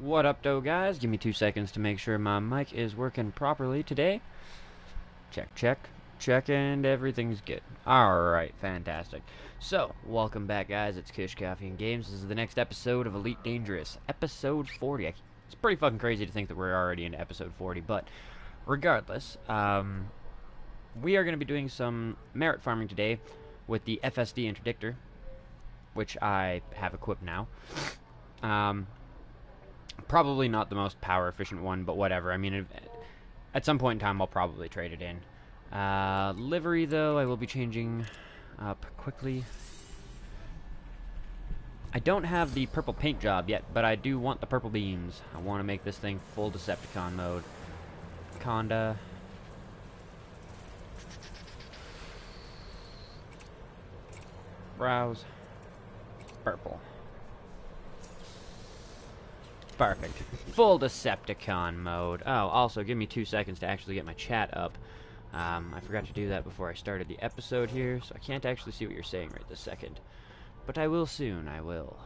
What up, though, guys? Give me 2 seconds to make sure my mic is working properly today. Check, and everything's good. Alright, fantastic. So, welcome back, guys. It's Kish Coffee and Games. This is the next episode of Elite Dangerous, episode 40. It's pretty fucking crazy to think that we're already into episode 40, but regardless, we are going to be doing some merit farming today with the FSD Interdictor, which I have equipped now. Probably not the most power efficient one, but whatever. I mean, at some point in time, I'll probably trade it in. Livery, though, I will be changing up quickly. I don't have the purple paint job yet, but I do want the purple beams. I want to make this thing full Decepticon mode. Conda. Browse. Purple. Perfect. Full Decepticon mode. Oh, also, give me 2 seconds to actually get my chat up. I forgot to do that before I started the episode here, so I can't actually see what you're saying right this second. But I will soon, I will.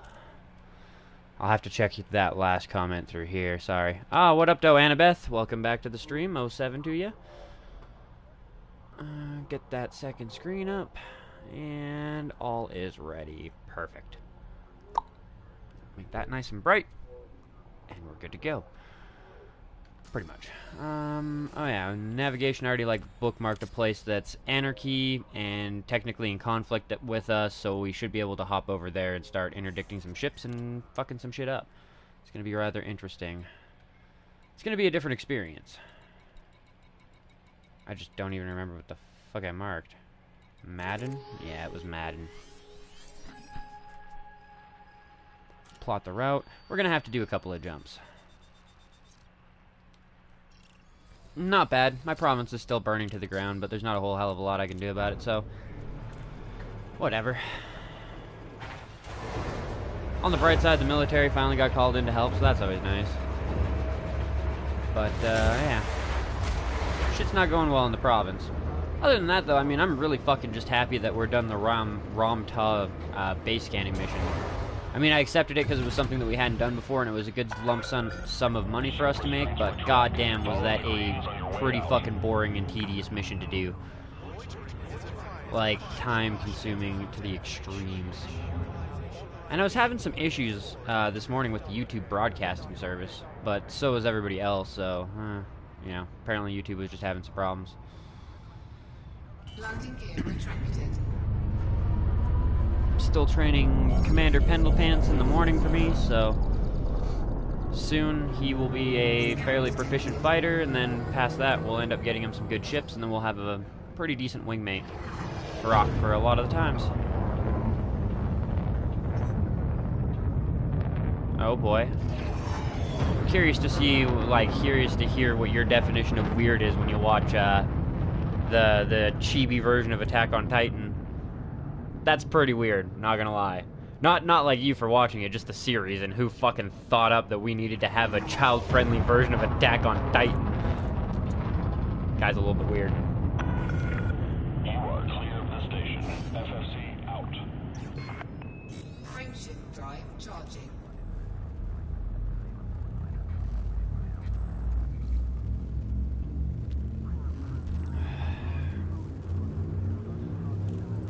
I'll have to check that last comment through here, sorry. Ah, what up, though, Annabeth? Welcome back to the stream, 07 to you. Get that second screen up, and all is ready. Perfect. Make that nice and bright. And we're good to go. Pretty much. Oh yeah, navigation already bookmarked a place that's anarchy and technically in conflict with us, so we should be able to hop over there and start interdicting some ships and fucking some shit up. It's gonna be rather interesting. It's gonna be a different experience. I just don't even remember what the fuck I marked. Madden? Yeah, it was Madden. Plot the route. We're gonna have to do a couple of jumps. Not bad. My province is still burning to the ground, but there's not a whole hell of a lot I can do about it, so whatever. On the bright side, the military finally got called in to help, so that's always nice. But yeah, shit's not going well in the province. Other than that, though, I mean, I'm really fucking just happy that we're done the Rom-Ta base scanning mission. I mean, I accepted it because it was something that we hadn't done before, and it was a good lump sum of money for us to make, but goddamn was that a pretty fucking boring and tedious mission to do. Like, time-consuming to the extremes. And I was having some issues this morning with the YouTube broadcasting service, but so was everybody else, so, you know, apparently YouTube was just having some problems. Landing gear retracted. Still training Commander Pendlepants in the morning for me, so soon he will be a fairly proficient fighter, and then past that we'll end up getting him some good ships, and then we'll have a pretty decent wingmate to rock for a lot of the times. Oh boy. Curious to see, curious to hear what your definition of weird is when you watch the chibi version of Attack on Titan. That's pretty weird, not gonna lie. Not like you for watching it, just the series, and who fucking thought up that we needed to have a child-friendly version of Attack on Titan. Guy's a little bit weird. You are clear of the station. FFC out. Frameshift drive charging.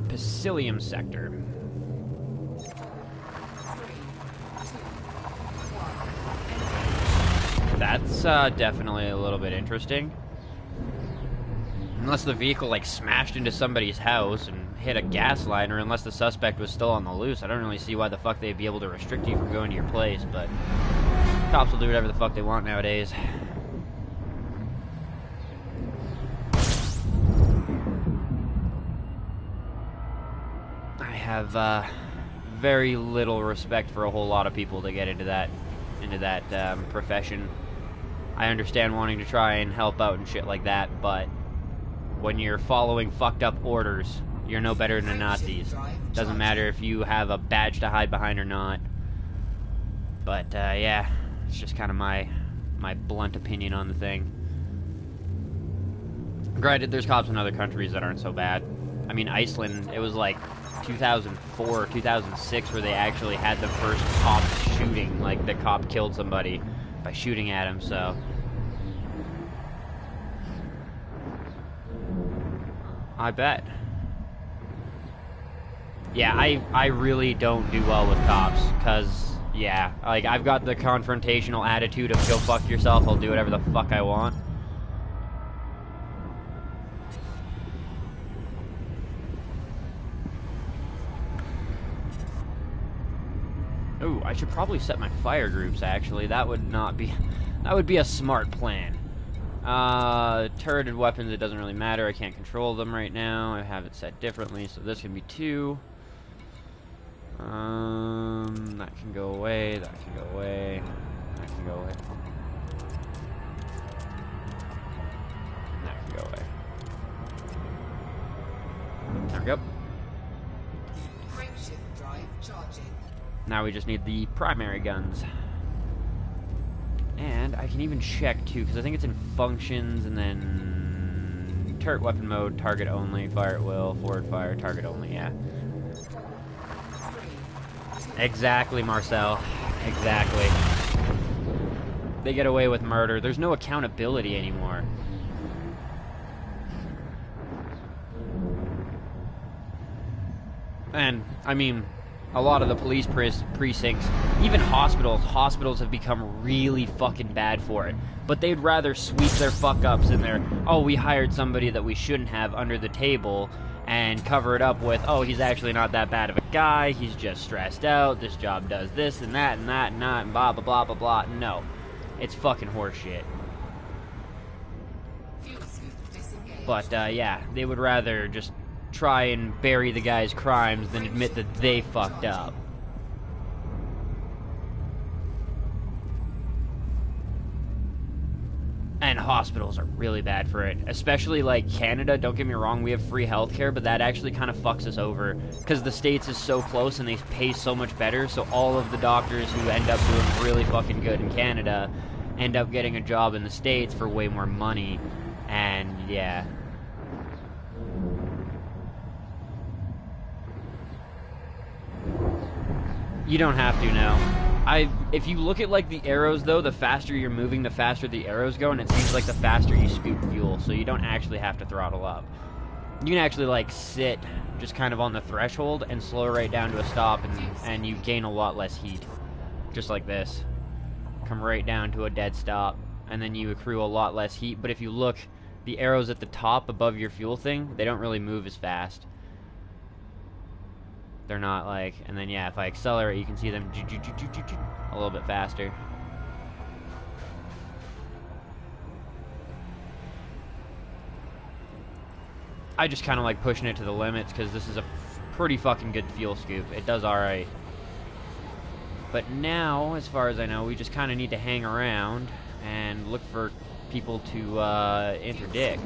Piscilium sector. 3, 2, 1. That's definitely a little bit interesting. Unless the vehicle smashed into somebody's house and hit a gas line, or unless the suspect was still on the loose, I don't really see why the fuck they'd be able to restrict you from going to your place, but cops will do whatever the fuck they want nowadays. I have very little respect for a whole lot of people that get into that profession. I understand wanting to try and help out and shit like that, but when you're following fucked up orders, you're no better than the Nazis. Doesn't matter if you have a badge to hide behind or not. But yeah, it's just kind of my blunt opinion on the thing. Granted, there's cops in other countries that aren't so bad. I mean, Iceland, it was like 2004 or 2006 where they actually had the first cop shooting, like the cop killed somebody. by shooting at him, so... I bet. Yeah, I really don't do well with cops, because, yeah, like, I've got the confrontational attitude of go fuck yourself, I'll do whatever the fuck I want. Ooh, I should probably set my fire groups, actually. That would not be... That would be a smart plan. Turreted weapons, it doesn't really matter. I can't control them right now. I have it set differently, so this can be 2. That can go away. That can go away. That can go away. And that can go away. There we go. Frameshift drive charging. Now we just need the primary guns. And I can even check too, because I think it's in functions and then turret weapon mode, target only, fire at will, forward fire, target only, yeah. Exactly, Marcel. Exactly. They get away with murder. There's no accountability anymore. And, I mean, a lot of the police precincts, even hospitals have become really fucking bad for it. But they'd rather sweep their fuck-ups in there, oh, we hired somebody that we shouldn't have under the table, and cover it up with, oh, he's actually not that bad of a guy, he's just stressed out, this job does this and that and that and that and blah blah blah blah blah. No. It's fucking horseshit. But, yeah, they would rather just try and bury the guy's crimes than admit that they fucked up. And hospitals are really bad for it. Especially, like, Canada, don't get me wrong, we have free healthcare, but that actually kind of fucks us over. Because the States is so close and they pay so much better, so all of the doctors who end up doing really fucking good in Canada end up getting a job in the States for way more money. And, yeah. You don't have to now. If you look at, like, the arrows, though, the faster you're moving, the faster the arrows go, and it seems like the faster you scoop fuel, so you don't actually have to throttle up. You can actually, like, sit just kind of on the threshold and slow right down to a stop, and you gain a lot less heat. Just like this. Come right down to a dead stop, and then you accrue a lot less heat, but if you look, the arrows at the top above your fuel thing, they don't really move as fast. They're not like, and then yeah, if I accelerate, you can see them a little bit faster. I just kind of like pushing it to the limits because this is a pretty fucking good fuel scoop. It does alright. But now, as far as I know, we just kind of need to hang around and look for people to interdict.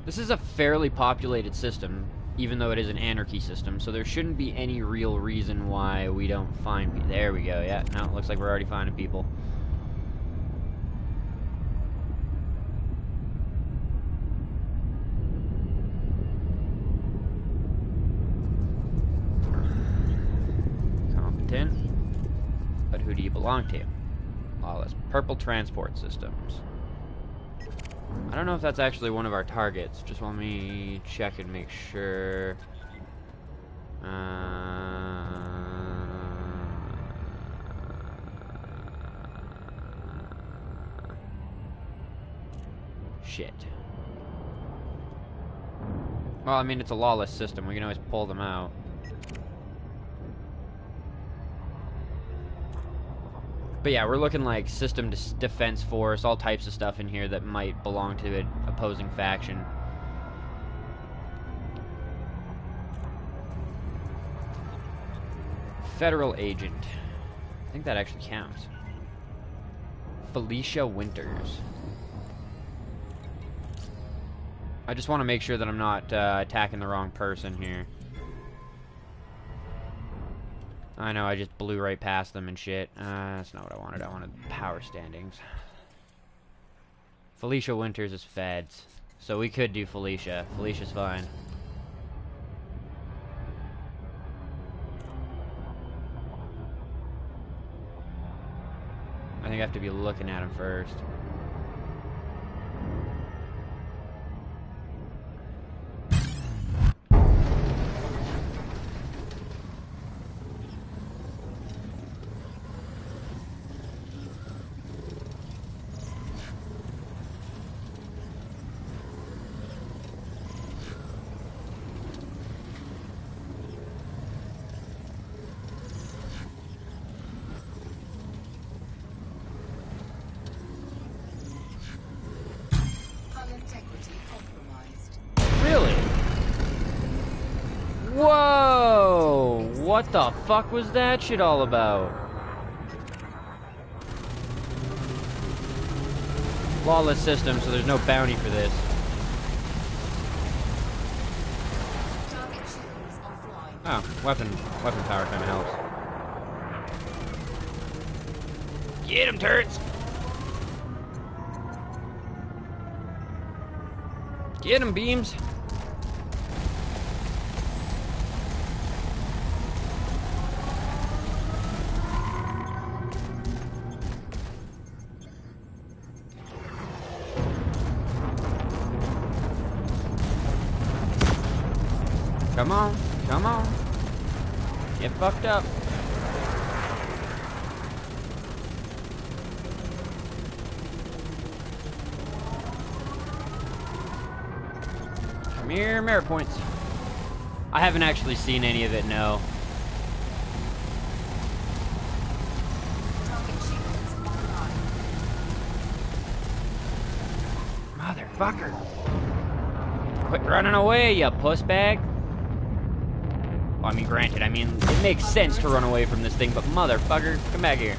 This is a fairly populated system, even though it is an anarchy system, so there shouldn't be any real reason why we don't find people. There we go, yeah. No, it looks like we're already finding people. Competent. But who do you belong to? Lawless. Purple Transport Systems. I don't know if that's actually one of our targets. Just let me check and make sure. Shit. Well, I mean, it's a lawless system. We can always pull them out. But yeah, we're looking like system defense force, all types of stuff in here that might belong to an opposing faction. Federal agent. I think that actually counts. Felicia Winters. I just want to make sure that I'm not attacking the wrong person here. I know, I just blew right past them and shit. That's not what I wanted. I wanted power standings. Felicia Winters is feds. So we could do Felicia. Felicia's fine. think I have to be looking at him first. Really? Whoa! What the fuck was that shit all about? Lawless system, so there's no bounty for this. Oh, weapon power kind of helps. Get him, turrets! Get him, beams! Come on, come on. Get fucked up. Come here, merit points. I haven't actually seen any of it, no. Motherfucker. Quit running away, you puss bag. Well, I mean, granted, it makes sense to run away from this thing, but motherfucker, come back here.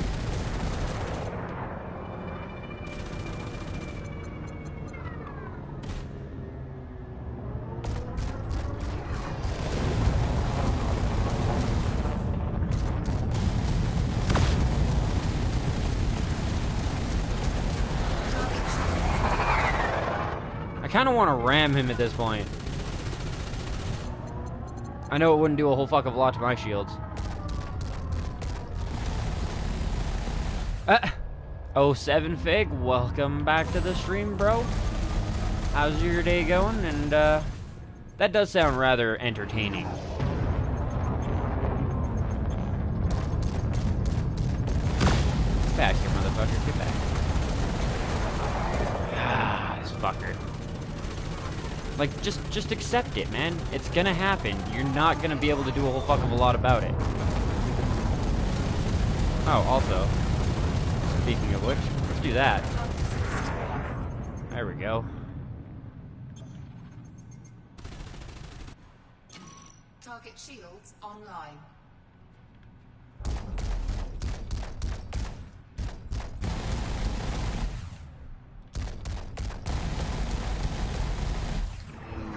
I kind of want to ram him at this point. I know it wouldn't do a whole fuck of a lot to my shields. 07 Fig, welcome back to the stream, bro. How's your day going? And that does sound rather entertaining. Get back here, motherfucker. Get back. Ah, this fucker. Like, just accept it, man. It's gonna happen. You're not gonna be able to do a whole fuck of a lot about it. Oh, also, speaking of which, let's do that. There we go. Target shields online.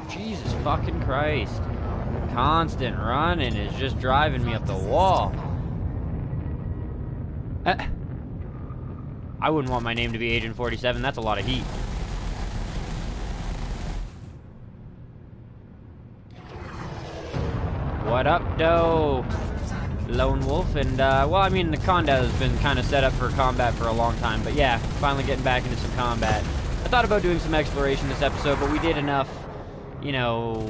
Jesus fucking Christ. Constant running is just driving me up the wall. I wouldn't want my name to be Agent 47. That's a lot of heat. What up, doe? Lone Wolf. And, well, I mean, the Conda has been kind of set up for combat for a long time. But yeah, finally getting back into some combat. I thought about doing some exploration this episode, but we did enough, you know,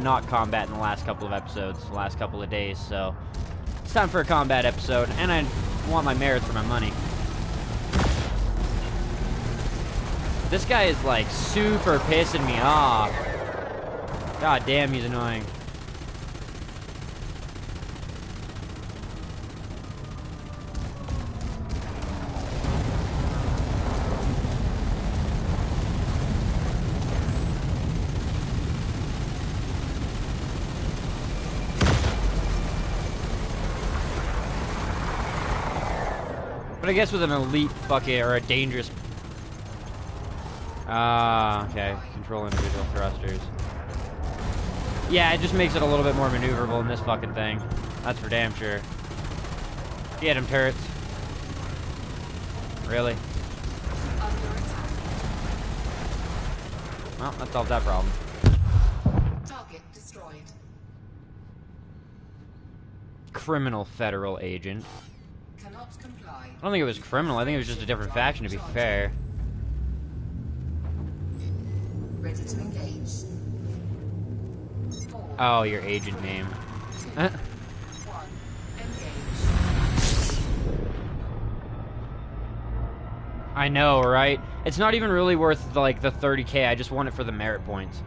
not combat in the last couple of episodes, the last couple of days, so it's time for a combat episode, and I want my merits for my money. This guy is, like, super pissing me off. God damn, he's annoying. But I guess with an elite bucket or a dangerous... okay. Control individual thrusters. Yeah, it just makes it a little bit more maneuverable in this fucking thing. That's for damn sure. Get him, turrets. Really? Well, that solved that problem. Target destroyed. Criminal federal agent. Cannot Cannot comply. I don't think it was criminal. I think it was just a different faction, to be fair. Ready to engage. 4, Oh, your agent name. 2, 1. Engage. I know, right? It's not even really worth, like, the 30k. I just want it for the merit points.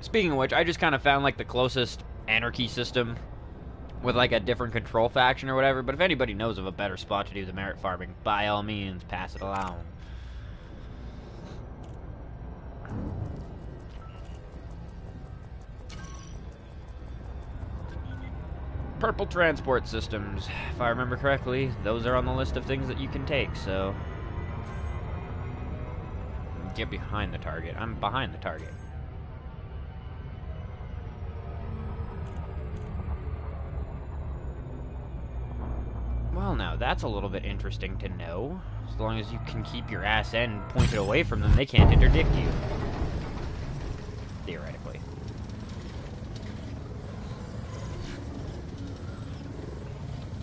Speaking of which, I just kind of found, like, the closest anarchy system with, like, a different control faction or whatever. But if anybody knows of a better spot to do the merit farming, by all means, pass it along. Purple transport systems. If I remember correctly, those are on the list of things that you can take, so... Get behind the target. I'm behind the target. Well, now, that's a little bit interesting to know. As long as you can keep your ass end pointed away from them, they can't interdict you. Theoretically.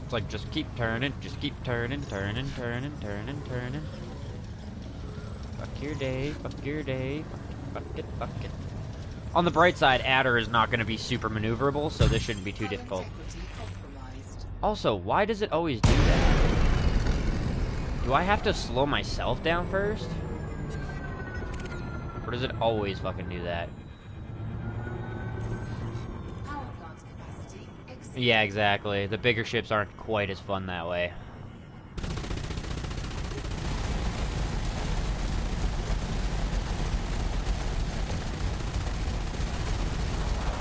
It's like, just keep turning, turning. Fuck your day, fuck your day, fuck it. On the bright side, Adder is not going to be super maneuverable, so this shouldn't be too difficult. Also, why does it always do that? Do I have to slow myself down first? Or does it always fucking do that? Power plant capacity exceeded. Yeah, exactly. The bigger ships aren't quite as fun that way.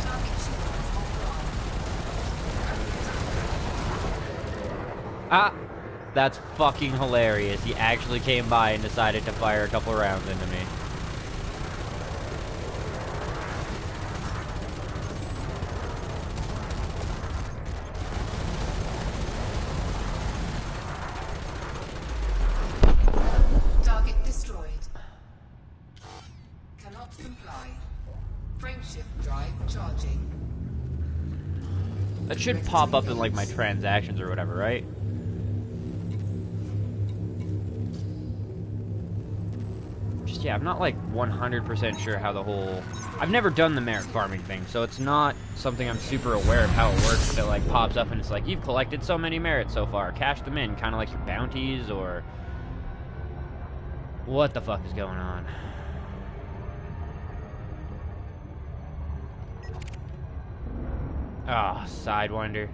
Target shields offline. Ah! That's fucking hilarious. He actually came by and decided to fire a couple rounds into me. Target destroyed. Cannot comply. Frameshift drive charging. That should pop up in, like, my transactions or whatever, right? Just, yeah, I'm not, like, 100% sure how the whole... I've never done the merit farming thing, so it's not something I'm super aware of how it works. If it, like, pops up and it's like, you've collected so many merits so far, cash them in, kind of like your bounties, or... What the fuck is going on? Ah, oh, Sidewinder.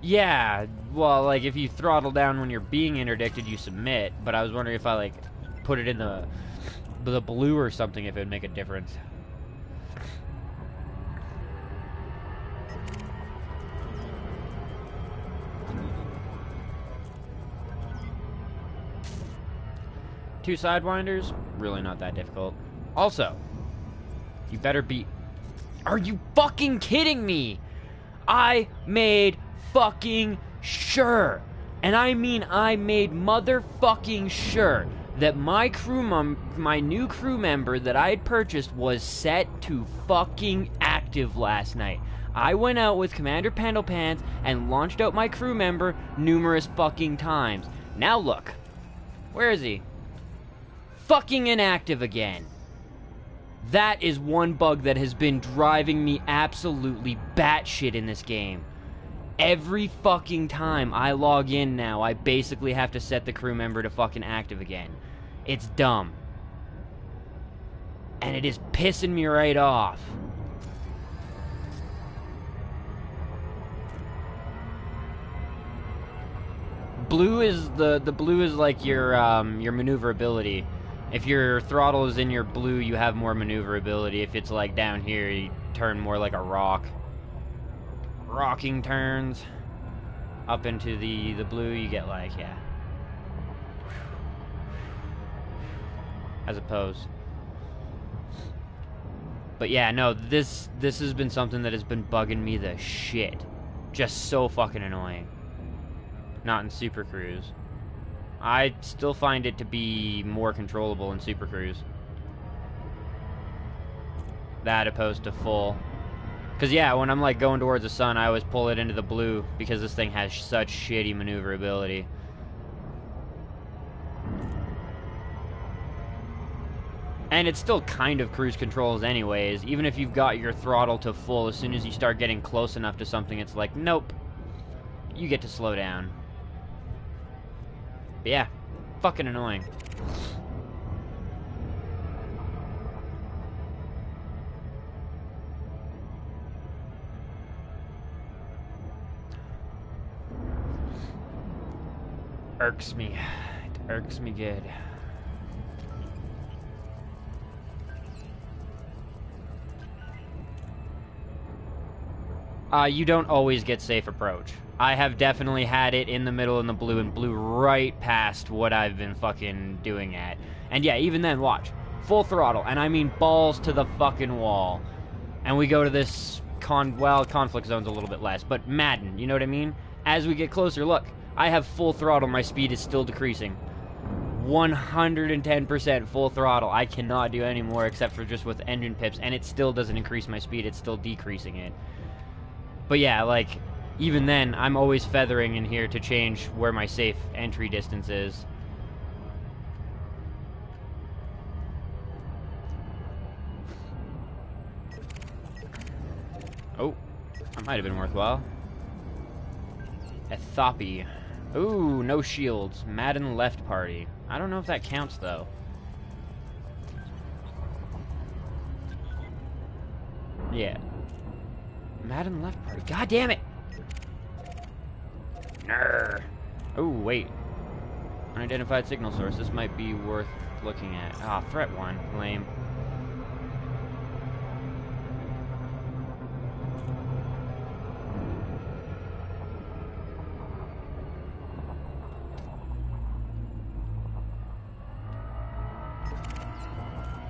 Yeah, well, like, if you throttle down when you're being interdicted, you submit, but I was wondering if I, like, put it in the blue or something, if it would make a difference. Two Sidewinders, really not that difficult. Also, you better be... Are you fucking kidding me? I made fucking sure, and I mean I made motherfucking sure, that my new crew member that I had purchased was set to fucking active last night. I went out with Commander Pendlepants and launched out my crew member numerous fucking times. Now look. Where is he? Fucking inactive again. That is one bug that has been driving me absolutely batshit in this game. Every fucking time I log in now, I basically have to set the crew member to fucking active again. It's dumb. And it is pissing me right off. Blue is the blue is like your maneuverability. If your throttle is in your blue, you have more maneuverability. If it's like down here, you turn more like a rock. Rocking turns. Up into the blue, you get like, yeah. As opposed. But yeah, no, this has been something that has been bugging me the shit. Just so fucking annoying. not in Super Cruise. I still find it to be more controllable in Super Cruise. That opposed to full. Because, yeah, when I'm, like, going towards the sun, I always pull it into the blue because this thing has such shitty maneuverability. And it's still kind of cruise controls anyways. Even if you've got your throttle to full, as soon as you start getting close enough to something, it's like, nope. You get to slow down. But yeah, fucking annoying. Irks me. It irks me good. You don't always get safe approach. I have definitely had it in the middle in the blue and blew right past what I've been fucking doing at. And yeah, even then, watch. Full throttle, and I mean balls to the fucking wall. And we go to this conflict zone's a little bit less, but Madden, you know what I mean? As we get closer, look, I have full throttle, my speed is still decreasing. 110% full throttle. I cannot do any more except for just with engine pips, and it still doesn't increase my speed, it's still decreasing it. But yeah, like, even then, I'm always feathering in here to change where my safe entry distance is. Oh, that might have been worthwhile. Ethopy. Ooh, no shields. Madden left party. I don't know if that counts, though. Yeah. Madden left party. God damn it! Nrr. Oh, wait. Unidentified signal source. This might be worth looking at. Ah, threat one. Lame.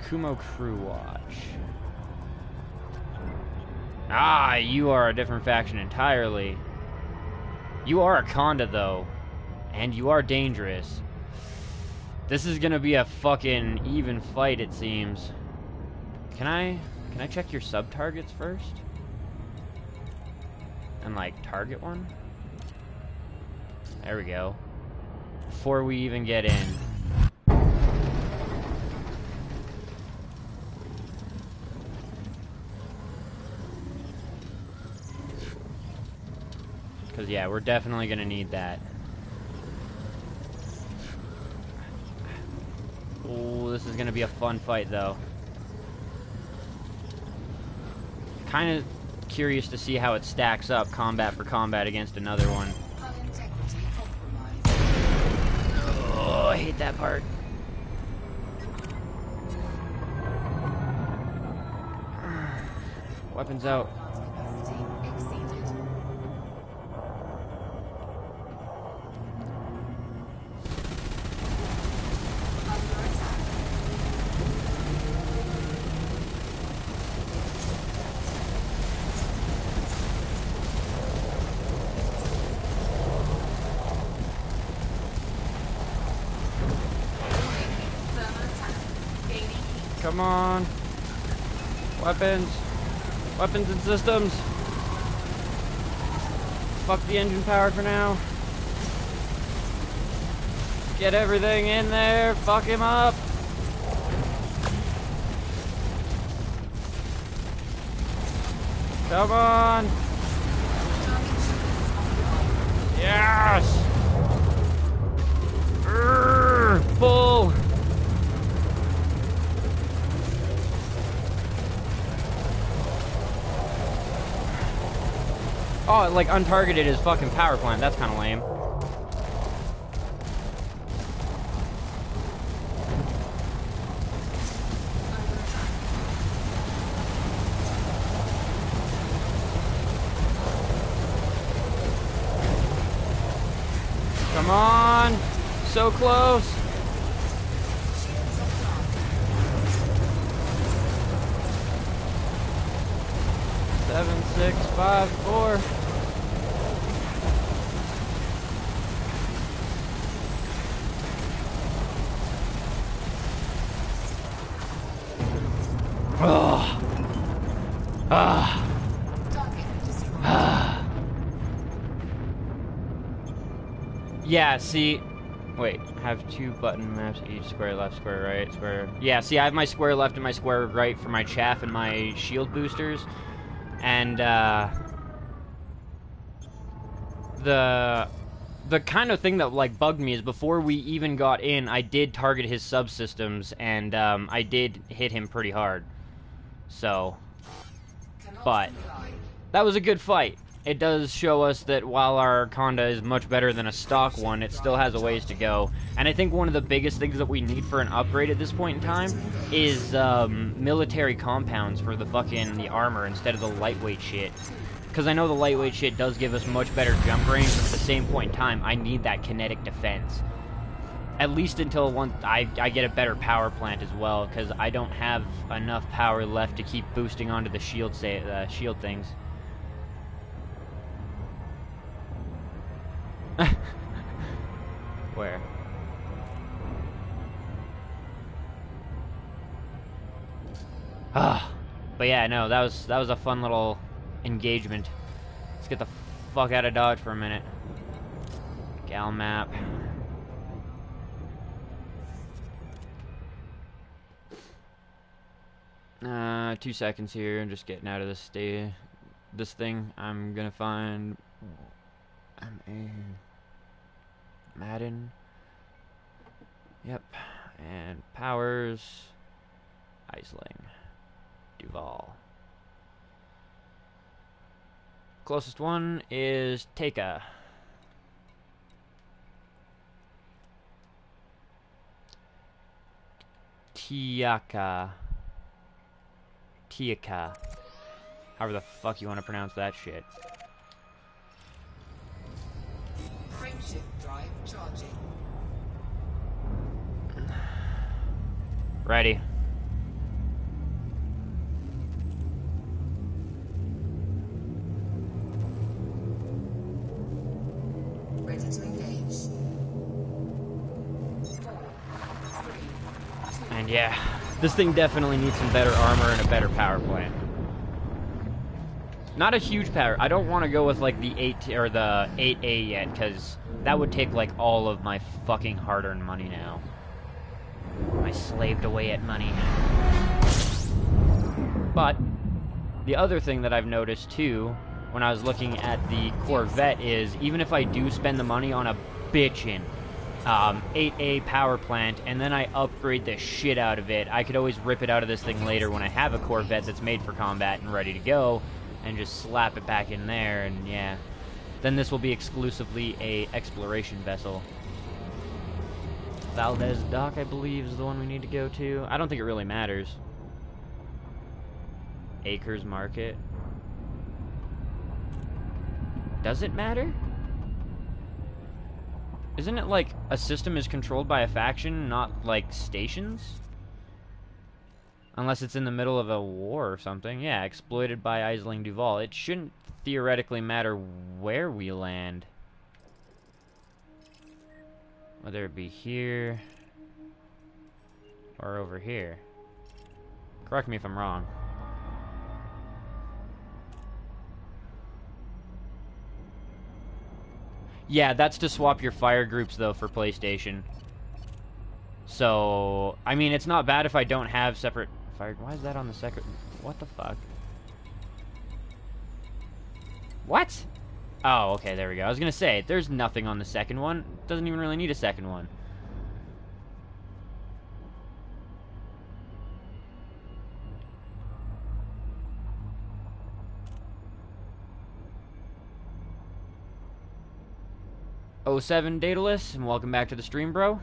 Kumo Crew Watch. Ah, you are a different faction entirely. You are a Conda, though. And you are dangerous. This is gonna be a fucking even fight, it seems. Can I check your sub-targets first? And, like, target one? There we go. Before we even get in. Because, yeah, we're definitely going to need that. Oh, this is going to be a fun fight, though. Kind of curious to see how it stacks up combat for combat against another one. Oh, I hate that part. Weapons out. Come on. Weapons. Weapons and systems. Fuck the engine power for now. Get everything in there. Fuck him up. Come on. Yes. Full. Oh, like, untargeted his fucking power plant. That's kind of lame. Come on! So close! Seven, 6, 5, 4. Yeah, see... Wait, have 2 button maps, each square left, square right, square... Yeah, see, I have my square left and my square right for my chaff and my shield boosters. And, The kind of thing that, like, bugged me is before we even got in, I did target his subsystems, and, I did hit him pretty hard. So... Cannot But... comply. That was a good fight. It does show us that while our Conda is much better than a stock one, it still has a ways to go. And I think one of the biggest things that we need for an upgrade at this point in time is military compounds for the armor instead of the lightweight shit. Because I know the lightweight shit does give us much better jump range, but at the same point in time, I need that kinetic defense. At least until I get a better power plant as well, because I don't have enough power left to keep boosting onto the shield things. Where? Ah, but yeah, no, that was a fun little engagement. Let's get the fuck out of Dodge for a minute. Gal map. 2 seconds here. I'm just getting out of this thing. I'm gonna find Madden. Yep. And Powers. Isling. Duval. Closest one is Taka. Tiaka. However the fuck you want to pronounce that shit. Frameshift drive charging. Ready. Ready to engage. 4, 3, 2. And yeah, this thing definitely needs some better armor and a better power plant. Not a huge power. I don't want to go with like the 8 or the 8A yet, because that would take like all of my fucking hard-earned money now. I slaved away at money. But the other thing that I've noticed too, when I was looking at the Corvette, is even if I do spend the money on a bitchin' 8A power plant, and then I upgrade the shit out of it, I could always rip it out of this thing later when I have a Corvette that's made for combat and ready to go, and just slap it back in there, and yeah. Then this will be exclusively a exploration vessel. Valdez Dock, I believe, is the one we need to go to. I don't think it really matters. Acres Market. Does it matter? Isn't it like a system is controlled by a faction, not like stations? Unless it's in the middle of a war or something. Yeah, exploited by Isling Duval. It shouldn't theoretically matter where we land. Whether it be here or over here. Correct me if I'm wrong. Yeah, that's to swap your fire groups, though, for PlayStation. So, I mean, it's not bad if I don't have separate fire... Why is that on the second... What the fuck? What? Oh, okay, there we go. I was gonna say, there's nothing on the second one. Doesn't even really need a second one. '07 Daedalus, and welcome back to the stream, bro.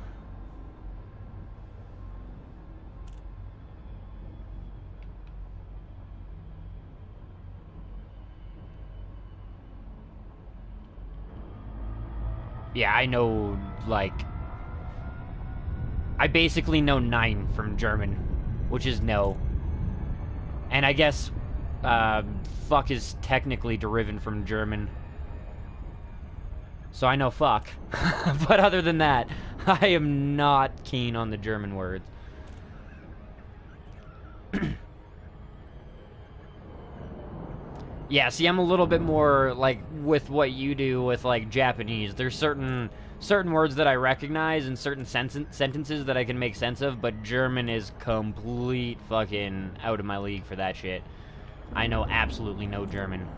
Yeah, I know, like... I basically know 9 from German, which is no. And I guess, fuck is technically derived from German. So I know fuck. But other than that, I am not keen on the German words. Yeah, see, I'm a little bit more, like, with what you do with, like, Japanese. There's certain words that I recognize and certain sentences that I can make sense of, but German is complete fucking out of my league for that shit. I know absolutely no German.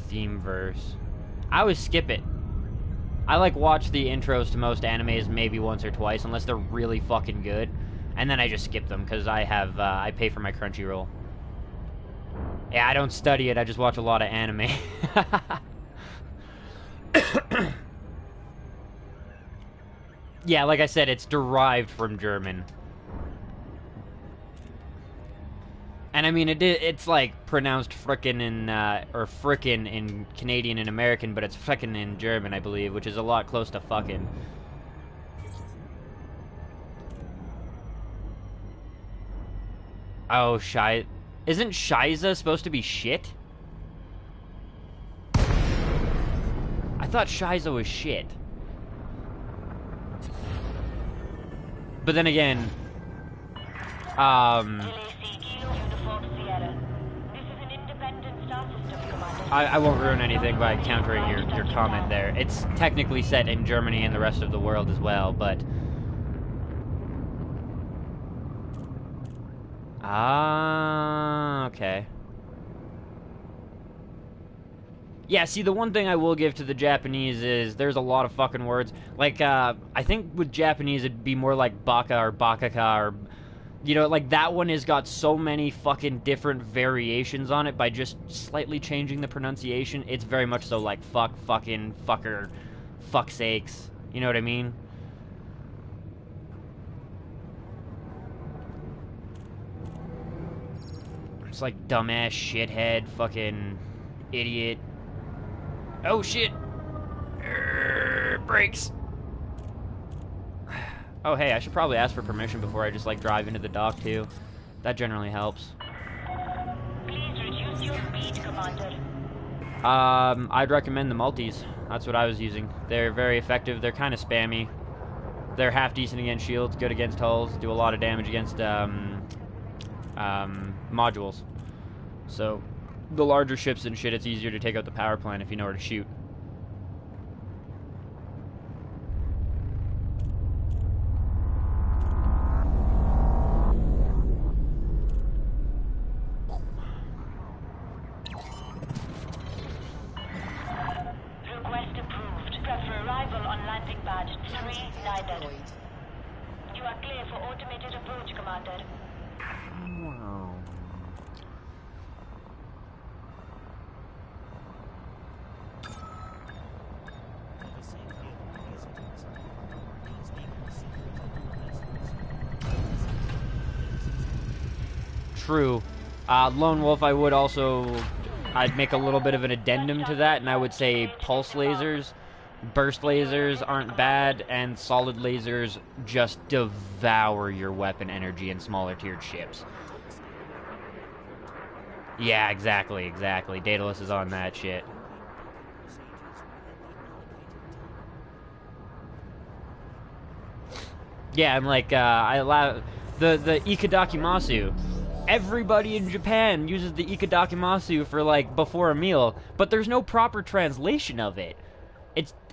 Theme verse. I always skip it. I, like, watch the intros to most animes maybe once or twice, unless they're really fucking good. And then I just skip them, because I pay for my Crunchyroll. Yeah, I don't study it, I just watch a lot of anime. Yeah, like I said, it's derived from German. And I mean, it's like pronounced frickin' in, or frickin' in Canadian and American, but it's frickin' in German, I believe, which is a lot close to fucking. Oh, isn't Shiza supposed to be shit? I thought Shiza was shit. But then again, I won't ruin anything by countering your comment there. It's technically set in Germany and the rest of the world as well, but... Ah, okay. Yeah, see, the one thing I will give to the Japanese is there's a lot of fucking words. Like, I think with Japanese it'd be more like baka or bakaka or... You know, like, that one has got so many fucking different variations on it by just slightly changing the pronunciation. It's very much so like fuck, fucking, fucker, fuck sakes. You know what I mean? It's like dumbass, shithead, fucking idiot. Oh shit! Brakes! Oh hey, I should probably ask for permission before I just like drive into the dock too. That generally helps. Please reduce your speed, Commander. I'd recommend the multis. That's what I was using. They're very effective. They're kind of spammy. They're half decent against shields, good against hulls, do a lot of damage against modules. So, the larger ships and shit, it's easier to take out the power plant if you know where to shoot. Request approved. Prep for arrival on landing pad 3-9. You are clear for automated approach, Commander. Wow. True. Lone Wolf, I'd make a little bit of an addendum to that, and I would say pulse lasers, burst lasers aren't bad, and solid lasers just devour your weapon energy in smaller tiered ships. Yeah, exactly. Daedalus is on that shit. Yeah, and like, I allow the Ikadakimasu. Everybody in Japan uses the Ikadakimasu for, like, before a meal, but there's no proper translation of it.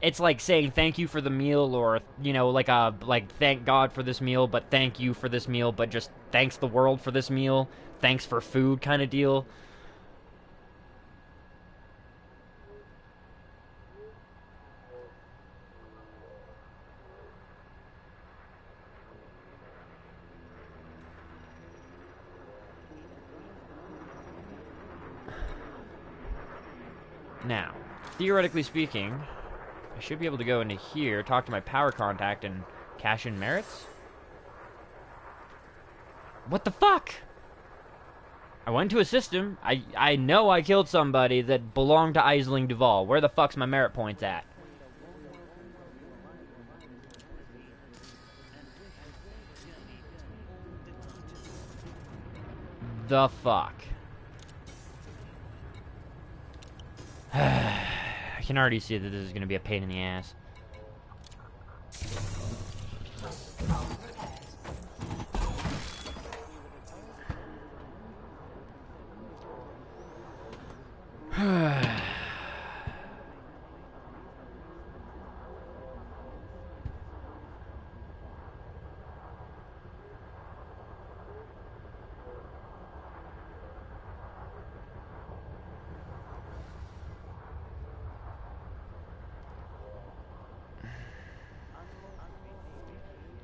It's like saying thank you for the meal, or, you know, like thank God for this meal, but thank you for this meal, but just thanks the world for this meal, thanks for food kind of deal. Now, theoretically speaking, I should be able to go into here, talk to my power contact, and cash in merits? What the fuck? I went to a system. I know I killed somebody that belonged to Aisling Duval. Where the fuck's my merit points at? The fuck? I can already see that this is going to be a pain in the ass.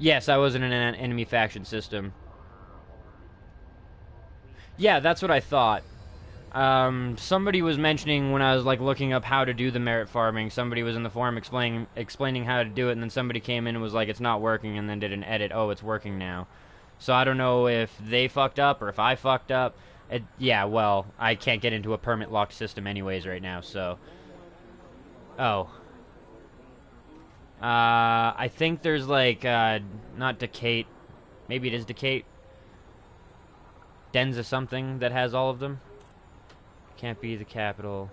Yes, I was in an enemy faction system. Yeah, that's what I thought. Somebody was mentioning when I was like looking up how to do the merit farming. Somebody was in the forum explaining how to do it, and then somebody came in and was like, "It's not working," and then did an edit. Oh, it's working now. So I don't know if they fucked up or if I fucked up. Yeah, well, I can't get into a permit locked system anyways right now. So, oh, I think there's like not Decate, maybe it is Decate, Denza something that has all of them. Can't be the capital.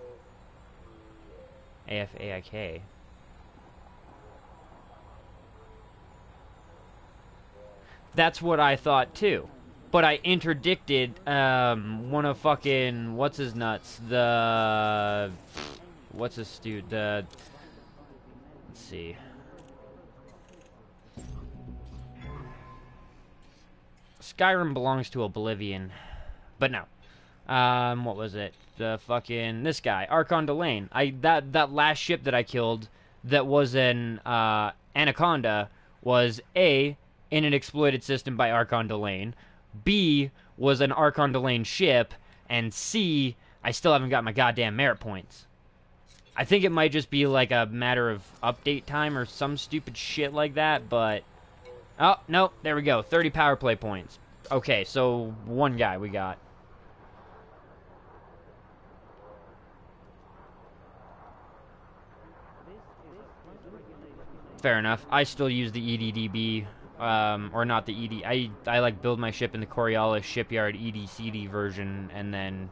AFAIK. That's what I thought too. But I interdicted one of fucking what's his nuts? The what's his dude? The let's see. Skyrim belongs to Oblivion. But no. What was it? The fucking this guy, Archon Delane. That last ship that I killed that was an Anaconda was A, in an exploited system by Archon Delane, B, was an Archon Delane ship, and C, I still haven't got my goddamn merit points. I think it might just be like a matter of update time or some stupid shit like that, but oh, no, there we go. 30 power play points. Okay, so one guy we got. Fair enough. I still use the EDDB, or not the ED. I like build my ship in the Coriolis shipyard EDCD version and then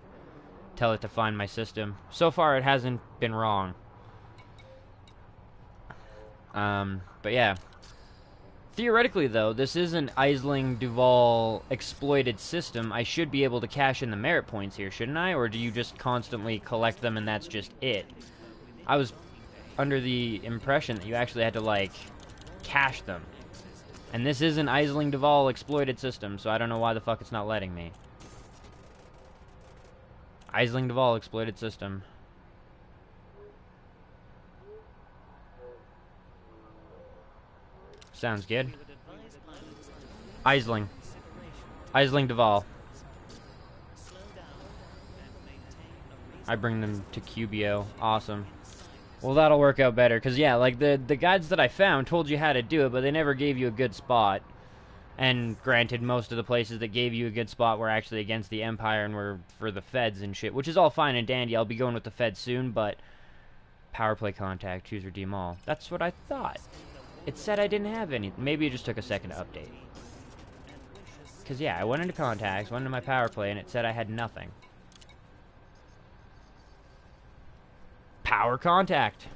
tell it to find my system. So far, it hasn't been wrong. But yeah. Theoretically, though, this is an Aisling Duval exploited system. I should be able to cash in the merit points here, shouldn't I? Or do you just constantly collect them and that's just it? I was under the impression that you actually had to, like, cache them. And this is an Aisling Duval exploited system, so I don't know why the fuck it's not letting me. Aisling Duval exploited system. Sounds good. Aisling. Aisling Duval. I bring them to Cubio. Awesome. Well, that'll work out better, because, yeah, like, the guides that I found told you how to do it, but they never gave you a good spot. And granted, most of the places that gave you a good spot were actually against the Empire and were for the Feds and shit, which is all fine and dandy. I'll be going with the Feds soon, but power play contact, choose redeem all. That's what I thought. It said I didn't have any. Maybe it just took a second to update. Because, yeah, I went into contacts, went into my power play, and it said I had nothing. Power contact.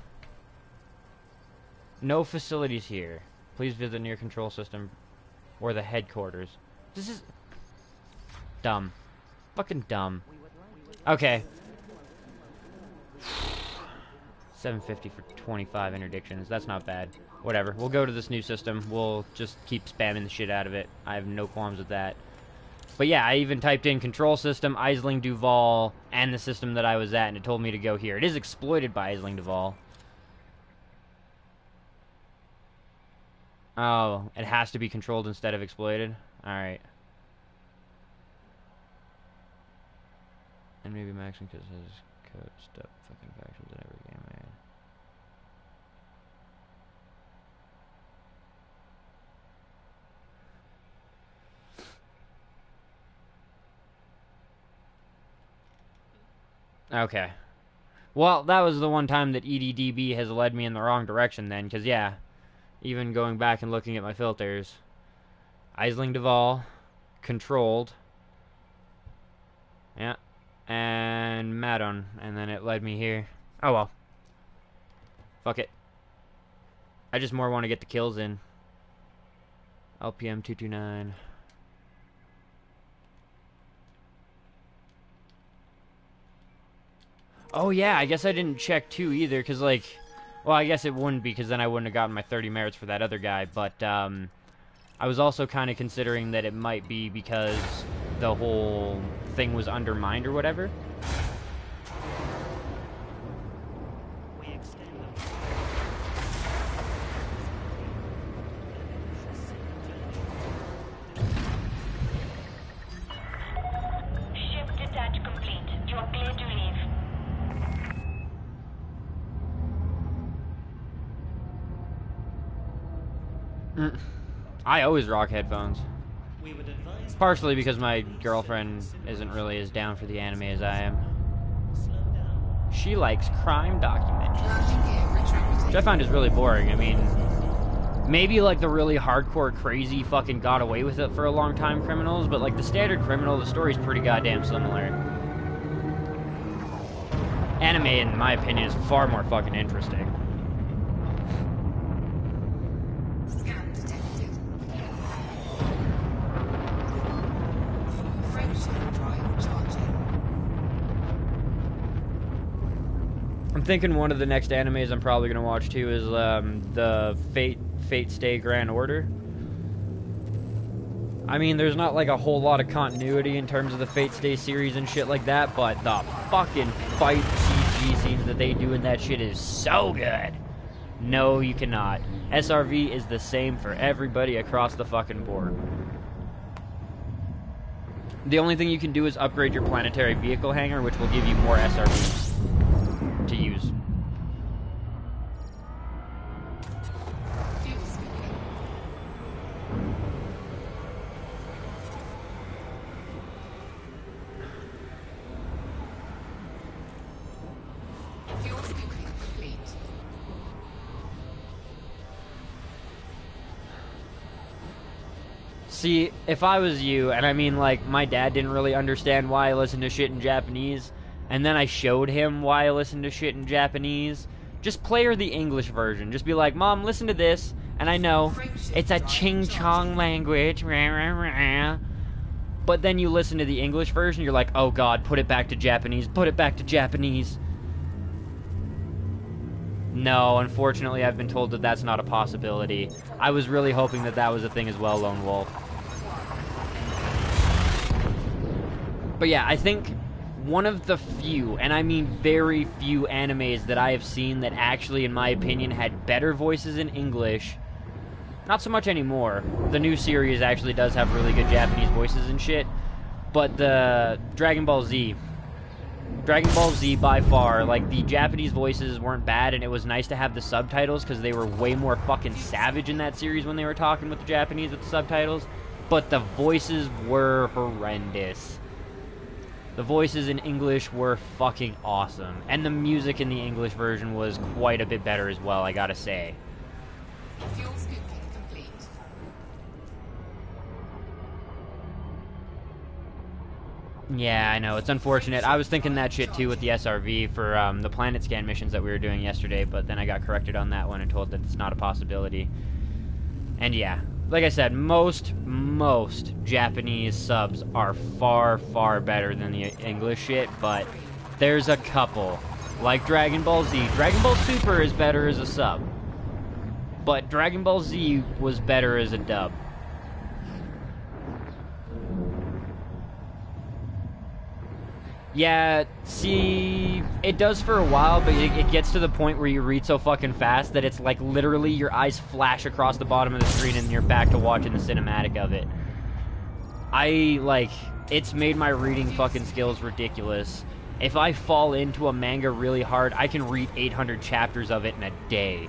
No facilities here. Please visit near control system or the headquarters. This is dumb. Fucking dumb. Okay. 750 for 25 interdictions. That's not bad. Whatever. We'll go to this new system. We'll just keep spamming the shit out of it. I have no qualms with that. But yeah, I even typed in control system, Aisling Duval, and the system that I was at, and it told me to go here. It is exploited by Aisling Duval. Oh, it has to be controlled instead of exploited? Alright. And maybe maxing because it has code stuff, fucking factions in every game I had. Okay. Well, that was the one time that EDDB has led me in the wrong direction then, because, yeah, even going back and looking at my filters, Aisling Duval, controlled, yeah, and Madon, and then it led me here. Oh, well. Fuck it. I just more want to get the kills in. LPM 229. Oh, yeah, I guess I didn't check 2 either, because, like, well, I guess it wouldn't be, because then I wouldn't have gotten my 30 merits for that other guy, but, I was also kind of considering that it might be because the whole thing was undermined or whatever. I always rock headphones. We would advise Partially because my girlfriend isn't really as down for the anime as I am. slow down. She likes crime documentaries, Landing gear retracted. which I find is really boring. I mean, maybe like the really hardcore, crazy, fucking got away with it for a long time criminals, but like the standard criminal, the story's pretty goddamn similar. Anime, in my opinion, is far more fucking interesting. Scan detected. Frameshift drive charging. I'm thinking one of the next animes I'm probably gonna watch too is the Fate Stay Grand Order. I mean, there's not like a whole lot of continuity in terms of the Fate Stay series and shit like that, but the fucking fight CG scenes that they do in that shit is so good. No, you cannot. SRV is the same for everybody across the fucking board. The only thing you can do is upgrade your planetary vehicle hangar, which will give you more SRVs to use. Fuel speaking. Fuel scooping complete. See, if I was you, and I mean, like, my dad didn't really understand why I listened to shit in Japanese, and then I showed him why I listened to shit in Japanese, just play her the English version. Just be like, Mom, listen to this, and I know it's a ching-chong language, rah, rah, rah. But then you listen to the English version, you're like, oh god, put it back to Japanese, put it back to Japanese. No, unfortunately, I've been told that that's not a possibility. I was really hoping that that was a thing as well, Lone Wolf. But yeah, I think one of the few, and I mean very few animes that I have seen that actually, in my opinion, had better voices in English. Not so much anymore. The new series actually does have really good Japanese voices and shit. But the Dragon Ball Z by far, like, the Japanese voices weren't bad, and it was nice to have the subtitles because they were way more fucking savage in that series when they were talking with the Japanese with the subtitles. But the voices were horrendous. The voices in English were fucking awesome. And the music in the English version was quite a bit better as well, I gotta say. Fuel scooping complete. Yeah, I know. It's unfortunate. I was thinking that shit too with the SRV for the planet scan missions that we were doing yesterday, but then I got corrected on that one and told that it's not a possibility. And yeah, like I said, most Japanese subs are far, far better than the English shit, but there's a couple. Like Dragon Ball Z. Dragon Ball Super is better as a sub. But Dragon Ball Z was better as a dub. Yeah, see, it does for a while, but it gets to the point where you read so fucking fast that it's like literally your eyes flash across the bottom of the screen and you're back to watching the cinematic of it. It's made my reading fucking skills ridiculous. If I fall into a manga really hard, I can read 800 chapters of it in a day.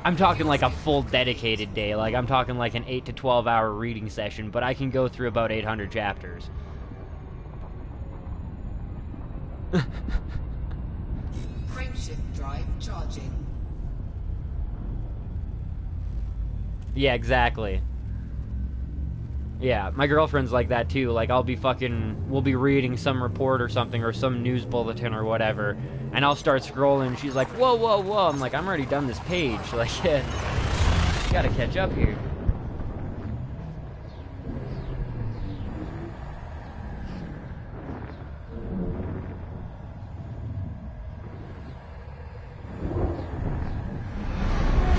I'm talking like a full dedicated day, like I'm talking like an 8 to 12 hour reading session, but I can go through about 800 chapters. Frameshift drive charging. Yeah, exactly. Yeah, my girlfriend's like that too. Like, we'll be reading some report or something, or some news bulletin or whatever, and I'll start scrolling, and she's like, whoa, whoa, whoa. I'm like, I'm already done this page. Like, yeah, you gotta catch up here.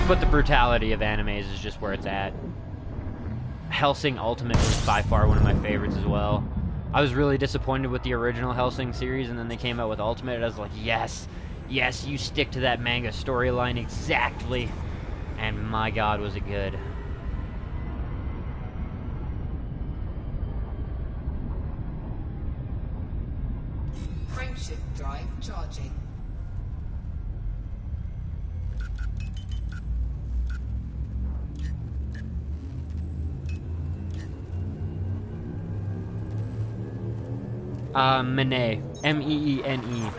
But the brutality of animes is just where it's at. Hellsing Ultimate was by far one of my favorites as well. I was really disappointed with the original Hellsing series, and then they came out with Ultimate, and I was like, yes, yes, you stick to that manga storyline exactly. And my god, was it good. Frameshift drive charging. Mene. M-E-E-N-E.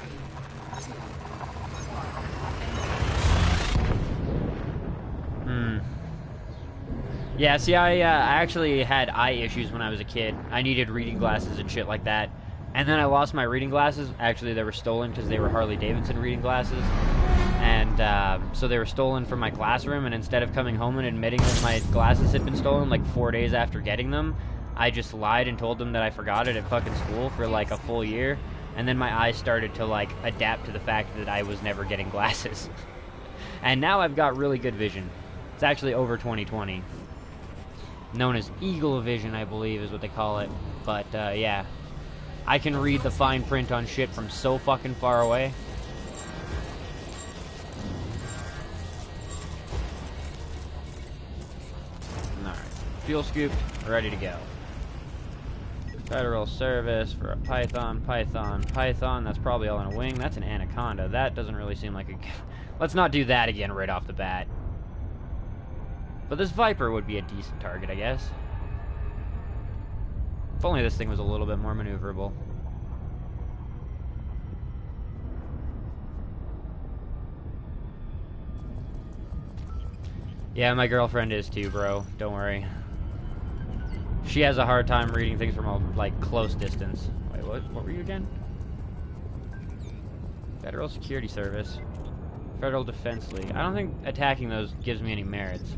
Yeah, see, I actually had eye issues when I was a kid. I needed reading glasses and shit like that. And then I lost my reading glasses. Actually, they were stolen because they were Harley-Davidson reading glasses. And so they were stolen from my classroom, and instead of coming home and admitting that my glasses had been stolen like 4 days after getting them, I just lied and told them that I forgot it at fucking school for like a full year. And then my eyes started to like adapt to the fact that I was never getting glasses. And now I've got really good vision. It's actually over 20/20. Known as eagle vision, I believe is what they call it. But yeah, I can read the fine print on shit from so fucking far away. Alright, fuel scooped, ready to go. Federal service for a python, python, python. That's probably all in a wing. That's an anaconda. That doesn't really seem like a... Let's not do that again right off the bat. But this Viper would be a decent target, I guess. If only this thing was a little bit more maneuverable. Yeah, my girlfriend is too, bro. Don't worry. She has a hard time reading things from a, like, close distance. Wait, what were you again? Federal Security Service. Federal Defense League. I don't think attacking those gives me any merits.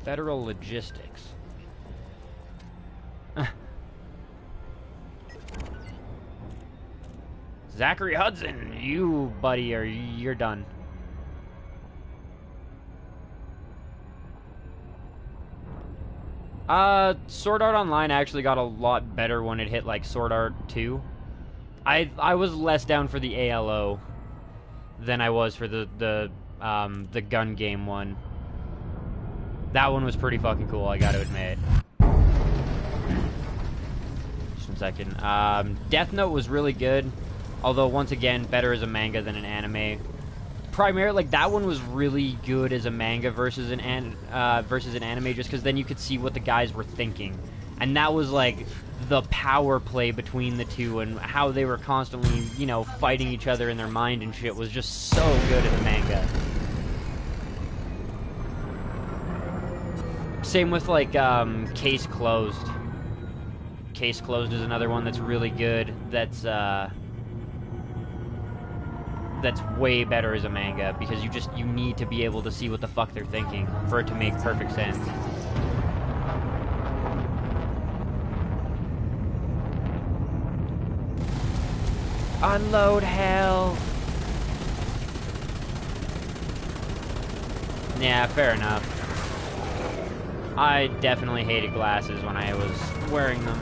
Federal Logistics. Zachary Hudson, you, buddy, you're done. Sword Art Online actually got a lot better when it hit, like, Sword Art 2. I was less down for the ALO than I was for the gun game one. That one was pretty fucking cool, I gotta admit. Just 1 second. Death Note was really good, although, once again, better as a manga than an anime. Primarily, like, that one was really good as a manga versus an anime, just because then you could see what the guys were thinking. And that was, like, the power play between the two, and how they were constantly, you know, fighting each other in their mind and shit was just so good in the manga. Same with, like, Case Closed. Case Closed is another one that's really good. That's way better as a manga, because you need to be able to see what the fuck they're thinking for it to make perfect sense. Unload hell! Yeah, fair enough. I definitely hated glasses when I was wearing them.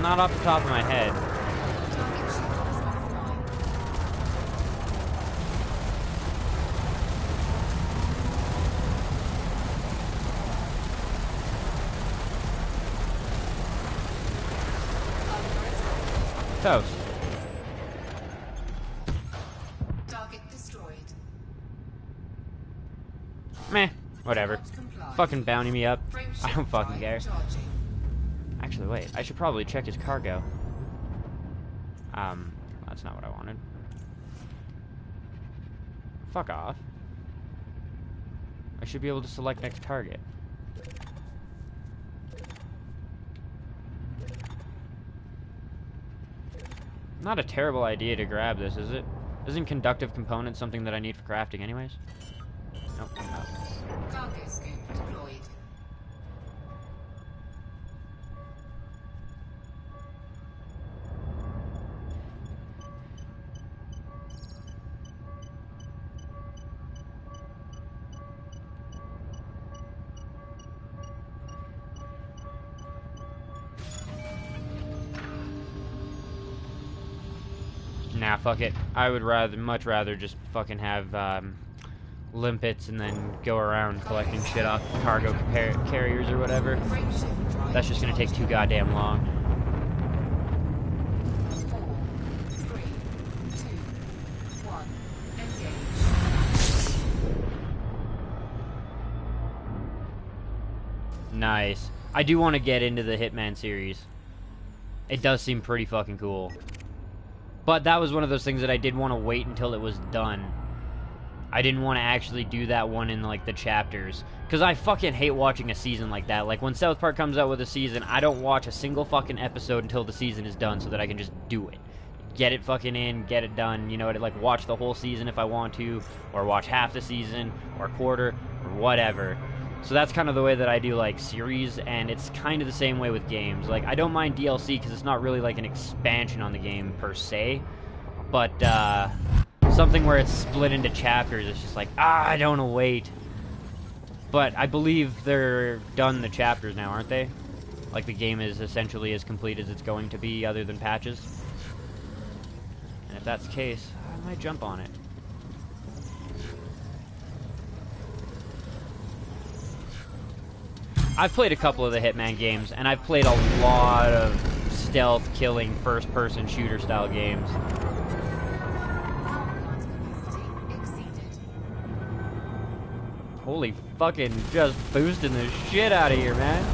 Not off the top of my head. Toast. Target destroyed. Meh. Whatever. Fucking bounty me up. I don't fucking care. Charging. Actually, wait. I should probably check his cargo. That's not what I wanted. Fuck off. I should be able to select next target. Not a terrible idea to grab this, is it? Isn't conductive components something that I need for crafting anyways? Nope. Cargo scoop deployed. Nah, fuck it. I would much rather just fucking have limpets and then go around collecting shit off cargo carriers or whatever. Frameshift drive That's just gonna take too goddamn long. 4, 3, Nice. I do want to get into the Hitman series. It does seem pretty fucking cool. But that was one of those things that I did want to wait until it was done. I didn't want to actually do that one in, like, the chapters. Because I fucking hate watching a season like that. Like, when South Park comes out with a season, I don't watch a single fucking episode until the season is done so that I can just do it. Get it fucking in, get it done, you know, like, watch the whole season if I want to, or watch half the season, or a quarter, or whatever. So that's kind of the way that I do, like, series, and it's kind of the same way with games. Like, I don't mind DLC because it's not really, like, an expansion on the game, per se. But, something where it's split into chapters, it's just like, I don't want to wait. But I believe they're done the chapters now, aren't they? Like, the game is essentially as complete as it's going to be, other than patches. And if that's the case, I might jump on it. I've played a couple of the Hitman games, and I've played a lot of stealth-killing, first-person shooter-style games. Holy fucking just boosting the shit out of here, man.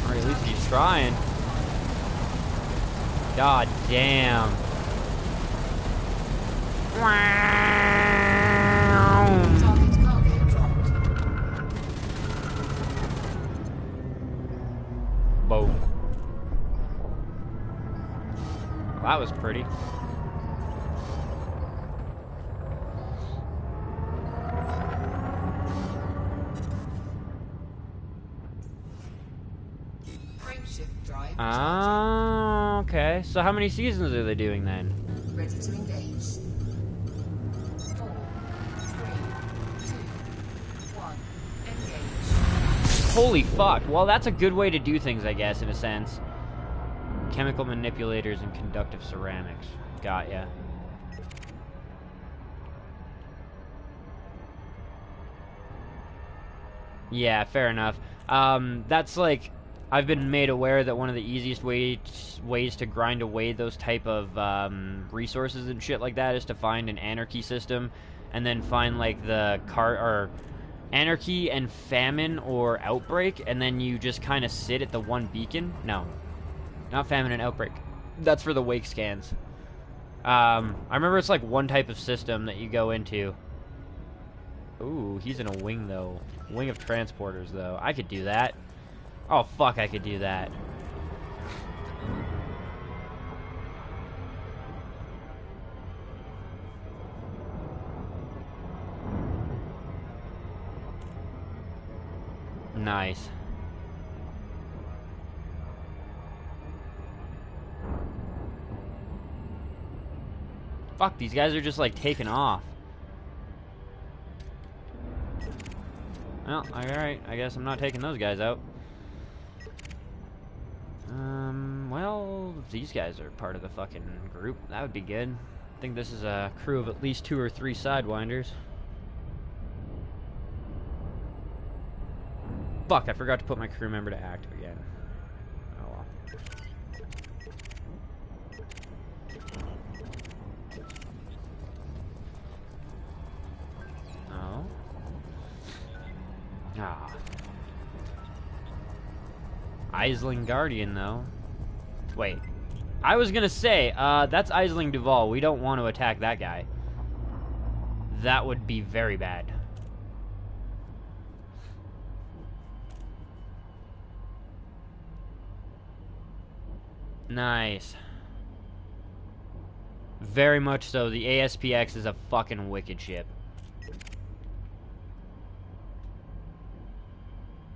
Or at least he's trying. God damn. Target cargo dropped. Boom. Well, that was pretty. Frameshift drive charging. Ah, okay. So how many seasons are they doing then? Ready to engage. 4, 3, 2, 1. Engage. Holy fuck. Well, that's a good way to do things, I guess, in a sense. Chemical manipulators and conductive ceramics. Got ya. Yeah, fair enough. That's like, I've been made aware that one of the easiest ways to grind away those type of resources and shit like that is to find an anarchy system, and then find like the anarchy and famine or outbreak, and then you just kind of sit at the one beacon. No, not famine and outbreak. That's for the wake scans. I remember it's like one type of system that you go into. Ooh, he's in a wing though. Wing of transporters though. I could do that. Oh fuck, I could do that. Nice. Fuck, these guys are just like taking off. Well, alright, I guess I'm not taking those guys out. Well, these guys are part of the fucking group. That would be good. I think this is a crew of at least 2 or 3 Sidewinders. Fuck, I forgot to put my crew member to active again. Oh well. Oh. Ah. Aisling Guardian, though. Wait. I was gonna say, that's Aisling Duval. We don't want to attack that guy. That would be very bad. Nice. Very much so. The ASPX is a fucking wicked ship.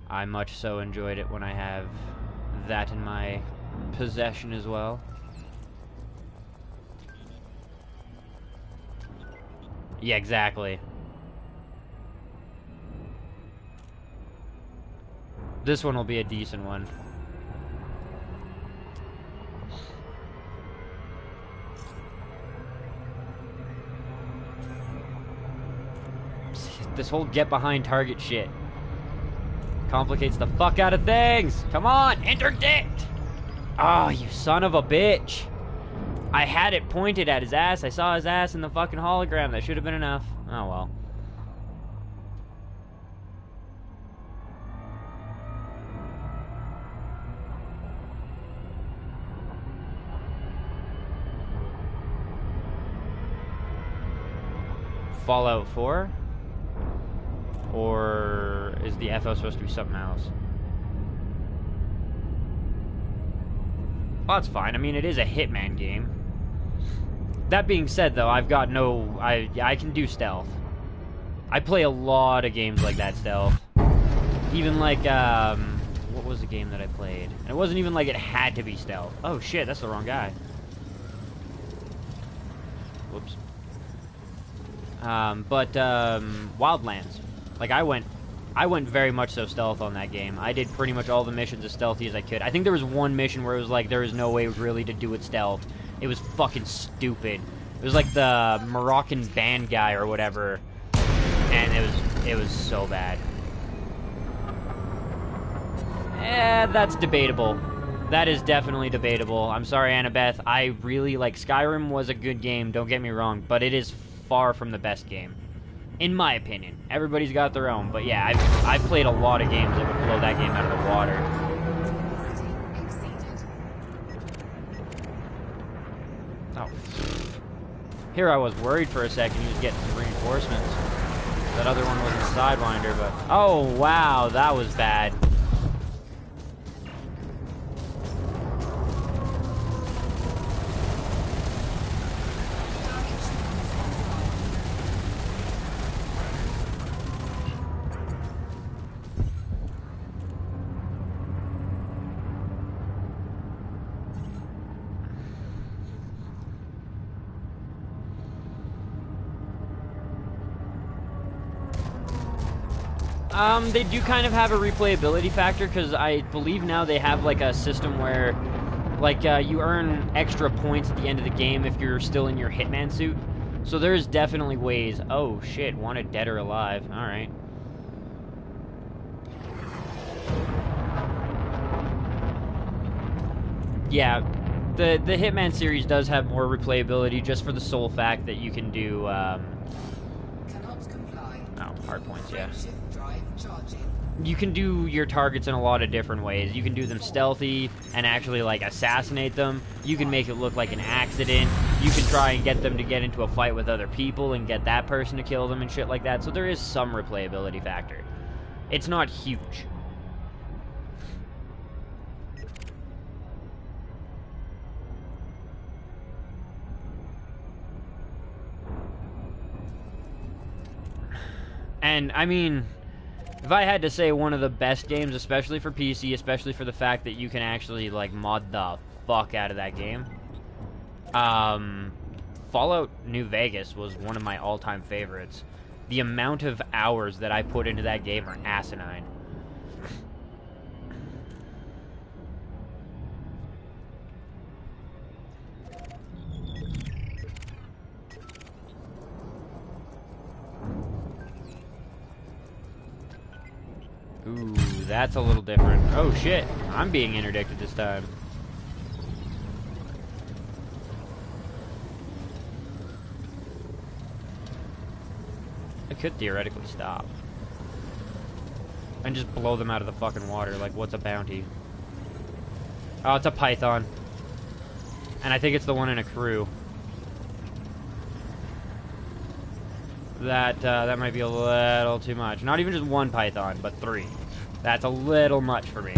I much so enjoyed it when I have that in my possession as well. Yeah, exactly. This one will be a decent one. This whole get behind target shit complicates the fuck out of things. Come on, interdict! Oh, you son of a bitch. I had it pointed at his ass. I saw his ass in the fucking hologram. That should have been enough. Oh well. Fallout 4? Or is the FO supposed to be something else? Well, that's fine. I mean, it is a Hitman game. That being said, though, I've got no... I can do stealth. I play a lot of games like that stealth. Even like, what was the game that I played? And it wasn't even like it had to be stealth. Oh shit, that's the wrong guy. Whoops. Wildlands. Like, I went very much so stealth on that game. I did pretty much all the missions as stealthy as I could. I think there was one mission where it was like, there was no way really to do it stealth. It was fucking stupid. It was like the Moroccan band guy or whatever. And it was so bad. That's debatable. That is definitely debatable. I'm sorry, Annabeth. I really, like, Skyrim was a good game, don't get me wrong, but it is far from the best game. In my opinion. Everybody's got their own, but yeah, I've played a lot of games that would blow that game out of the water. Oh. Here I was worried for a second he was getting some reinforcements. That other one wasn't a Sidewinder, but... Oh, wow, that was bad. They do kind of have a replayability factor, because I believe now they have, like, a system where, like, you earn extra points at the end of the game if you're still in your Hitman suit. So there's definitely ways... Oh, shit, wanted dead or alive. Alright. Yeah, the Hitman series does have more replayability, just for the sole fact that you can do, Oh, hard points, yeah. You can do your targets in a lot of different ways. You can do them stealthy and actually, like, assassinate them. You can make it look like an accident. You can try and get them to get into a fight with other people and get that person to kill them and shit like that. So there is some replayability factor. It's not huge. And, I mean... If I had to say one of the best games, especially for PC, especially for the fact that you can actually, like, mod the fuck out of that game, Fallout New Vegas was one of my all-time favorites. The amount of hours that I put into that game are asinine. Ooh, that's a little different. Oh shit, I'm being interdicted this time. I could theoretically stop. And just blow them out of the fucking water, like what's a bounty? Oh, it's a python. And I think it's the one in a crew. That might be a little too much. Not even just one python, but 3. That's a little much for me.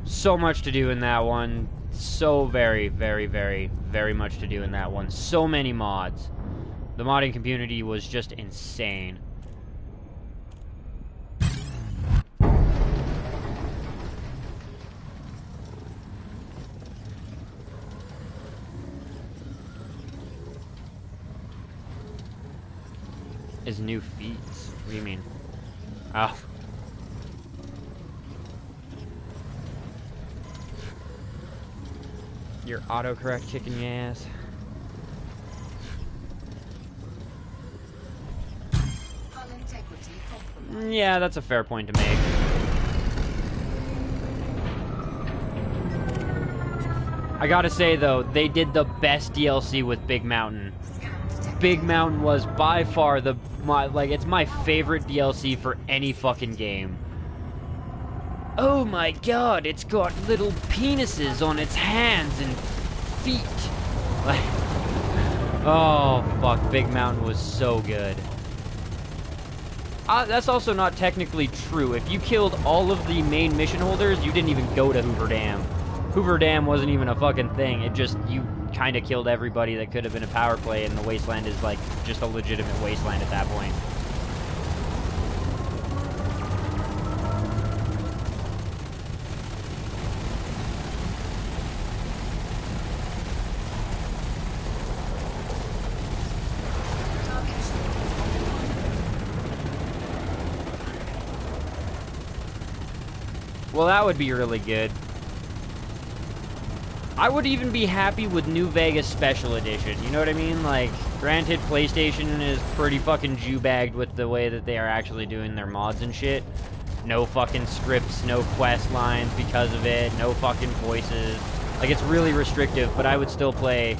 So much to do in that one. So very, very, very, very much to do in that one. So many mods. The modding community was just insane. Is new feats? What do you mean? Oh. Your autocorrect kicking your ass. Yeah, that's a fair point to make. I gotta say though, they did the best DLC with Big Mountain. Big Mountain was by far it's my favorite DLC for any fucking game. Oh my god, it's got little penises on its hands and feet. Like, oh fuck, Big Mountain was so good. That's also not technically true. If you killed all of the main mission holders, you didn't even go to Hoover Dam. Hoover Dam wasn't even a fucking thing. It just, you kind of killed everybody that could have been a power play, and the wasteland is like just a legitimate wasteland at that point. Well, that would be really good. I would even be happy with New Vegas Special Edition, you know what I mean? Like, granted, PlayStation is pretty fucking Jew-bagged with the way that they are actually doing their mods and shit. No fucking scripts, no quest lines because of it, no fucking voices. Like, it's really restrictive, but I would still play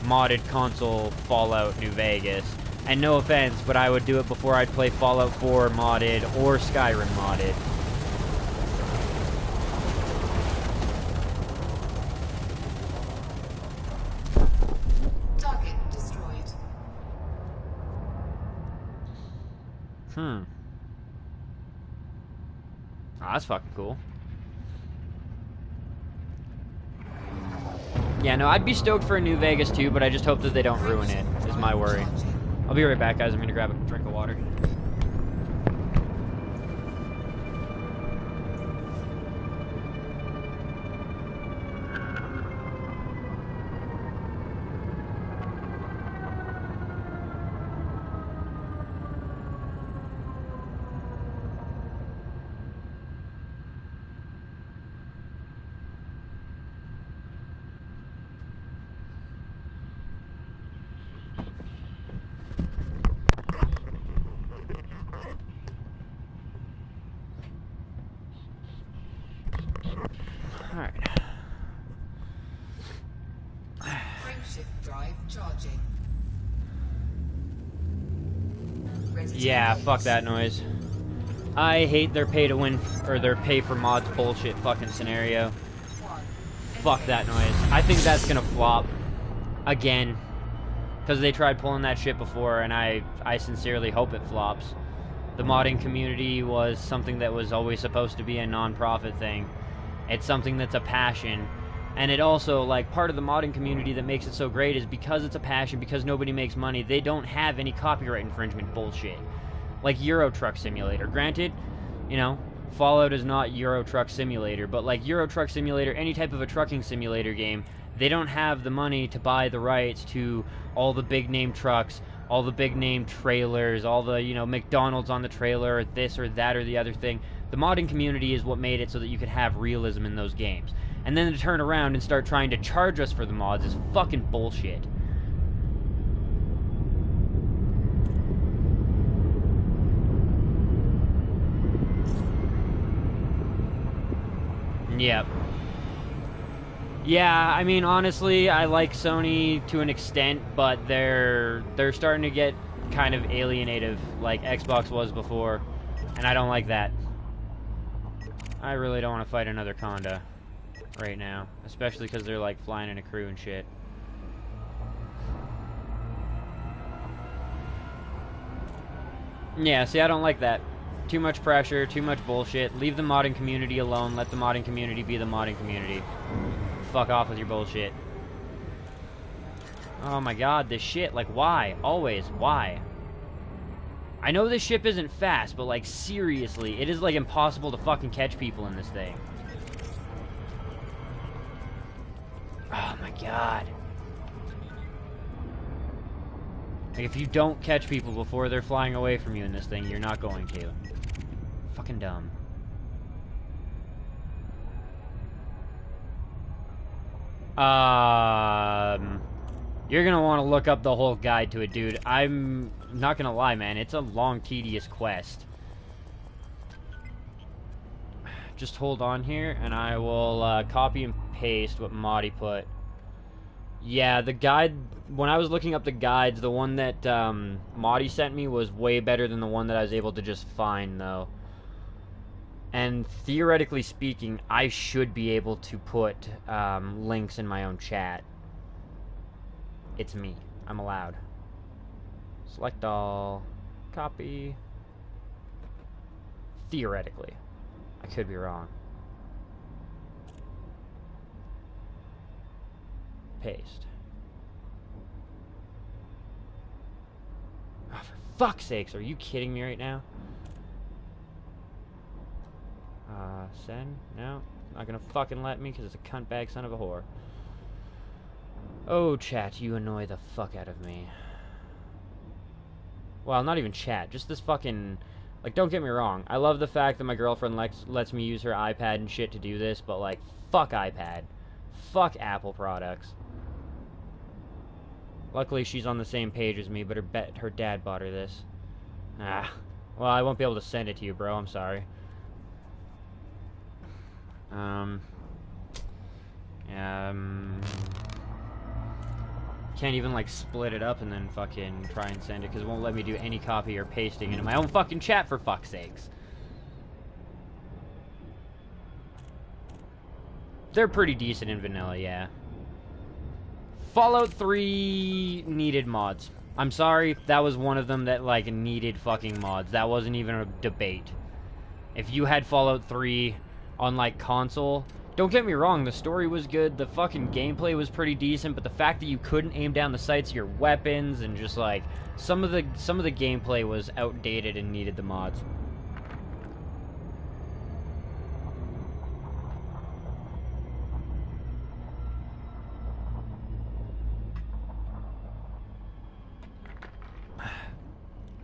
modded console Fallout New Vegas. And no offense, but I would do it before I'd play Fallout 4 modded or Skyrim modded. Oh, that's fucking cool. Yeah, no, I'd be stoked for a New Vegas too, but I just hope that they don't ruin it, is my worry. I'll be right back, guys. I'm gonna grab a drink of water. Alright. Frameshift drive charging. Yeah, fuck that noise. I hate their pay to win, or their pay for mods bullshit fucking scenario. Fuck that noise. I think that's gonna flop. Again. Because they tried pulling that shit before, and I sincerely hope it flops. The modding community was something that was always supposed to be a non-profit thing. It's something that's a passion. And it also, like, part of the modding community that makes it so great is because it's a passion, because nobody makes money, they don't have any copyright infringement bullshit. Like Euro Truck Simulator. Granted, you know, Fallout is not Euro Truck Simulator, but like Euro Truck Simulator, any type of a trucking simulator game, they don't have the money to buy the rights to all the big name trucks, all the big name trailers, all the, you know, McDonald's on the trailer, or this or that or the other thing. The modding community is what made it so that you could have realism in those games. And then to turn around and start trying to charge us for the mods is fucking bullshit. Yep. Yeah, I mean, honestly, I like Sony to an extent, but they're starting to get kind of alienative, like Xbox was before, and I don't like that. I really don't want to fight another Conda right now, especially because they're like flying in a crew and shit. Yeah, see, I don't like that. Too much pressure, too much bullshit. Leave the modding community alone. Let the modding community be the modding community. Fuck off with your bullshit. Oh my god, this shit. Like, why? Always. Why? I know this ship isn't fast, but like, seriously, it is like impossible to fucking catch people in this thing. Oh my god. Like, if you don't catch people before they're flying away from you in this thing, you're not going to. Fucking dumb. You're gonna want to look up the whole guide to it, dude. I'm not gonna lie, man. It's a long, tedious quest. Just hold on here, and I will copy and paste what Marty put. Yeah, the guide, when I was looking up the guides, the one that Maudie sent me was way better than the one that I was able to just find, though. And theoretically speaking, I should be able to put links in my own chat. It's me. I'm allowed. Select all. Copy. Theoretically. I could be wrong. Paste. Oh, for fuck's sakes, are you kidding me right now? Send? No. Not gonna fucking let me because it's a cuntbag son of a whore. Oh, chat, you annoy the fuck out of me. Well, not even chat, just this fucking... Like, don't get me wrong. I love the fact that my girlfriend lets me use her iPad and shit to do this, but, like, fuck iPad. Fuck Apple products. Luckily, she's on the same page as me, but her dad bought her this. Ah. Well, I won't be able to send it to you, bro. I'm sorry. Can't even, like, split it up and then fucking try and send it, because it won't let me do any copy or pasting into my own fucking chat, for fuck's sakes. They're pretty decent in vanilla, yeah. Fallout 3 needed mods. I'm sorry, that was one of them that, like, needed fucking mods. That wasn't even a debate. If you had Fallout 3 on, like, console... Don't get me wrong, the story was good, the fucking gameplay was pretty decent, but the fact that you couldn't aim down the sights of your weapons and just, like... Some of the gameplay was outdated and needed the mods.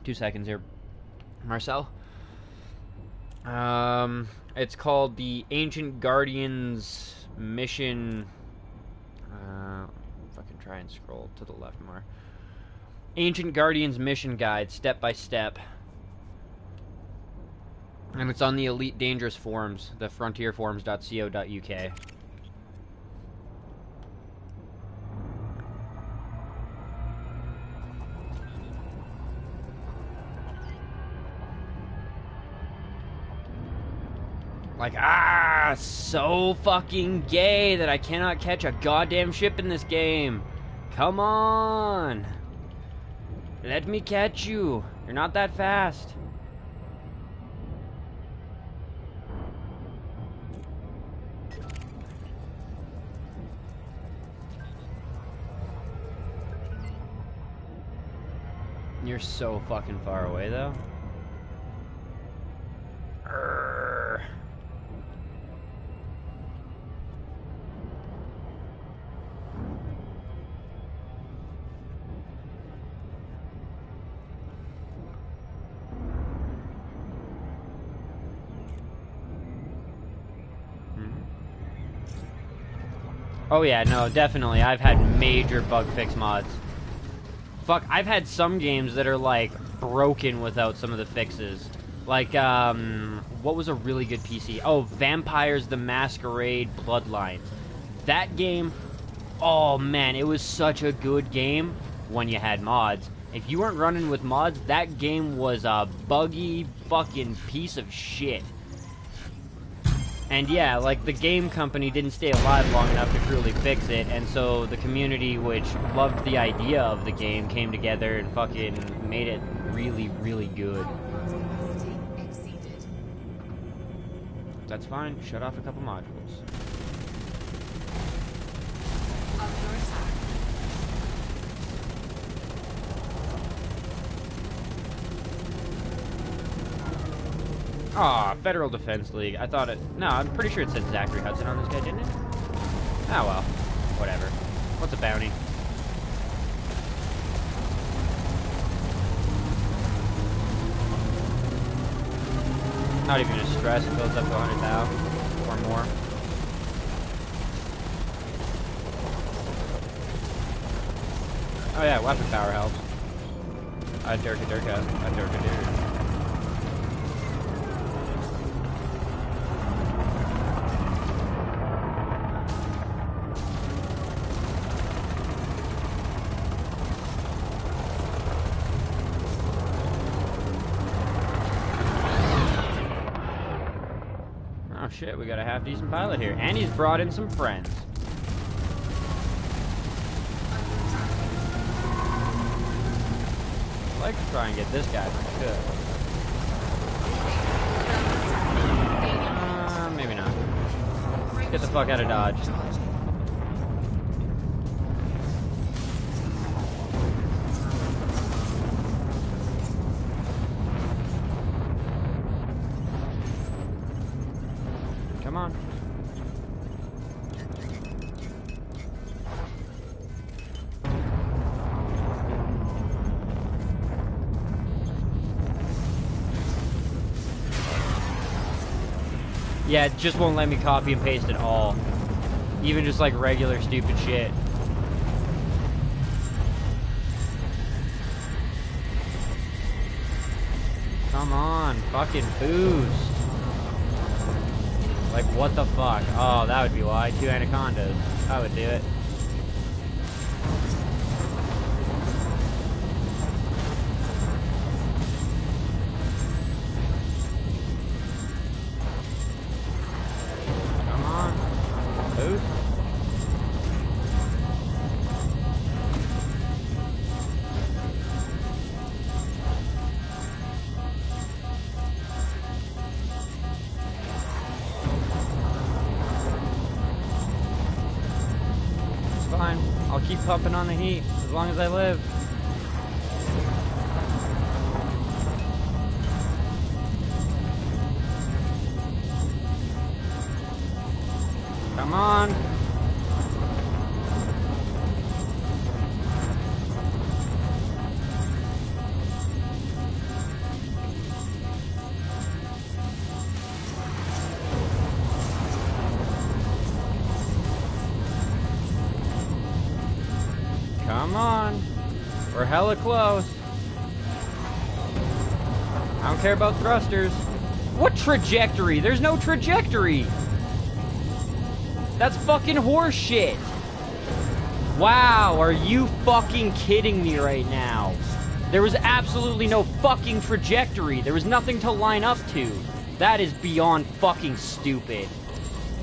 Two seconds here. Marcel? It's called the Ancient Guardians Mission... fucking try and scroll to the left more. Ancient Guardians Mission Guide, step by step. And it's on the Elite Dangerous forums, the frontierforums.co.uk. Like, so fucking gay that I cannot catch a goddamn ship in this game. Come on. Let me catch you. You're not that fast. You're so fucking far away, though. Urgh. Oh yeah, no, definitely. I've had major bug fix mods. Fuck, I've had some games that are, like, broken without some of the fixes. Like, what was a really good PC? Oh, Vampires the Masquerade Bloodlines. That game, oh man, it was such a good game when you had mods. If you weren't running with mods, that game was a buggy fucking piece of shit. And yeah, like, the game company didn't stay alive long enough to truly fix it, and so the community, which loved the idea of the game, came together and fucking made it really, really good. That's fine. Shut off a couple modules. Aw, Federal Defense League. I thought it... No, I'm pretty sure it said Zachary Hudson on this guy, didn't it? Oh, well. Whatever. What's a bounty? Not even a stress. It builds up to 100,000 or more. Oh yeah, weapon power helps. Durka. shit, we got a half-decent pilot here. And he's brought in some friends. I'd like to try and get this guy if I could. Maybe not. Get the fuck out of Dodge. Come on. Yeah, it just won't let me copy and paste at all. Even just like regular stupid shit. Come on, fucking boost. Like, what the fuck? Oh, that would be why. 2 anacondas. I would do it. Come on. Boost. Fine. I'll keep pumping on the heat as long as I live. Come on. Come on. We're hella close. I don't care about thrusters. What trajectory? There's no trajectory. That's fucking horseshit. Wow, are you fucking kidding me right now? There was absolutely no fucking trajectory. There was nothing to line up to. That is beyond fucking stupid.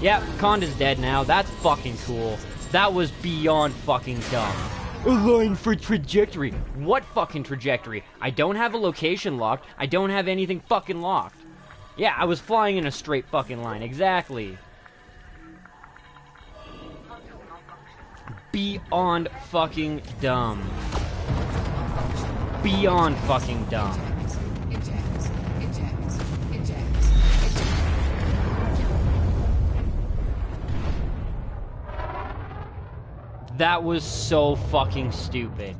Yep, Conda's dead now. That's fucking cool. That was beyond fucking dumb. A line for trajectory. What fucking trajectory? I don't have a location locked. I don't have anything fucking locked. Yeah, I was flying in a straight fucking line. Exactly. Beyond fucking dumb. Beyond fucking dumb. That was so fucking stupid.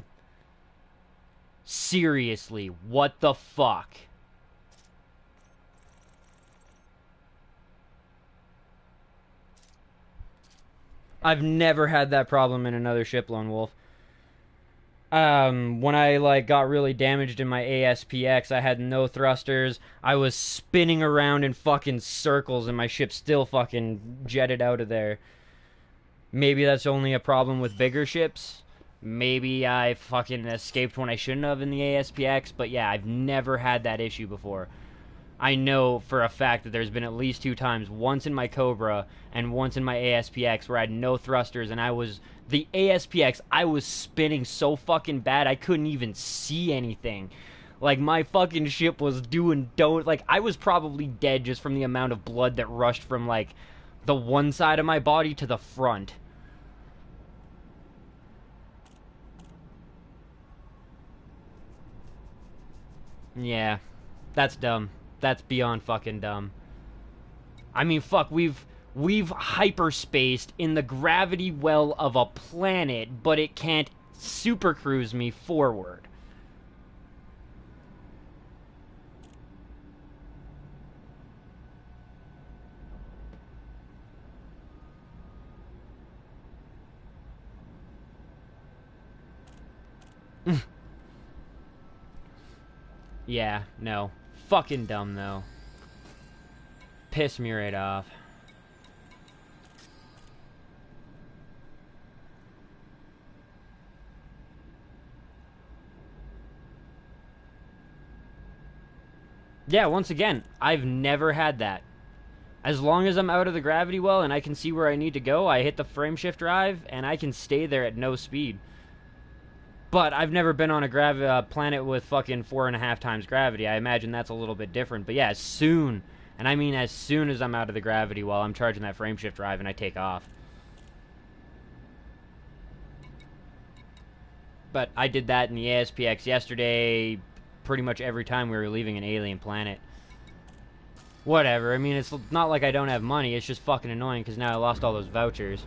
Seriously, what the fuck? I've never had that problem in another ship, Lone Wolf. When I, like, got really damaged in my ASPX, I had no thrusters. I was spinning around in fucking circles, and my ship still fucking jetted out of there. Maybe that's only a problem with bigger ships. Maybe I fucking escaped when I shouldn't have in the ASPX, but yeah, I've never had that issue before. I know for a fact that there's been at least 2 times, once in my Cobra and once in my ASPX, where I had no thrusters, and the ASPX, I was spinning so fucking bad I couldn't even see anything. Like, my fucking ship was like, I was probably dead just from the amount of blood that rushed from, like, the one side of my body to the front. Yeah, that's dumb. That's beyond fucking dumb. I mean, fuck, we've hyperspaced in the gravity well of a planet, but it can't supercruise me forward. Yeah, no. Fucking dumb, though. Piss me right off. Yeah, once again, I've never had that. As long as I'm out of the gravity well and I can see where I need to go, I hit the frameshift drive and I can stay there at no speed. But I've never been on a planet with fucking 4.5 times gravity. I imagine that's a little bit different. But yeah, as soon, and I mean as soon as I'm out of the gravity well, I'm charging that frameshift drive and I take off. But I did that in the ASPX yesterday, pretty much every time we were leaving an alien planet. Whatever, I mean, it's not like I don't have money, it's just fucking annoying because now I lost all those vouchers.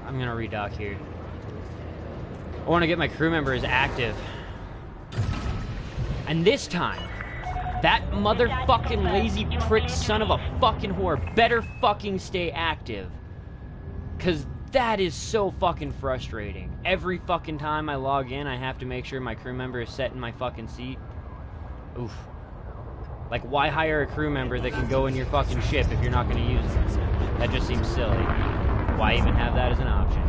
I'm gonna redock here. I want to get my crew members active. And this time, that motherfucking lazy prick son of a fucking whore better fucking stay active. Cause that is so fucking frustrating. Every fucking time I log in, I have to make sure my crew member is set in my fucking seat. Oof. Like, why hire a crew member that can go in your fucking ship if you're not gonna use it? That just seems silly. Why even have that as an option?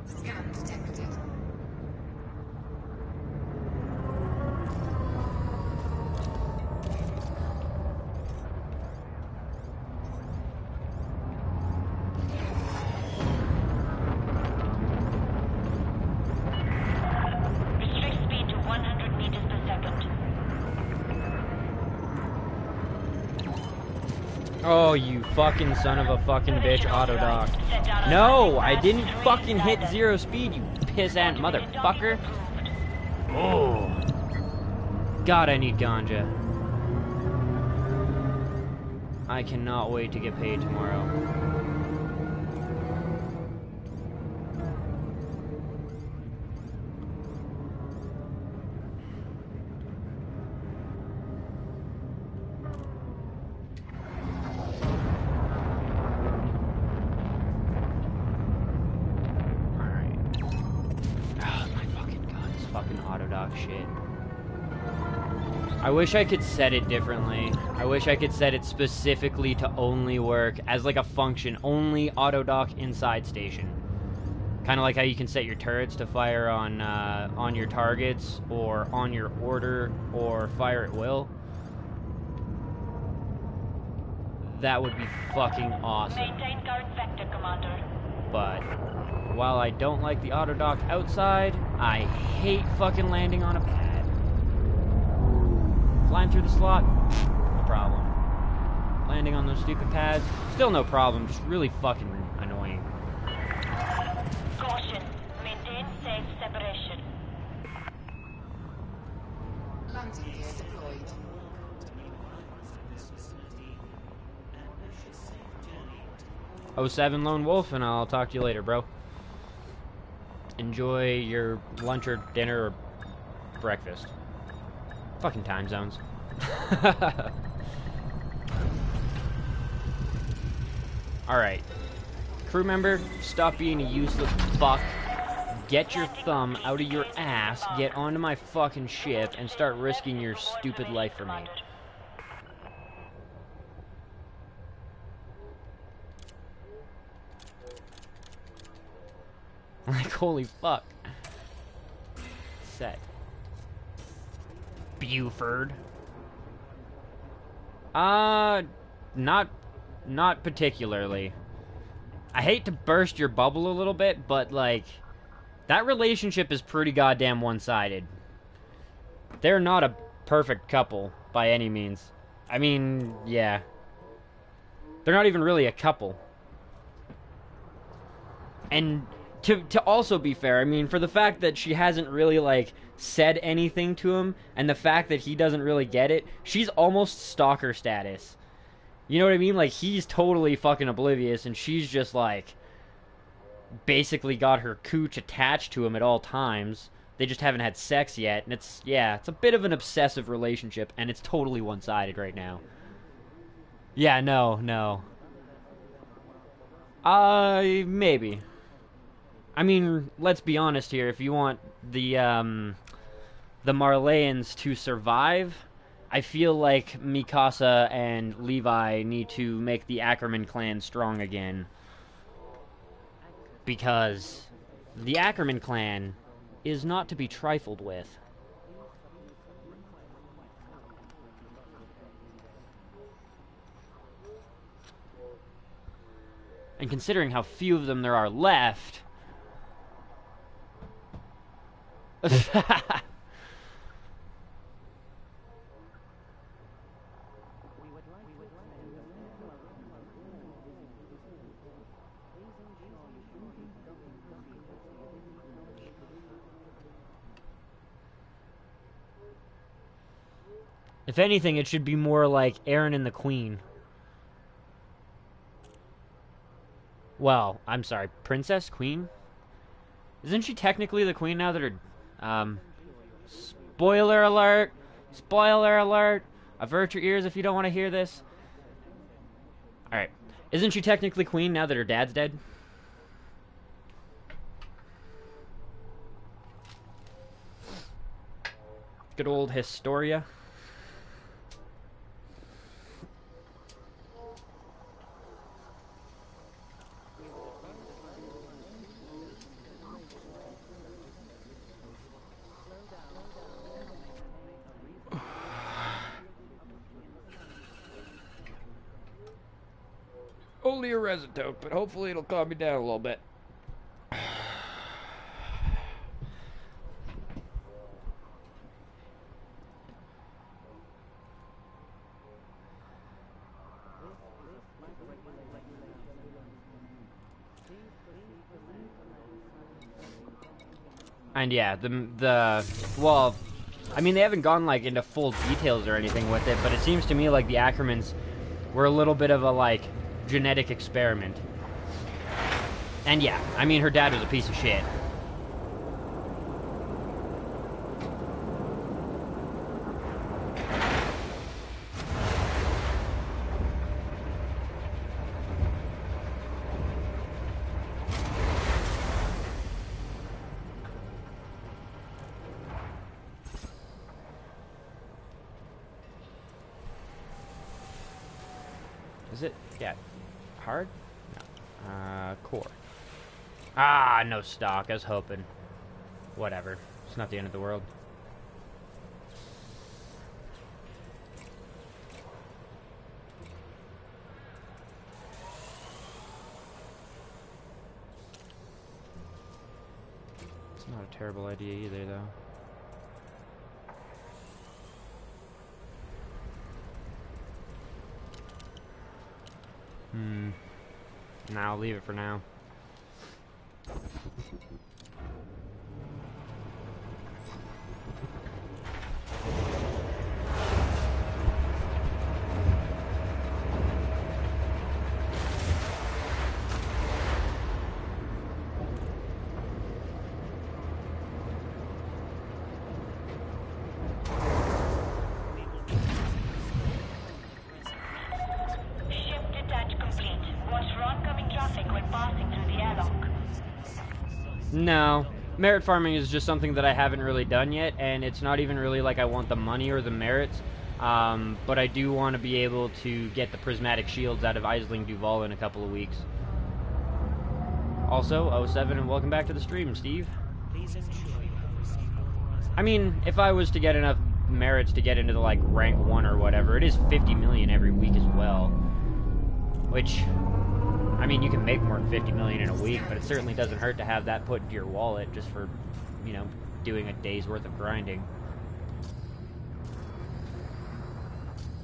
Scan detected. Restrict speed to 100 meters per second. Oh, you fucking son of a fucking bitch, auto dock. No, I didn't fucking hit 0 speed, you pissant motherfucker. Oh. God, I need ganja. I cannot wait to get paid tomorrow. Shit. I wish I could set it differently. I wish I could set it specifically to only work as like a function, only auto dock inside station. Kind of like how you can set your turrets to fire on your targets or on your order or fire at will. That would be fucking awesome. Maintain current vector, Commander. But while I don't like the auto dock outside, I hate fucking landing on a pad. Flying through the slot, no problem. Landing on those stupid pads, still no problem, just really fucking annoying. Caution. Maintain safe separation. Landing gear deployed. 07 Lone Wolf, and I'll talk to you later, bro. Enjoy your lunch or dinner or breakfast. Fucking time zones. Alright. Crew member, stop being a useless fuck. Get your thumb out of your ass, get onto my fucking ship, and start risking your stupid life for me. Like, holy fuck. Set. Buford. Not particularly. I hate to burst your bubble a little bit, but, like, that relationship is pretty goddamn one-sided. They're not a perfect couple, by any means. I mean, yeah. They're not even really a couple. And to also be fair, I mean, for the fact that she hasn't really, like, said anything to him, and the fact that he doesn't really get it, she's almost stalker status. You know what I mean? Like, he's totally fucking oblivious, and she's just, like, basically got her cooch attached to him at all times. They just haven't had sex yet, and it's, yeah, it's a bit of an obsessive relationship, and it's totally one-sided right now. Yeah, no. Maybe. I mean, let's be honest here. If you want the Marleyans to survive, I feel like Mikasa and Levi need to make the Ackerman clan strong again. Because the Ackerman clan is not to be trifled with. And considering how few of them there are left... If anything, it should be more like Aaron and the Queen. Well, I'm sorry, Princess? Queen? Isn't she technically the queen now that her... Spoiler alert! Spoiler alert! Avert your ears if you don't want to hear this. Alright. Isn't she technically queen now that her dad's dead? Good old Historia. Only a resitote, but hopefully it'll calm me down a little bit. And yeah, well, I mean, they haven't gone like into full details or anything with it, but it seems to me like the Ackermans were a little bit of a like genetic experiment. And yeah, I mean, her dad was a piece of shit. Is it? Yeah. Hard? No. Core. Ah, no stock. I was hoping. Whatever. It's not the end of the world. It's not a terrible idea either, though. Nah, I'll leave it for now. No. Merit farming is just something that I haven't really done yet, and it's not even really like I want the money or the merits, but I do want to be able to get the prismatic shields out of Isling Duval in a couple of weeks. Also, 07, and welcome back to the stream, Steve. I mean, if I was to get enough merits to get into the, like, rank 1 or whatever, it is 50 million every week as well. Which... I mean, you can make more than 50 million in a week, but it certainly doesn't hurt to have that put into your wallet just for, you know, doing a day's worth of grinding.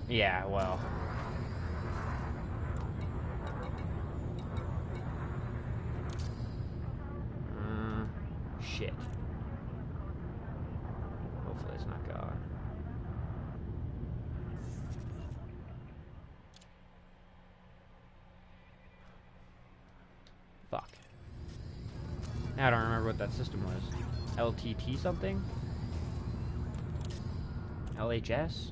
Yeah, well. Shit. Hopefully it's not gone. Fuck. Now I don't remember what that system was. LTT something? LHS?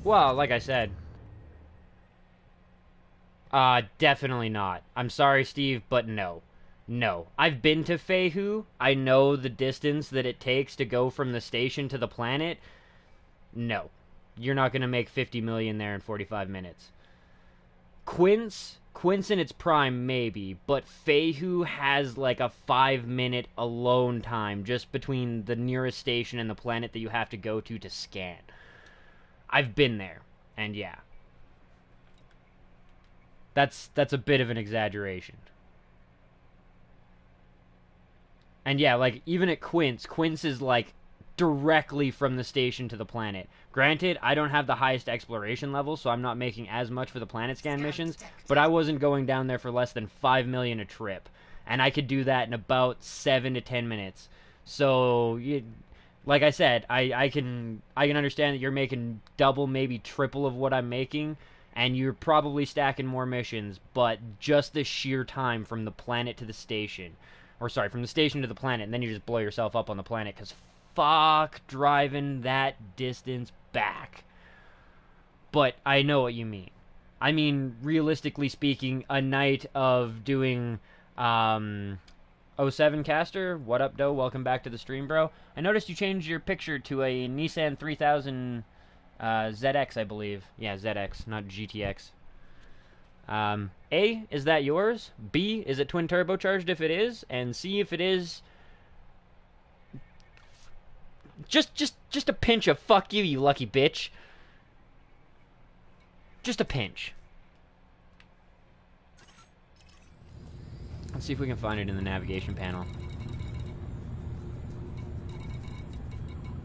Well, like I said, definitely not. I'm sorry, Steve, but no. No. I've been to Feihu. I know the distance that it takes to go from the station to the planet. No. You're not going to make 50 million there in 45 minutes. Quince in its prime, maybe, but Feihu has like a 5-minute alone time just between the nearest station and the planet that you have to go to scan. I've been there, and yeah. That's a bit of an exaggeration. And yeah, like, even at Quince is like directly from the station to the planet. Granted, I don't have the highest exploration level, so I'm not making as much for the planet scan missions, but I wasn't going down there for less than 5 million a trip, and I could do that in about 7 to 10 minutes. So, like I said, I can understand that you're making double, maybe triple of what I'm making, and you're probably stacking more missions, but just the sheer time from the planet to the station, or sorry, from the station to the planet, and then you just blow yourself up on the planet, because fuck driving that distance back. But I know what you mean. I mean, realistically speaking, a night of doing 07 Caster, what up, Doe? Welcome back to the stream, bro. I noticed you changed your picture to a Nissan 3000 ZX, I believe. Yeah, ZX, not GTX. A, is that yours? B, is it twin turbocharged if it is? And C, if it is, just a pinch of fuck you, you lucky bitch. Just a pinch. Let's see if we can find it in the navigation panel.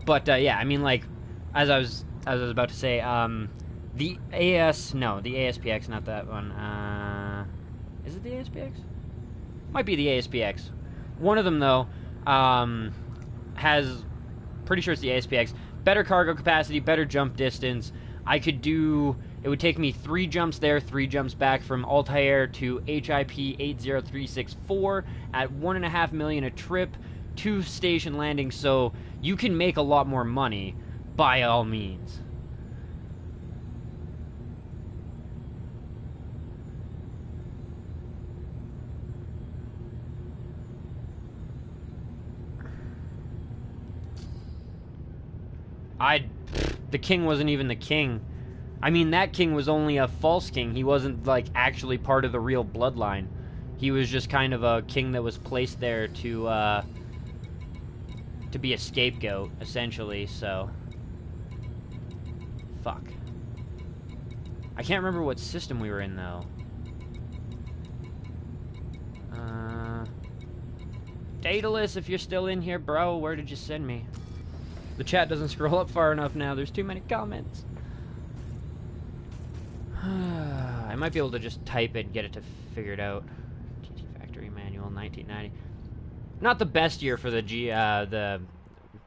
But yeah, I mean, like, as I was about to say, the ASPX, not that one. Is it the ASPX? Might be the ASPX. One of them, though, has, pretty sure it's the ASPX, better cargo capacity, better jump distance. I could do, it would take me 3 jumps there, 3 jumps back from Altair to HIP 80364 at 1.5 million a trip, 2 station landings, so you can make a lot more money, by all means. The king wasn't even the king. I mean, that king was only a false king. He wasn't, like, actually part of the real bloodline. He was just kind of a king that was placed there to be a scapegoat, essentially, so. Fuck. I can't remember what system we were in, though. Daedalus, if you're still in here, bro, where did you send me? The chat doesn't scroll up far enough now. There's too many comments. I might be able to just type it and get it to figure it out. TT Factory Manual, 1990. Not the best year for the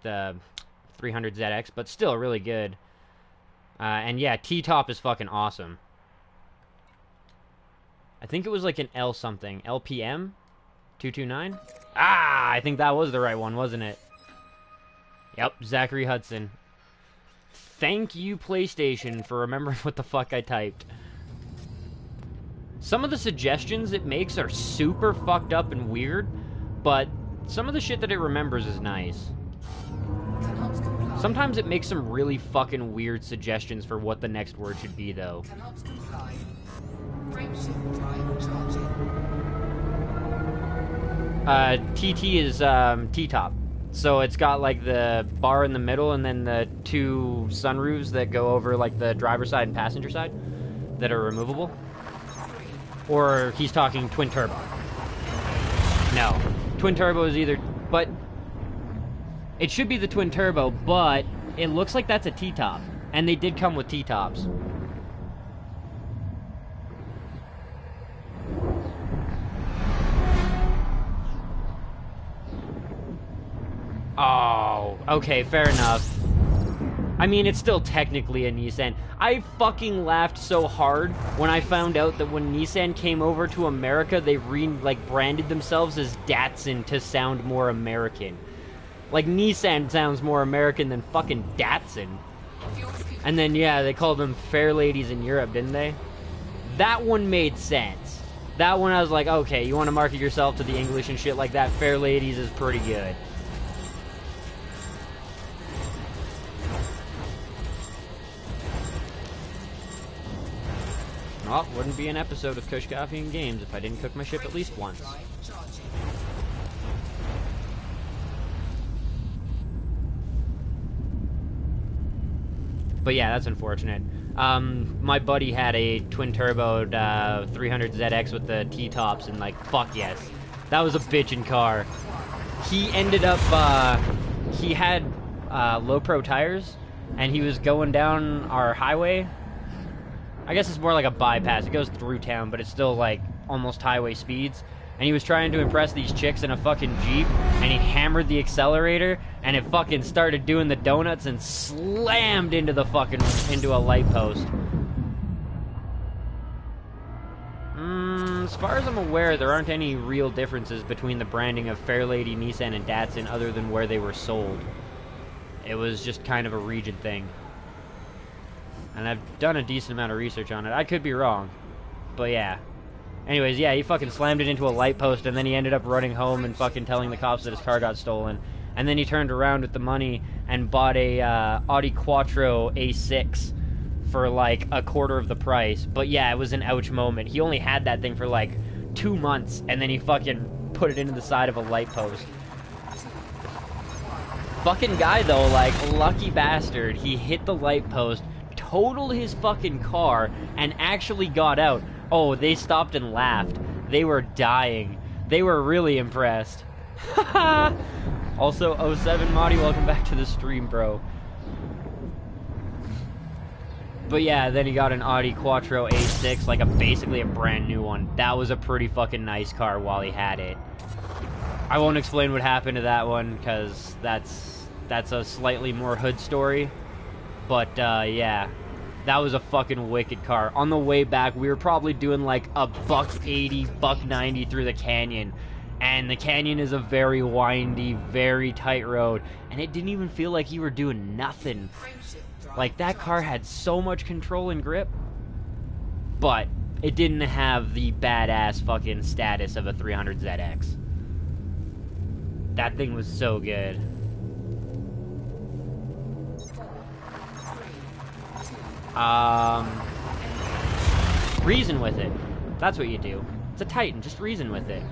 the 300ZX, but still really good. And yeah, T-Top is fucking awesome. I think it was like an L something. LPM? 229? Ah, I think that was the right one, wasn't it? Yep, Zachary Hudson. Thank you, PlayStation, for remembering what the fuck I typed. Some of the suggestions it makes are super fucked up and weird, but some of the shit that it remembers is nice. Sometimes it makes some really fucking weird suggestions for what the next word should be, though. TT is T-top. So it's got like the bar in the middle and then the 2 sunroofs that go over like the driver's side and passenger side that are removable. Or he's talking twin turbo. No. Twin turbo is either, but it should be the twin turbo, but it looks like that's a T-top. And they did come with T-tops. Oh, okay, fair enough. I mean, it's still technically a Nissan. I fucking laughed so hard when I found out that when Nissan came over to America, they branded themselves as Datsun to sound more American. Like, Nissan sounds more American than fucking Datsun. And then, yeah, they called them fair ladies in Europe, didn't they? That one made sense. That one I was like, okay, you want to market yourself to the English and shit like that, fair ladies is pretty good. Well, wouldn't be an episode of Kush Coffee and Games if I didn't cook my ship at least once. But yeah, that's unfortunate. My buddy had a twin-turboed 300ZX with the T-tops, and like, fuck yes. That was a bitchin' car. He ended up, he had low-pro tires, and he was going down our highway. I guess it's more like a bypass. It goes through town, but it's still like almost highway speeds. And he was trying to impress these chicks in a fucking Jeep, and he hammered the accelerator, and it fucking started doing the donuts and slammed into the fucking, into a light post. As far as I'm aware, there aren't any real differences between the branding of Fairlady, Nissan, and Datsun other than where they were sold. It was just kind of a region thing. And I've done a decent amount of research on it. I could be wrong, but yeah. Anyways, yeah, he fucking slammed it into a light post, and then he ended up running home and fucking telling the cops that his car got stolen. And then he turned around with the money and bought a Audi Quattro A6 for like a quarter of the price. But yeah, it was an ouch moment. He only had that thing for like 2 months, and then he fucking put it into the side of a light post. Fucking guy, though, like, lucky bastard, he hit the light post, totaled his fucking car, and actually got out. Oh, they stopped and laughed. They were dying. They were really impressed. Also, 07 Marty, welcome back to the stream, bro. But yeah, then he got an Audi Quattro A6, like basically a brand new one. That was a pretty fucking nice car while he had it. I won't explain what happened to that one, because that's a slightly more hood story. But, yeah. That was a fucking wicked car. On the way back, we were probably doing like a $180, $190 through the canyon. And the canyon is a very windy, very tight road. And it didn't even feel like you were doing nothing. Like, that car had so much control and grip. But it didn't have the badass fucking status of a 300ZX. That thing was so good. Reason with it. That's what you do. It's a Titan, just reason with it.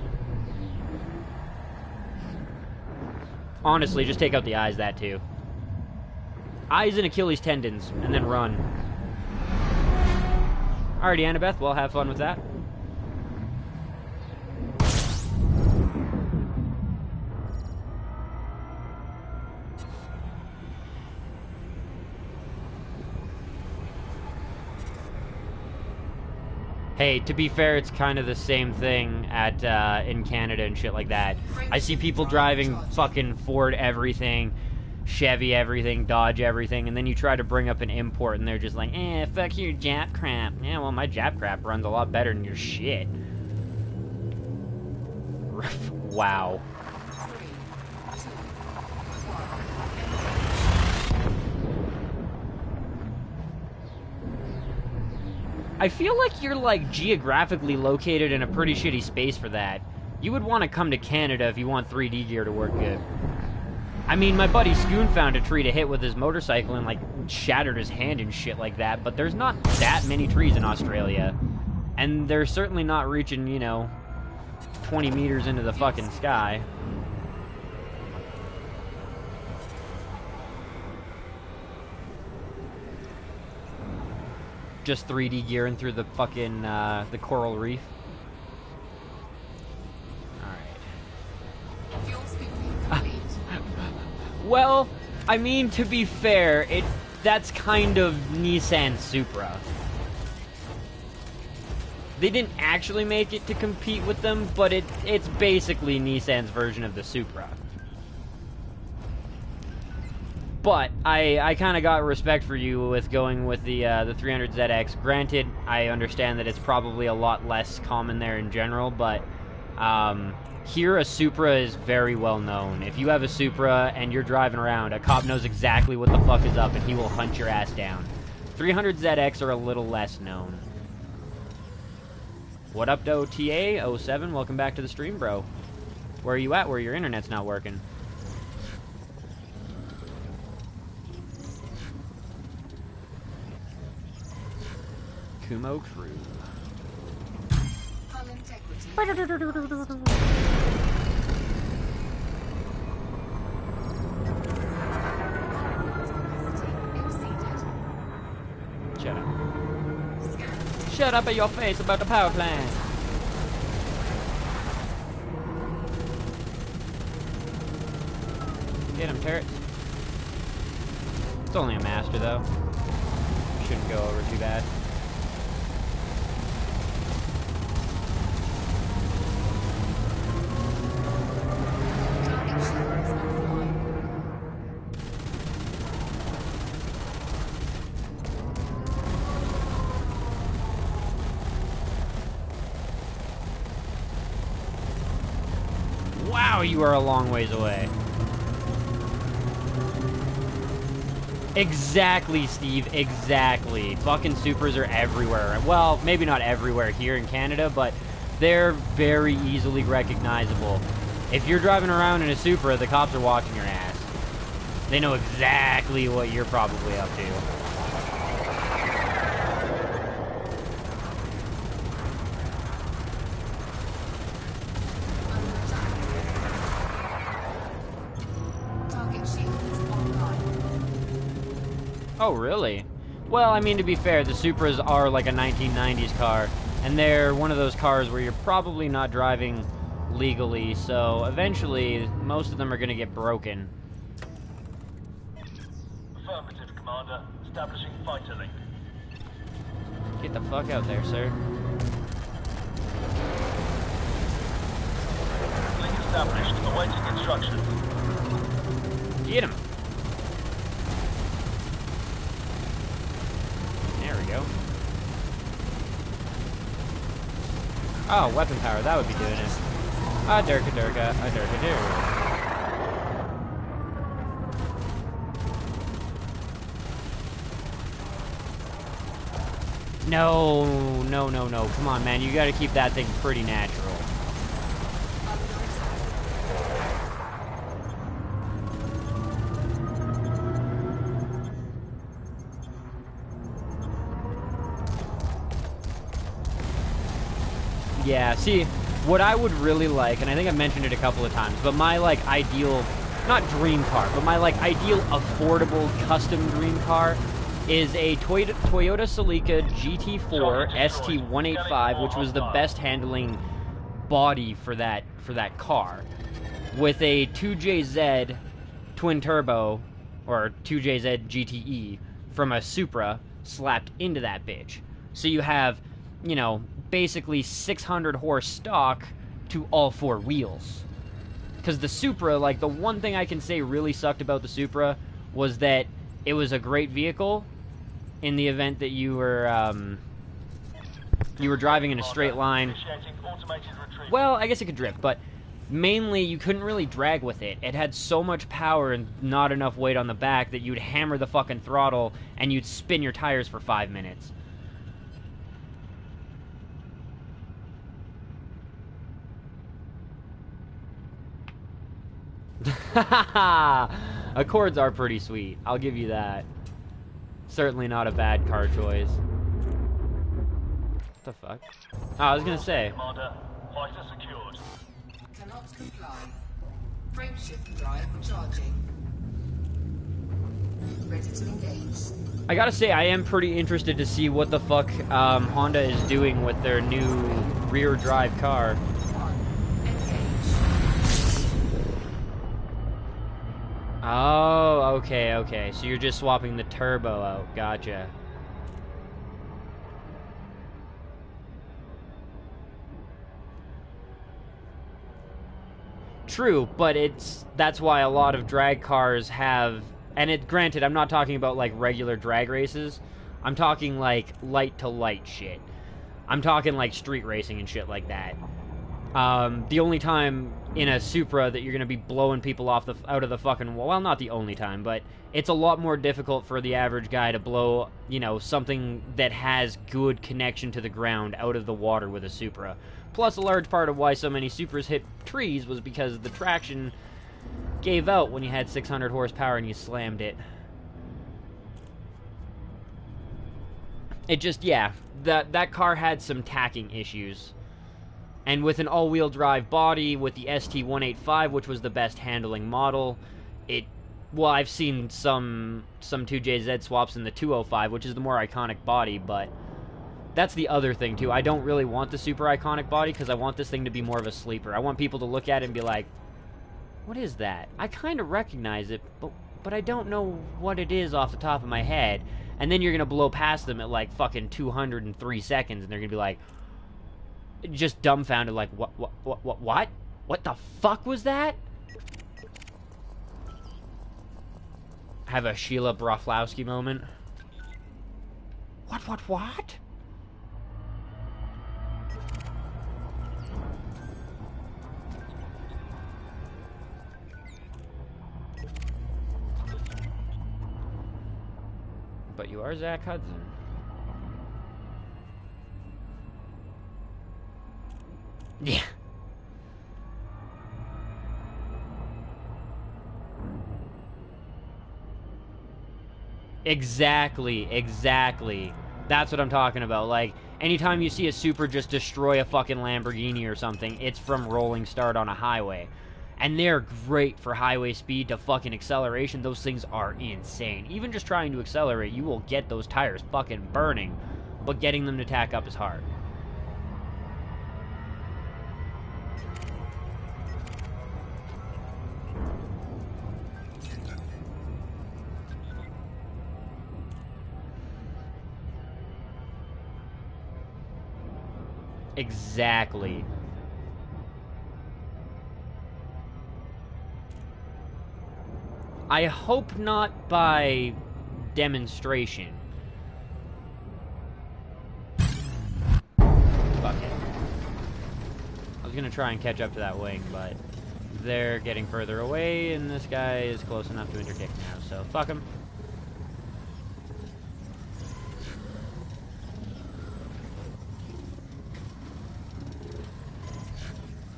Honestly, just take out the eyes, that too. Eyes and Achilles tendons, and then run. Alrighty, Annabeth, well, have fun with that. Hey, to be fair, it's kind of the same thing at in Canada and shit like that. I see people driving fucking Ford everything, Chevy everything, Dodge everything, and then you try to bring up an import and they're just like, fuck your Jap crap. Yeah, well, my Jap crap runs a lot better than your shit. Wow. I feel like you're, like, geographically located in a pretty shitty space for that. You would want to come to Canada if you want 3D gear to work good. I mean, my buddy Scoon found a tree to hit with his motorcycle and, like, shattered his hand and shit like that, but there's not that many trees in Australia. And they're certainly not reaching, you know, 20 meters into the fucking sky. Just 3D gearing through the fucking, the coral reef. Alright. Well, I mean, to be fair, that's kind of Nissan Supra. They didn't actually make it to compete with them, but it's basically Nissan's version of the Supra. But I kind of got respect for you with going with the 300ZX. Granted, I understand that it's probably a lot less common there in general, but here a Supra is very well known. If you have a Supra and you're driving around, a cop knows exactly what the fuck is up and he will hunt your ass down. 300ZX are a little less known. What up, though, TA07? Welcome back to the stream, bro. Where are you at where your internet's not working? Kumo Crew. Hull integrity. Shut up. Shut up at your face about the power plant. Get him, turrets. It's only a master, though. Shouldn't go over too bad. Wow, you are a long ways away. Exactly, Steve, exactly. Fucking Supras are everywhere. Well, maybe not everywhere here in Canada, but they're very easily recognizable. If you're driving around in a Supra, the cops are watching your ass. They know exactly what you're probably up to. Oh, really? Well, I mean, to be fair, the Supras are like a 1990s car, and they're one of those cars where you're probably not driving legally, so eventually, most of them are going to get broken. Affirmative, Commander. Establishing fighter link. Get the fuck out there, sir. Link established. Awaiting instructions. Get him! There we go. Oh, weapon power, that would be doing it. Ah, durka durka, ah, durka durka. No, no, no, no. Come on, man. You gotta keep that thing pretty natural. Yeah, see, what I would really like, and I think I've mentioned it a couple of times, but my, like, ideal, not dream car, but my, like, ideal affordable custom dream car is a Toyota Celica GT4 ST185, which was the best handling body for that car, with a 2JZ twin turbo, or 2JZ GTE from a Supra slapped into that bitch. So you have, you know, basically 600 horse stock to all four wheels. Because the Supra, like, the one thing I can say really sucked about the Supra was that it was a great vehicle in the event that you were driving in a straight line. Well, I guess it could drift, but mainly you couldn't really drag with it. It had so much power and not enough weight on the back that you'd hammer the fucking throttle and you'd spin your tires for 5 minutes. Accords are pretty sweet. I'll give you that. Certainly not a bad car choice. What the fuck? Oh, I was gonna say. Commander, fighter secured. Cannot comply. Frame shift drive charging. Ready to engage. I gotta say, I am pretty interested to see what the fuck Honda is doing with their new rear drive car. Oh, okay, okay. So you're just swapping the turbo out. Gotcha. True, but that's why a lot of drag cars have, and granted, I'm not talking about like regular drag races. I'm talking like light to light shit. I'm talking like street racing and shit like that. The only time in a Supra that you're going to be blowing people off out of the fucking wall, well, not the only time, but it's a lot more difficult for the average guy to blow, you know, something that has good connection to the ground out of the water with a Supra. Plus, a large part of why so many Supras hit trees was because the traction gave out when you had 600 horsepower and you slammed it. It just, yeah, that car had some tacking issues. And with an all-wheel drive body, with the ST-185, which was the best handling model, well, I've seen some 2JZ swaps in the 205, which is the more iconic body, but that's the other thing, too. I don't really want the super iconic body, because I want this thing to be more of a sleeper. I want people to look at it and be like, what is that? I kind of recognize it, but I don't know what it is off the top of my head. And then you're going to blow past them at, like, fucking 203 seconds, and they're going to be like, just dumbfounded, like, what? What the fuck was that? Have a Sheila Broflowski moment. What? But you are Zach Hudson. Yeah. Exactly. That's what I'm talking about. Like, anytime you see a Supra just destroy a fucking Lamborghini or something, it's from rolling start on a highway. And they're great for highway speed to fucking acceleration. Those things are insane. Even just trying to accelerate, you will get those tires fucking burning. But getting them to tack up is hard. Exactly. I hope not by demonstration. Fuck it. I was gonna try and catch up to that wing, but they're getting further away, and this guy is close enough to interdict now, so fuck him.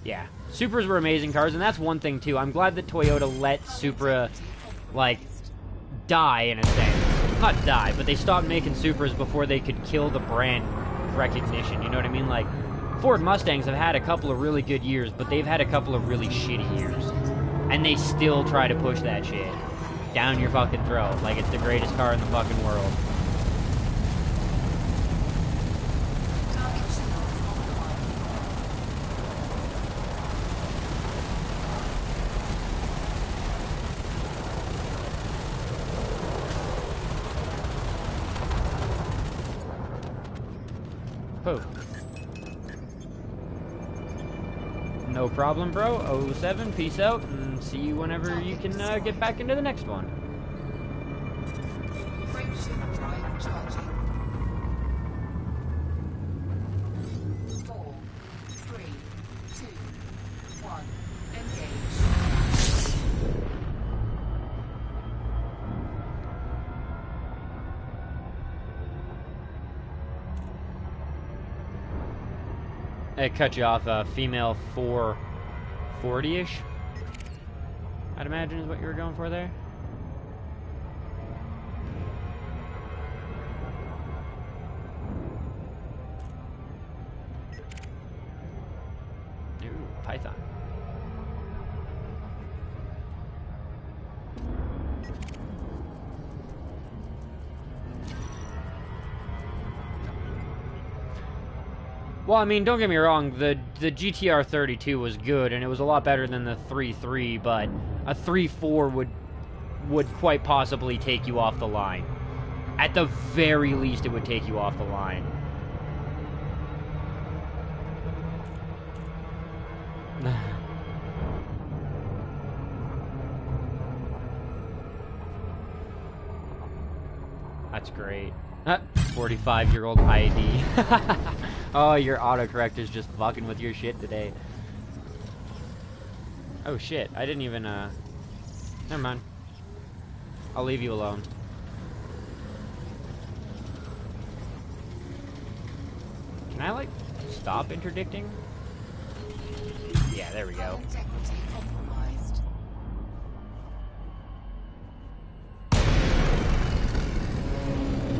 Yeah, Supras were amazing cars, and that's one thing, too. I'm glad that Toyota let Supra, like, die, in a sense. Not die, but they stopped making Supras before they could kill the brand recognition, you know what I mean? Like, Ford Mustangs have had a couple of really good years, but they've had a couple of really shitty years. And they still try to push that shit down your fucking throat, like it's the greatest car in the fucking world. Oh. No problem, bro. 07, peace out, and see you whenever you can get back into the next one. Frameshift drive charging. 4, 3, 2, 1. Engage. I cut you off, female 440-ish, I'd imagine is what you were going for there. Ooh, Python. Well, I mean, don't get me wrong, the GTR 32 was good, and it was a lot better than the 3.3, but a 3.4 would quite possibly take you off the line. At the very least, it would take you off the line. That's great. 45-year-old ID. Oh, your autocorrector's just fucking with your shit today. Oh shit, I didn't even, never mind. I'll leave you alone. Can I, like, stop interdicting? Yeah, there we go. Integrity compromised.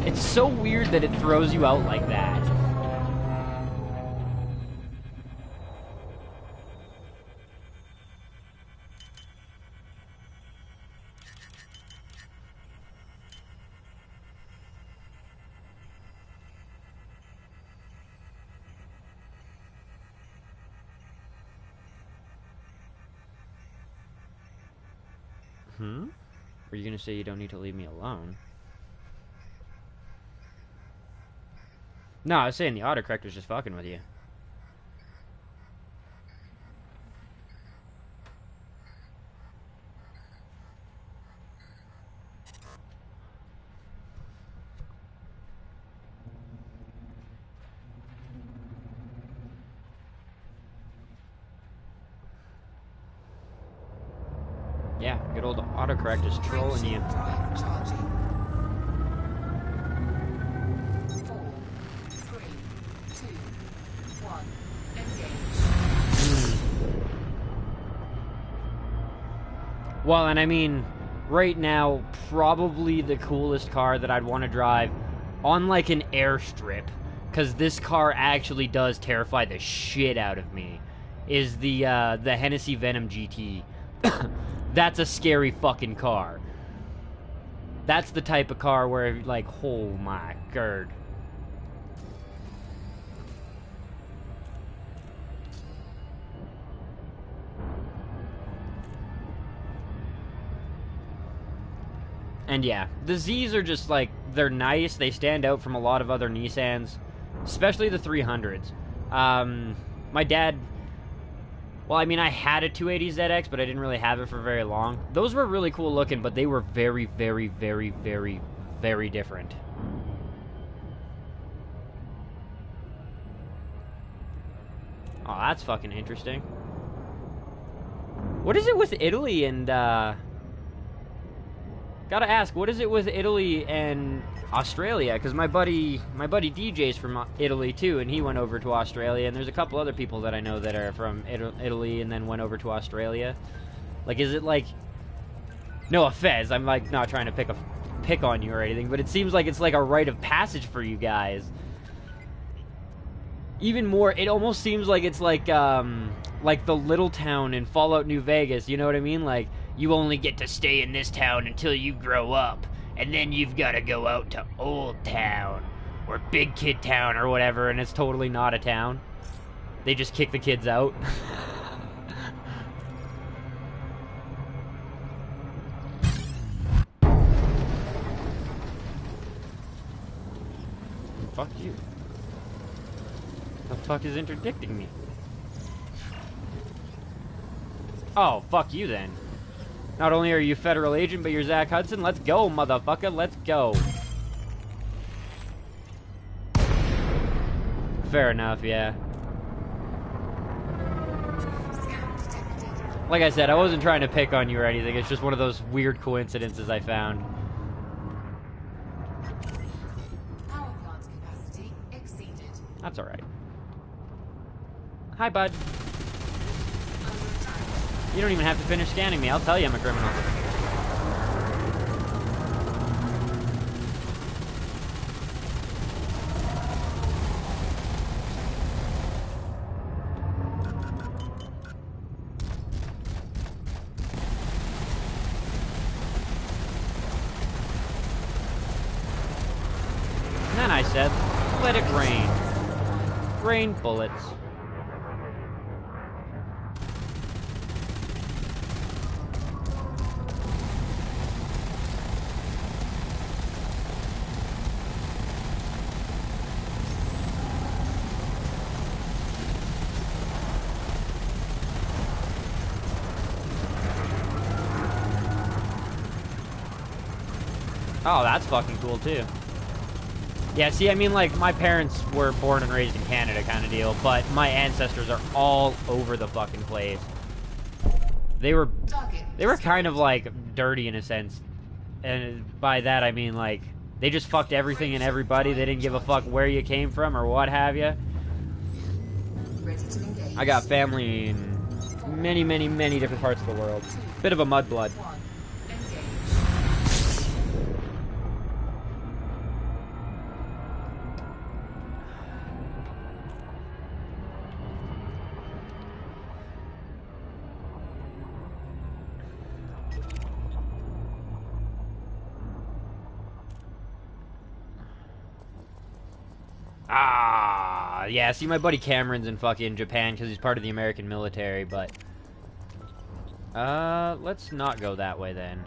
It's so weird that it throws you out like that. Or are you gonna say you don't need to leave me alone? No, I was saying the autocorrector's just fucking with you. Yeah, good old autocorrect is trolling you. Drive charging. 4, 3, 2, 1. Engage. Well, and I mean, right now, probably the coolest car that I'd want to drive on like an airstrip, because this car actually does terrify the shit out of me, is the Hennessy Venom GT. That's a scary fucking car. That's the type of car where, like, oh my god. And yeah, the Zs are just, like, they're nice. They stand out from a lot of other Nissans, especially the 300s. My dad... Well, I mean, I had a 280 ZX, but I didn't really have it for very long. Those were really cool looking, but they were very, very, very, very, very different. Oh, that's fucking interesting. What is it with Italy and, Gotta ask, what is it with Italy and Australia? Because my buddy DJ's from Italy too, and he went over to Australia. And there's a couple other people that I know that are from Italy and then went over to Australia. Like, is it like? No offense, I'm like not trying to pick on you or anything, but it seems like it's like a rite of passage for you guys. Even more, it almost seems like it's like the little town in Fallout New Vegas. You know what I mean? Like, you only get to stay in this town until you grow up, and then you've got to go out to Old Town, or Big Kid Town, or whatever, and it's totally not a town. They just kick the kids out. Fuck you. The fuck is interdicting me? Oh, fuck you then. Not only are you a federal agent, but you're Zach Hudson. Let's go, motherfucker. Let's go. Fair enough, yeah. Like I said, I wasn't trying to pick on you or anything. It's just one of those weird coincidences I found. Power plant capacity exceeded. That's alright. Hi, bud. You don't even have to finish scanning me. I'll tell you I'm a criminal. And then I said, let it rain. Rain bullets. Oh, that's fucking cool, too. Yeah, see, I mean, like, my parents were born and raised in Canada kind of deal, but my ancestors are all over the fucking place. They were Target kind of like dirty in a sense, and by that I mean like they just fucked everything and everybody. They didn't give a fuck where you came from or what have you. ready to engage. I got family in many, many, many different parts of the world. Bit of a mudblood. 1. Engage. Ah, yeah. See, my buddy Cameron's in fucking Japan because he's part of the American military, but let's not go that way then.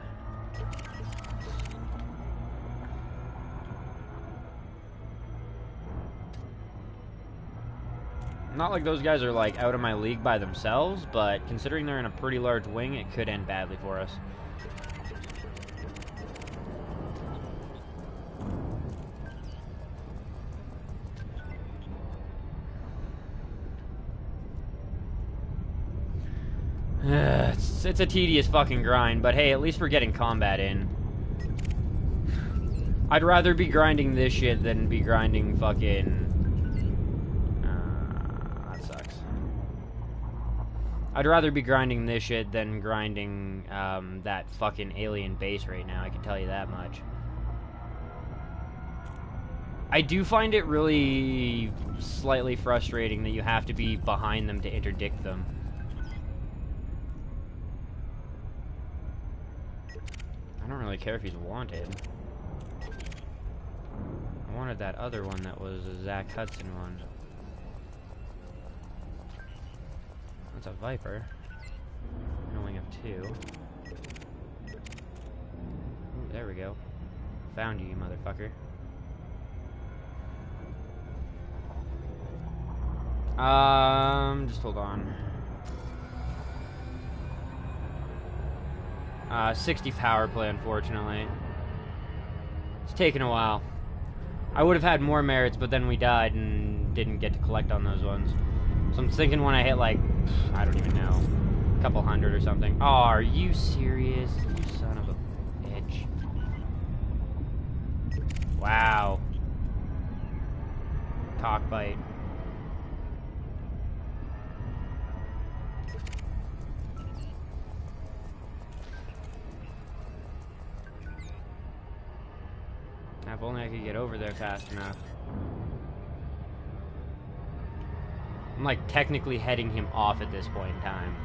Not like those guys are like out of my league by themselves, but considering they're in a pretty large wing, it could end badly for us. It's a tedious fucking grind, but hey, at least we're getting combat in. I'd rather be grinding this shit than be grinding fucking... that sucks. I'd rather be grinding this shit than grinding that fucking alien base right now, I can tell you that much. I do find it really slightly frustrating that you have to be behind them to interdict them. I don't really care if he's wanted. I wanted that other one that was a Zach Hudson one. That's a Viper. I only have 2. Ooh, there we go. Found you, you motherfucker. Just hold on. 60 power play, unfortunately. It's taken a while. I would have had more merits, but then we died and didn't get to collect on those ones. So I'm thinking when I hit, like, I don't even know, a couple hundred or something. Oh, are you serious? You son of a bitch. Wow. Cockbite. If only I could get over there fast enough. I'm like technically heading him off at this point in time.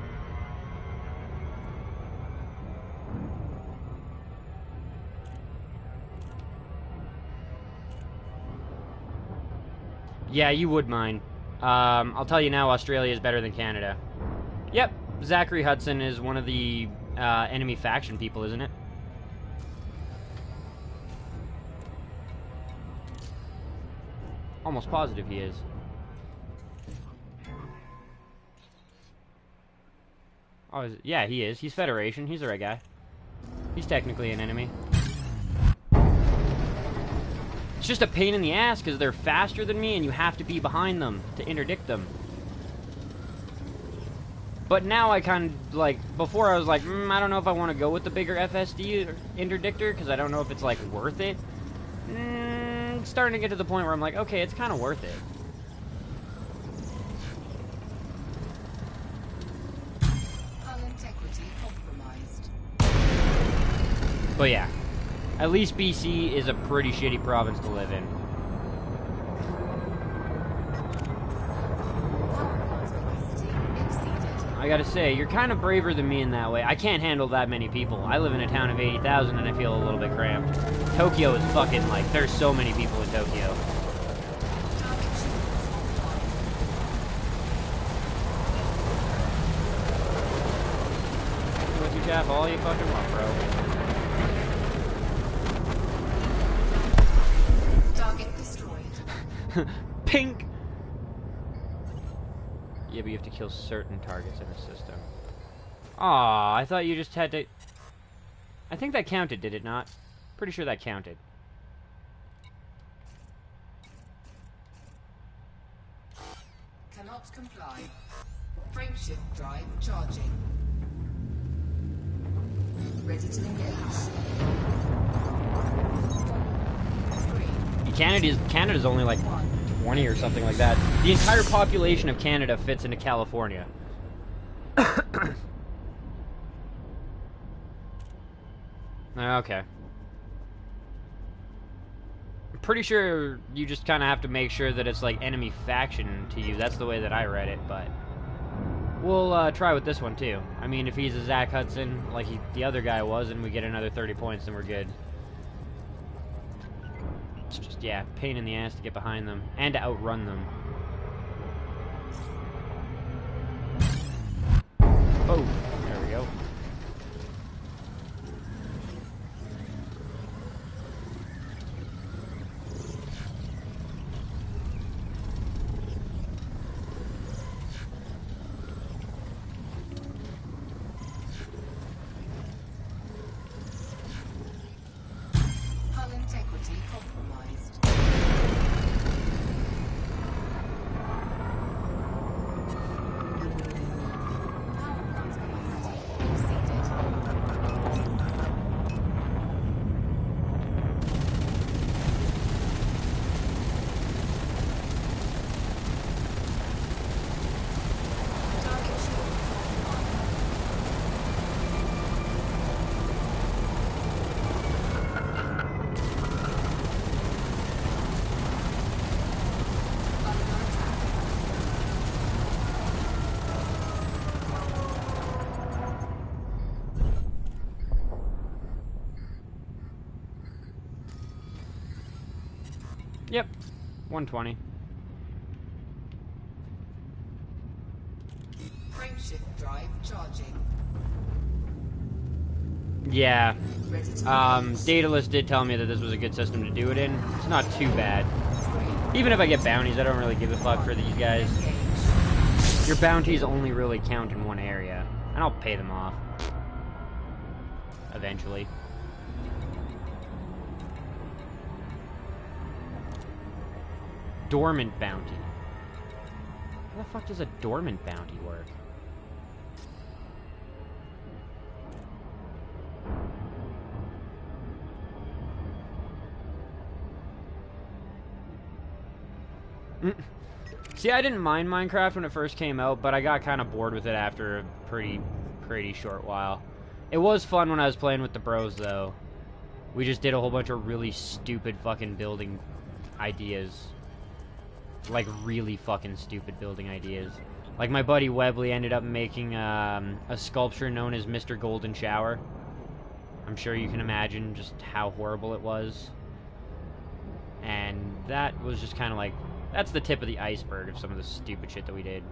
Yeah, you would mind. I'll tell you now, Australia is better than Canada. Yep, Zachary Hudson is one of the enemy faction people, isn't it? Almost positive he is. Oh, yeah, he is. He's Federation. He's the right guy. He's technically an enemy. It's just a pain in the ass because they're faster than me and you have to be behind them to interdict them. But now I kind of, like, before I was like, I don't know if I want to go with the bigger FSD interdictor because I don't know if it's, like, worth it. It's starting to get to the point where I'm like, okay, it's kind of worth it. Hull integrity compromised. But yeah, at least BC is a pretty shitty province to live in. Power plant capacity exceeded. I gotta say, you're kind of braver than me in that way. I can't handle that many people. I live in a town of 80,000 and I feel a little bit cramped. Tokyo is fucking like, there's so many people in Tokyo. Target shields offline. What you tap all you fucking want, bro. Target destroyed. Pink! Yeah, but you have to kill certain targets in the system. Aw, I thought you just had to... I think that counted, did it not? Pretty sure that counted. Cannot comply. Frameshift drive charging. Ready to engage. Canada's only like 20 or something like that. The entire population of Canada fits into California. Okay. I'm pretty sure you just kind of have to make sure that it's like enemy faction to you. That's the way that I read it, but we'll try with this one too. I mean, if he's a Zach Hudson like the other guy was, and we get another 30 points, then we're good. It's just, yeah, pain in the ass to get behind them and to outrun them. Oh, there we go. Hull integrity compromised. Power plant capacity exceeded. Target shields offline. Under attack. Yep, 120. Frameshift drive charging. Yeah, Ready to engage. Daedalus did tell me that this was a good system to do it in. It's not too bad. 3, Even if I get bounties, I don't really give a fuck for these guys. engage. Your bounties only really count in one area, and I'll pay them off. Eventually. Dormant bounty. How the fuck does a dormant bounty work? See, I didn't mind Minecraft when it first came out, but I got kind of bored with it after a pretty short while. It was fun when I was playing with the bros, though. We just did a whole bunch of really stupid fucking building ideas. Like, really fucking stupid building ideas. Like, my buddy Webley ended up making a sculpture known as Mr. Golden Shower. I'm sure you can imagine just how horrible it was. And that was just kind of like... That's the tip of the iceberg of some of the stupid shit that we did.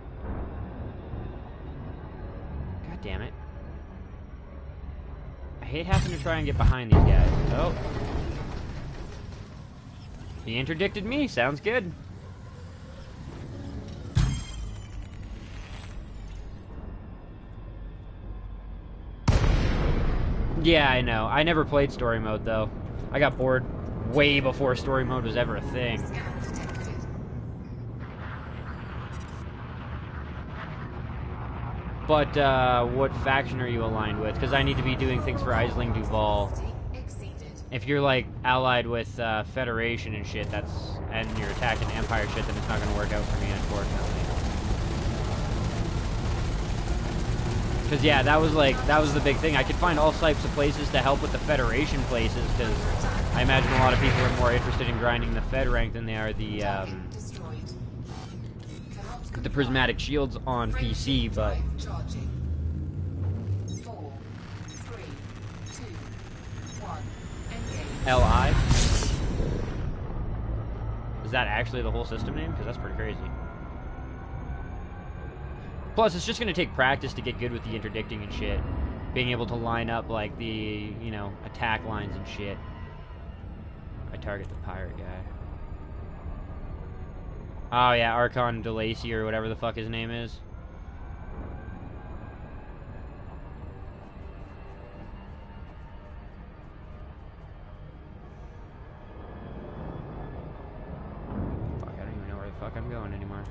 God damn it. I hate having to try and get behind these guys. Oh. He interdicted me. Sounds good. Yeah, I know. I never played story mode, though. I got bored way before story mode was ever a thing. Scan detected. But, what faction are you aligned with? Because I need to be doing things for Aisling Duval. Exceeded. If you're, like, allied with, Federation and shit, and you're attacking Empire shit, then it's not gonna work out for me, unfortunately. Because, yeah, that was the big thing. I could find all types of places to help with the Federation places, because I imagine a lot of people are more interested in grinding the Fed rank than they are the, Destroyed. Cannot the prismatic shields on PC, but... drive charging. 4, 3, 2, 1. Engage. LI? Is that actually the whole system name? Because that's pretty crazy. Plus, it's just going to take practice to get good with the interdicting and shit. Being able to line up, like, the, you know, attack lines and shit. I target the pirate guy. Oh, yeah, Archon DeLacy or whatever the fuck his name is. Fuck, I don't even know where the fuck I'm going anymore.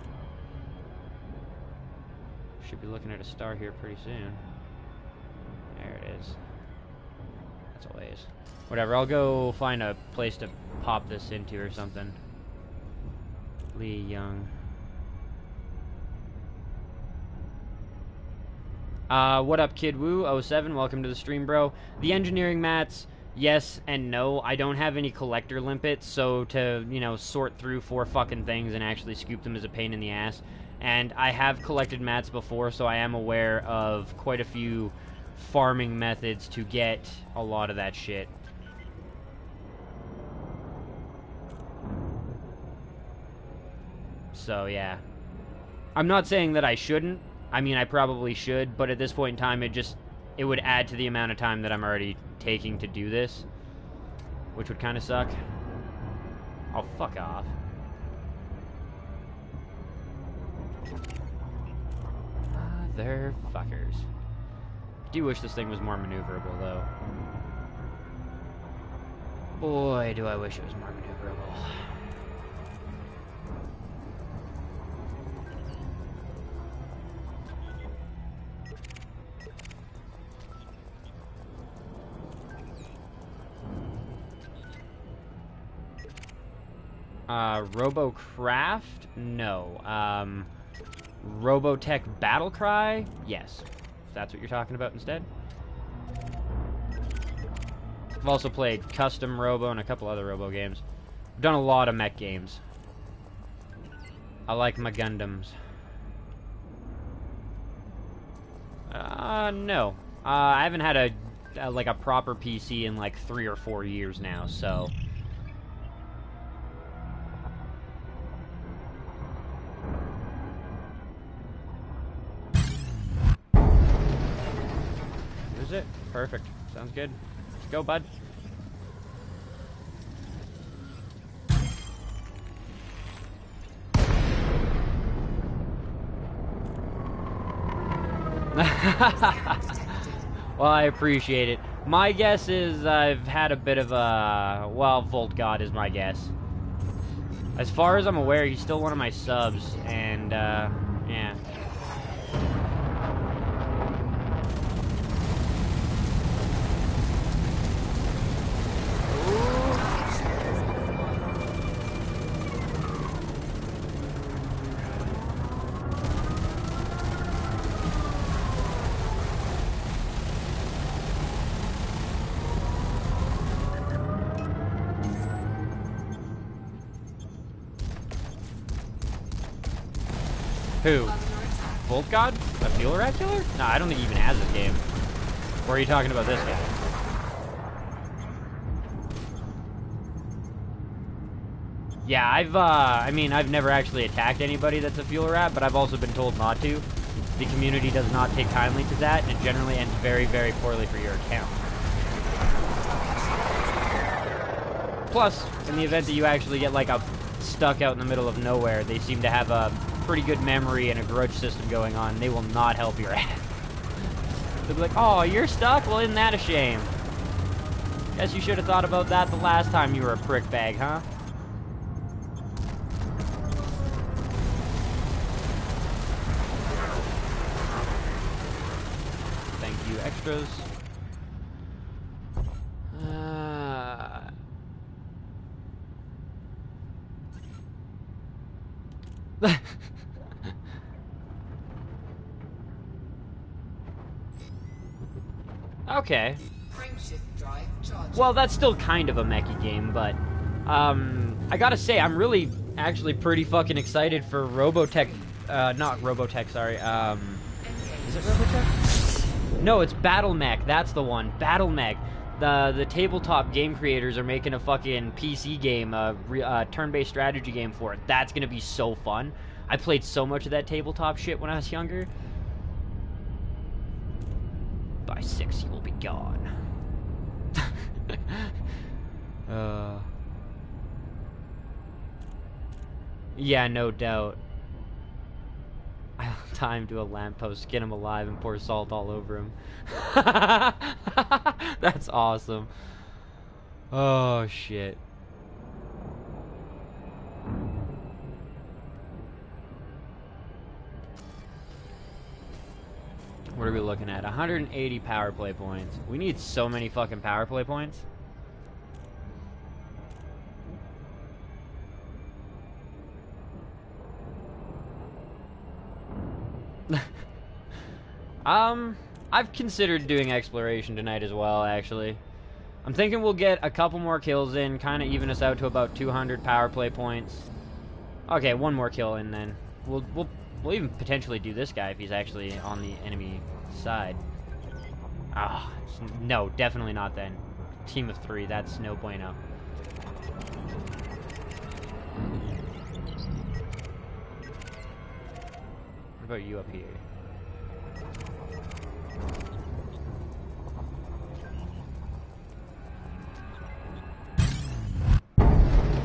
Should be looking at a star here pretty soon. There it is. That's always. Whatever, I'll go find a place to pop this into or something. Lee Young. What up, Kid Woo 07? Welcome to the stream, bro. The engineering mats, yes and no. I don't have any collector limpets, so to, you know, sort through 4 fucking things and actually scoop them is a pain in the ass. And I have collected mats before, so I am aware of quite a few farming methods to get a lot of that shit. So, yeah. I'm not saying that I shouldn't. I mean, I probably should, but at this point in time, it would add to the amount of time that I'm already taking to do this, which would kind of suck. Oh, fuck off. Motherfuckers. I do wish this thing was more maneuverable, though. Boy, do I wish it was more maneuverable. Robocraft? No. Robotech Battlecry? Yes. If that's what you're talking about instead. I've also played Custom Robo and a couple other Robo games. I've done a lot of mech games. I like my Gundams. No. I haven't had a proper PC in like 3 or 4 years now, so... Is it? Perfect. Sounds good. Let's go, bud. Well, I appreciate it. My guess is I've had a bit of a... Well, Volt God is my guess. As far as I'm aware, he's still one of my subs, and, yeah. Who? Volt God? A Fuel Oracular? No, I don't think he even has this game. Or are you talking about this guy? Yeah, I mean, I've never actually attacked anybody that's a Fuel Rat, but I've also been told not to. The community does not take kindly to that, and it generally ends very, very poorly for your account. Plus, in the event that you actually get, like, stuck out in the middle of nowhere, they seem to have a pretty good memory and a grudge system going on. They will not help your ass. They'll be like, oh, you're stuck? Well, isn't that a shame? Guess you should have thought about that the last time you were a prick bag, huh? Thank you, extras. Okay. Well, that's still kind of a mechy game, but I gotta say, I'm really actually pretty fucking excited for Robotech. Not Robotech, sorry. Is it Robotech? No, it's Battle Mech. That's the one. Battle Mech. The tabletop game creators are making a fucking PC game, a turn-based strategy game for it. That's gonna be so fun. I played so much of that tabletop shit when I was younger. By 6, you will be gone. Yeah, no doubt. I'll tie him to a lamppost, skin him alive, and pour salt all over him. That's awesome. Oh, shit. What are we looking at? 180 power play points. We need so many fucking power play points. I've considered doing exploration tonight as well, actually. I'm thinking we'll get a couple more kills in, kind of even us out to about 200 power play points. Okay, one more kill in then. We'll even potentially do this guy if he's actually on the enemy side. Ah, no, definitely not then. Team of 3, that's no bueno. What about you up here?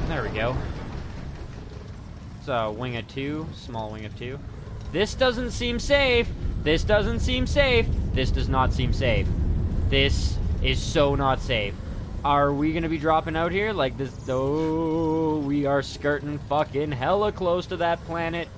There we go. It's a wing of 2, small wing of 2. This doesn't seem safe. This doesn't seem safe. This does not seem safe. This is so not safe. Are we gonna be dropping out here like this? Oh, we are skirting fucking hella close to that planet.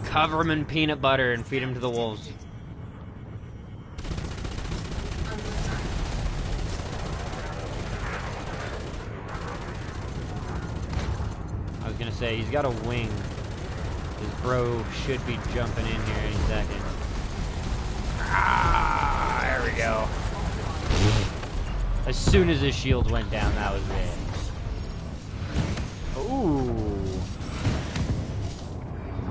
Cover him in peanut butter and feed him to the wolves. I was gonna say, he's got a wing. His bro should be jumping in here any second. Ah, there we go. As soon as his shields went down, that was it. Ooh.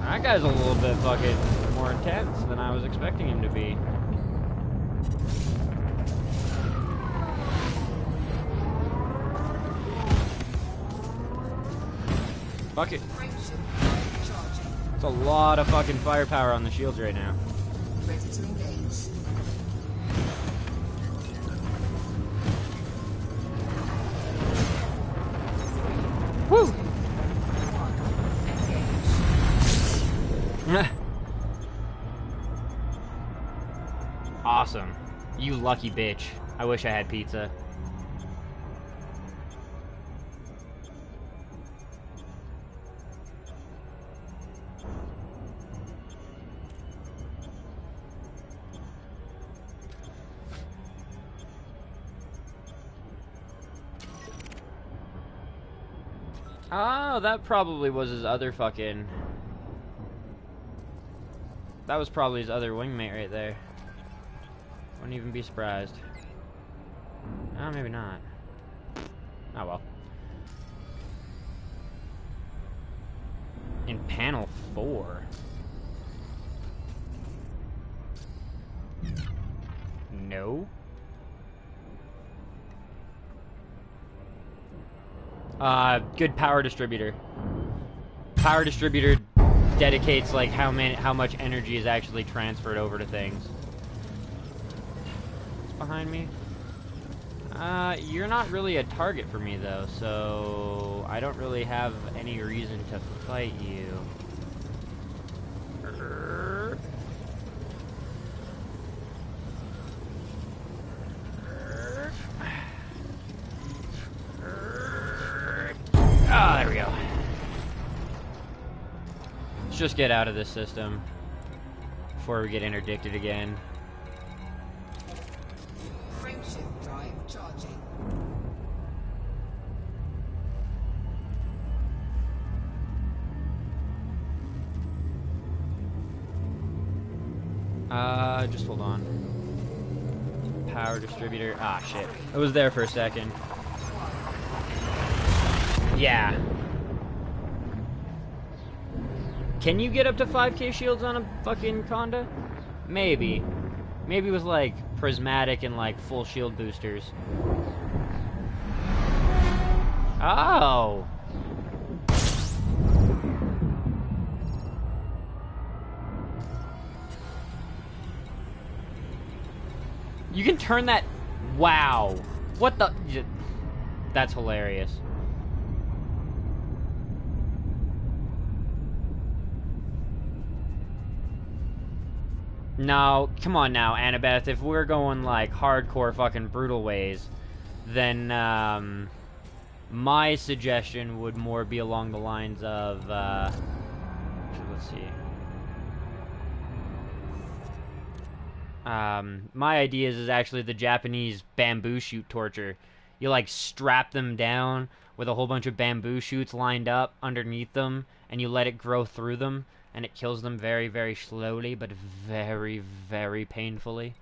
That guy's a little bit fucking more intense than I was expecting him to be. Fuck it. It's a lot of fucking firepower on the shields right now. Ready to engage. Woo! Awesome. You lucky bitch. I wish I had pizza. Oh, that probably was his other fucking... That was probably his other wingmate right there. Wouldn't even be surprised. Oh, maybe not. Oh well. In panel 4. No. Good power distributor. Power distributor dedicates like how much energy is actually transferred over to things. What's behind me? You're not really a target for me though, so I don't really have any reason to fight you. Ah, there we go. Let's just get out of this system before we get interdicted again. Frameshift drive charging. Just hold on. Power distributor. Ah, shit. It was there for a second. Yeah. Can you get up to 5k shields on a fucking Conda? Maybe. Maybe with like prismatic and like full shield boosters. Oh. You can turn that. Wow. What the? That's hilarious. No, come on now, Annabeth. If we're going like hardcore fucking brutal ways, then my suggestion would more be along the lines of actually, let's see. My ideas is actually the Japanese bamboo shoot torture. You like strap them down with a whole bunch of bamboo shoots lined up underneath them, and you let it grow through them, and it kills them very, very slowly, but very, very painfully.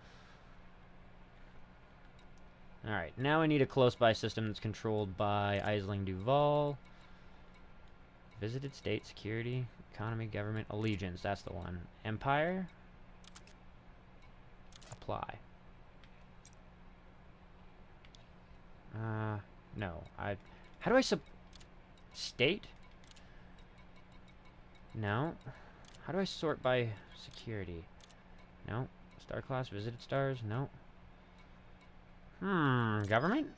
Alright, now I need a close-by system that's controlled by Isling Duval. Visited state, security, economy, government, allegiance. That's the one. Empire. Apply. No. How do I state? No. How do I sort by security? No. Star class, visited stars? No. Government?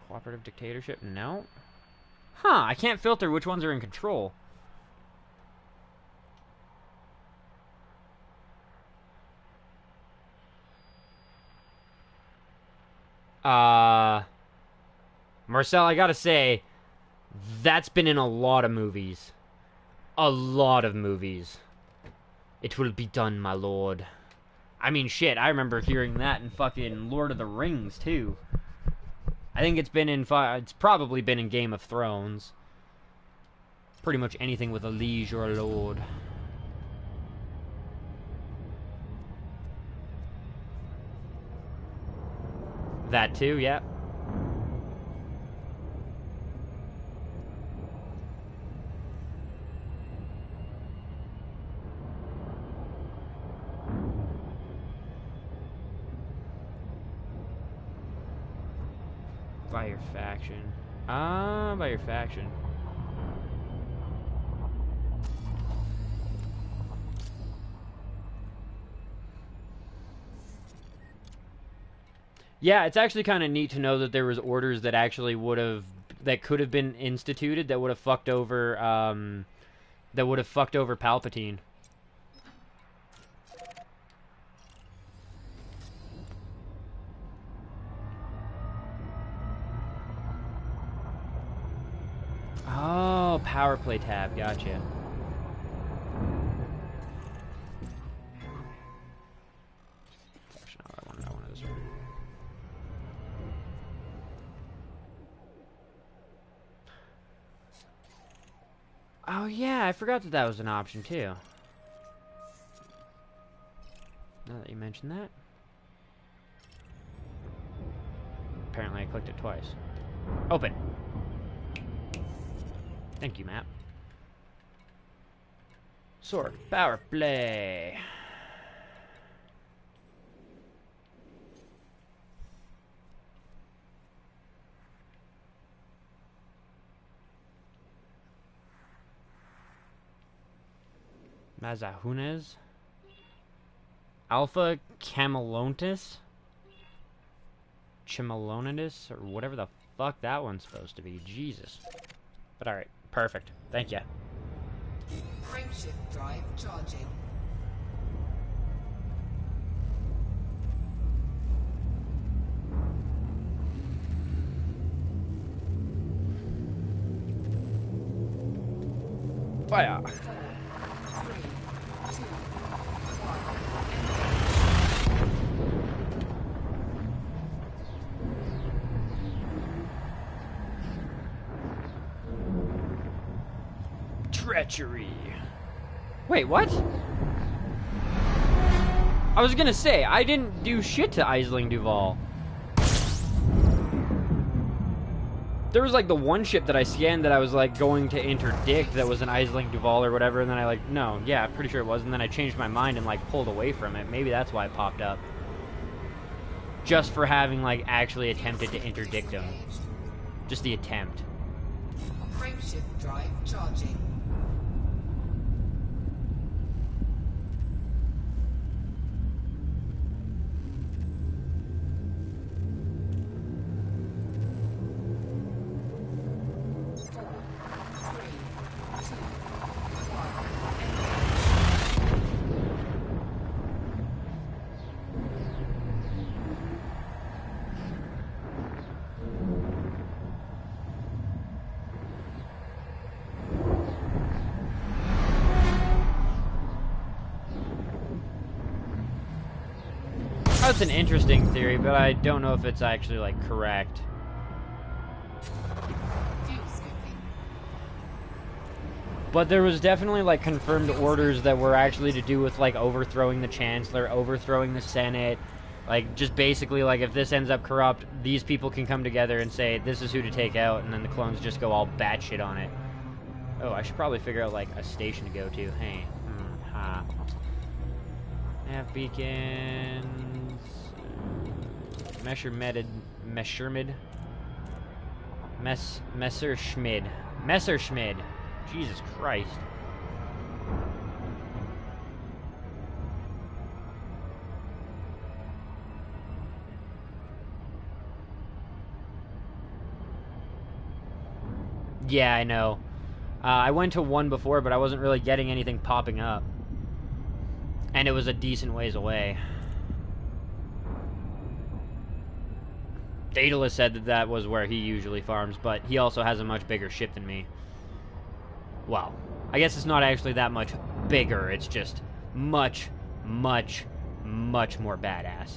Cooperative dictatorship? No. Huh, I can't filter which ones are in control. Marcel, I gotta say, that's been in a lot of movies. A lot of movies. It will be done, my lord. I mean, shit, I remember hearing that in fucking Lord of the Rings, too. I think it's been in, it's probably been in Game of Thrones. Pretty much anything with a liege or a lord. That too, yeah. By your faction. By your faction. Yeah, it's actually kind of neat to know that there was orders that actually that could have been instituted that would have fucked over, Palpatine. Oh, power play tab, gotcha. Oh yeah, I forgot that was an option too. Now that you mentioned that. Apparently I clicked it twice. Open. Thank you, map. Sword. Power play. Mazahunes. Alpha Camelontis. Chimelonidus, or whatever the fuck that one's supposed to be. Jesus. But alright, perfect. Thank you. Frameshift drive charging. Fire! 4, 3, 2, 1. Treachery. Wait, what? I was gonna say, I didn't do shit to Isling Duval. There was like the one ship that I scanned that I was like going to interdict that was an Isling Duval or whatever, and then I like, no, yeah, I'm pretty sure it was, and then I changed my mind and like pulled away from it. Maybe that's why it popped up. Just for having like actually attempted to interdict him. Just the attempt. Frameshift drive charging. That's an interesting theory, but I don't know if it's actually, like, correct. But there was definitely, like, confirmed orders that were actually to do with, like, overthrowing the Chancellor, overthrowing the Senate. Like, just basically, like, if this ends up corrupt, these people can come together and say, this is who to take out, and then the clones just go all batshit on it. Oh, I should probably figure out, like, a station to go to. Hey. Nav beacons. Messerschmitt. Messerschmitt. Jesus Christ. Yeah, I know. I went to one before, but I wasn't really getting anything popping up. And it was a decent ways away. Daedalus said that that was where he usually farms, but he also has a much bigger ship than me. Well, I guess it's not actually that much bigger, it's just much, much, much more badass.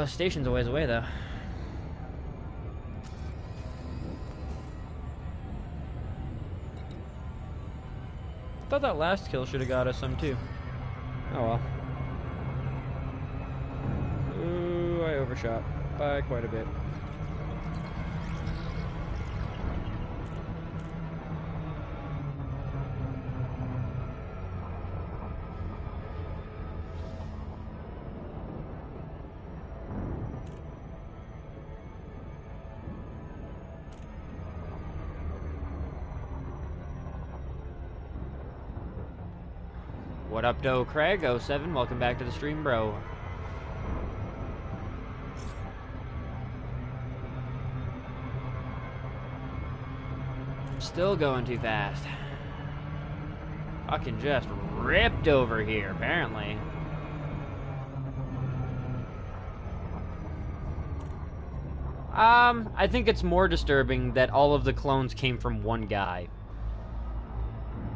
Station's a ways away, though. Thought that last kill should have got us some, too. Oh, well. Ooh, I overshot by quite a bit. What up, Doe Craig? 07, welcome back to the stream, bro. Still going too fast. Fucking just ripped over here, apparently. I think it's more disturbing that all of the clones came from one guy.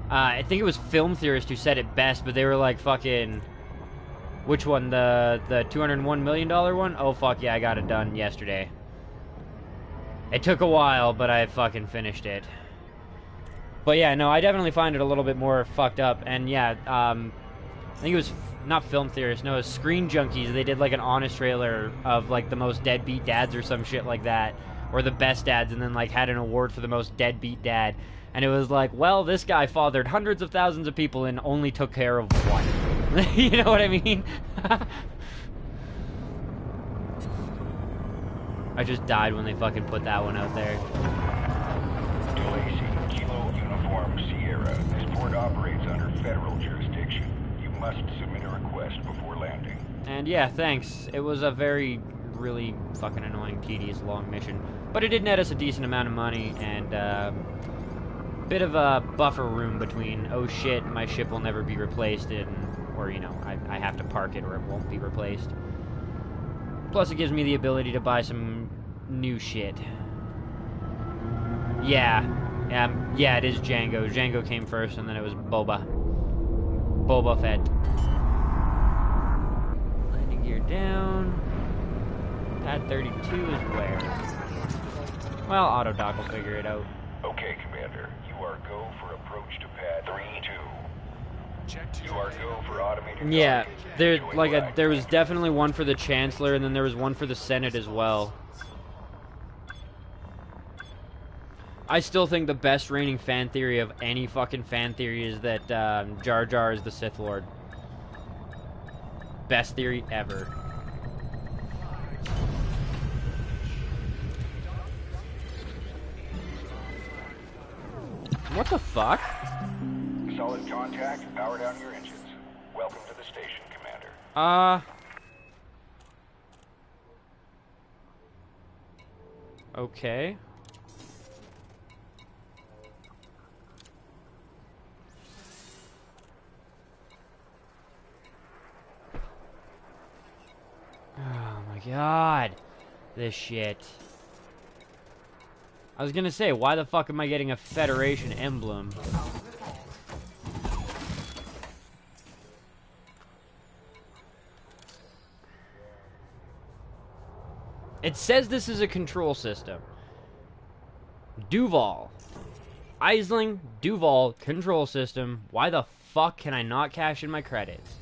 I think it was Film Theorist who said it best, but they were like, fucking... Which one? The $201 million one? Oh, fuck yeah, I got it done yesterday. It took a while, but I fucking finished it. But yeah, no, I definitely find it a little bit more fucked up. And yeah, I think it was not Film Theorist, no, it was Screen Junkies. They did like an honest trailer of like the most deadbeat dads or some shit like that. Or the best dads, and then like had an award for the most deadbeat dad. And it was like, well, this guy fathered hundreds of thousands of people and only took care of one. You know what I mean? I just died when they fucking put that one out there. DeLacy, Kilo Uniform Sierra. This port operates under federal jurisdiction. You must submit a request before landing. And yeah, thanks. It was a very, really fucking annoying, tedious, long mission. But it did net us a decent amount of money, and, bit of a buffer room between, oh shit, my ship will never be replaced, or, you know, I have to park it or it won't be replaced. Plus it gives me the ability to buy some new shit. Yeah, it is Django. Django came first, and then it was Boba Fett. Landing gear down. Pad 32 is where? Well, Autodoc will figure it out. Okay, Commander. You are go for approach to pad 3-2. You are go for automated... Yeah, there was definitely one for the Chancellor, and then there was one for the Senate as well. I still think the best reigning fan theory of any fucking fan theory is that Jar Jar is the Sith Lord. Best theory ever. What the fuck? Solid contact. Power down your engines. Welcome to the station, Commander. Okay. Oh god. This shit. I was gonna say, why the fuck am I getting a Federation emblem? It says this is a control system. Duval. Aisling, Duval, control system. Why the fuck can I not cash in my credits?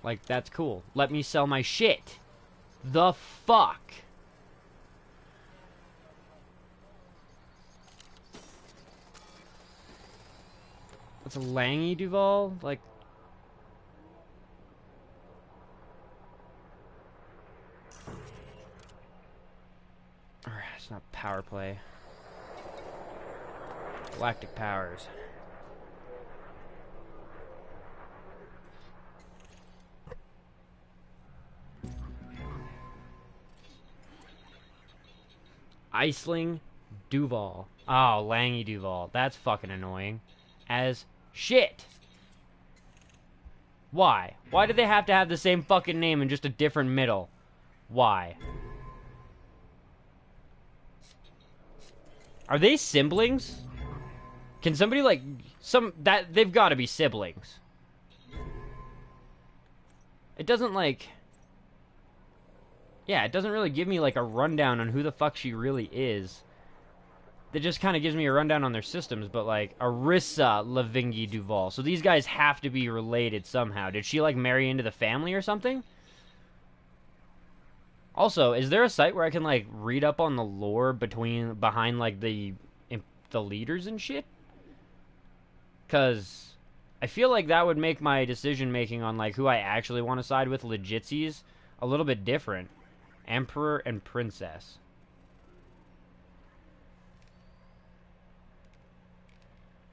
Like, that's cool. Let me sell my shit. The fuck? What's a Langy Duval? Like... It's not power play. Galactic powers. Aisling Duval. Oh, Langy Duval. That's fucking annoying. As shit. Why? Why do they have to have the same fucking name and just a different middle? Why? Are they siblings? Can somebody like they've got to be siblings. It doesn't like yeah, it doesn't really give me like a rundown on who the fuck she really is. It just kind of gives me a rundown on their systems, but like Arissa Lavingi Duval. So these guys have to be related somehow. Did she like marry into the family or something? Also, is there a site where I can like read up on the lore behind like the leaders and shit? Cuz I feel like that would make my decision making on like who I actually want to side with legitsies a little bit different. Emperor and Princess.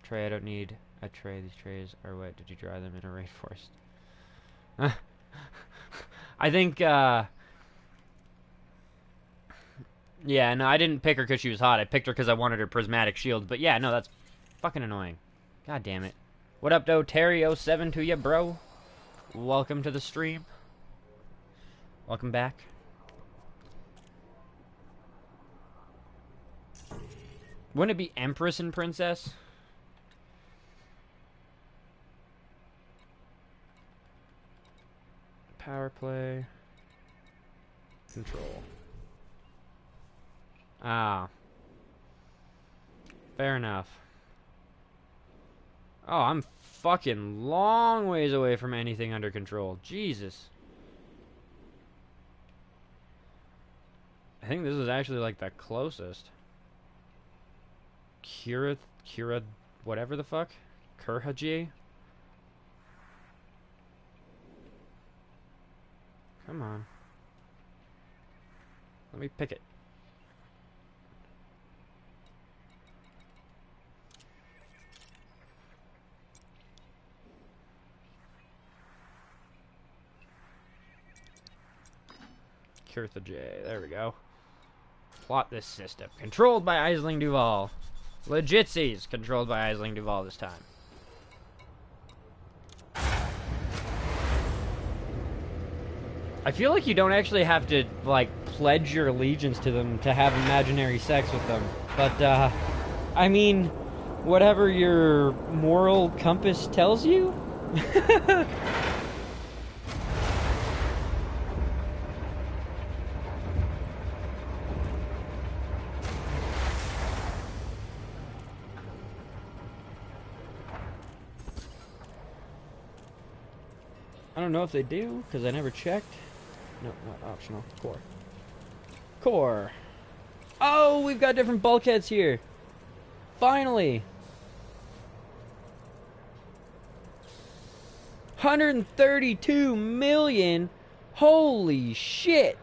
Tray, I don't need a tray. These trays are wet. Did you dry them in a rainforest? I think, yeah, no, I didn't pick her because she was hot. I picked her because I wanted her prismatic shield. But yeah, no, that's fucking annoying. God damn it. What up, though? Terry07 to ya, bro. Welcome to the stream. Welcome back. Wouldn't it be Empress and Princess? Power play. Control. Ah. Fair enough. Oh, I'm fucking long ways away from anything under control. Jesus. I think this is actually like the closest. Kira, whatever the fuck? Kurhaji? Come on. Let me pick it. Kirtha J. There we go. Plot this system. Controlled by Aisling Duval. Legitsies controlled by Aisling Duval this time. I feel like you don't actually have to, like, pledge your allegiance to them to have imaginary sex with them. But, I mean, whatever your moral compass tells you? I don't know if they do, because I never checked. No, not optional. Core. Core. Oh, we've got different bulkheads here. Finally. 132 million. Holy shit.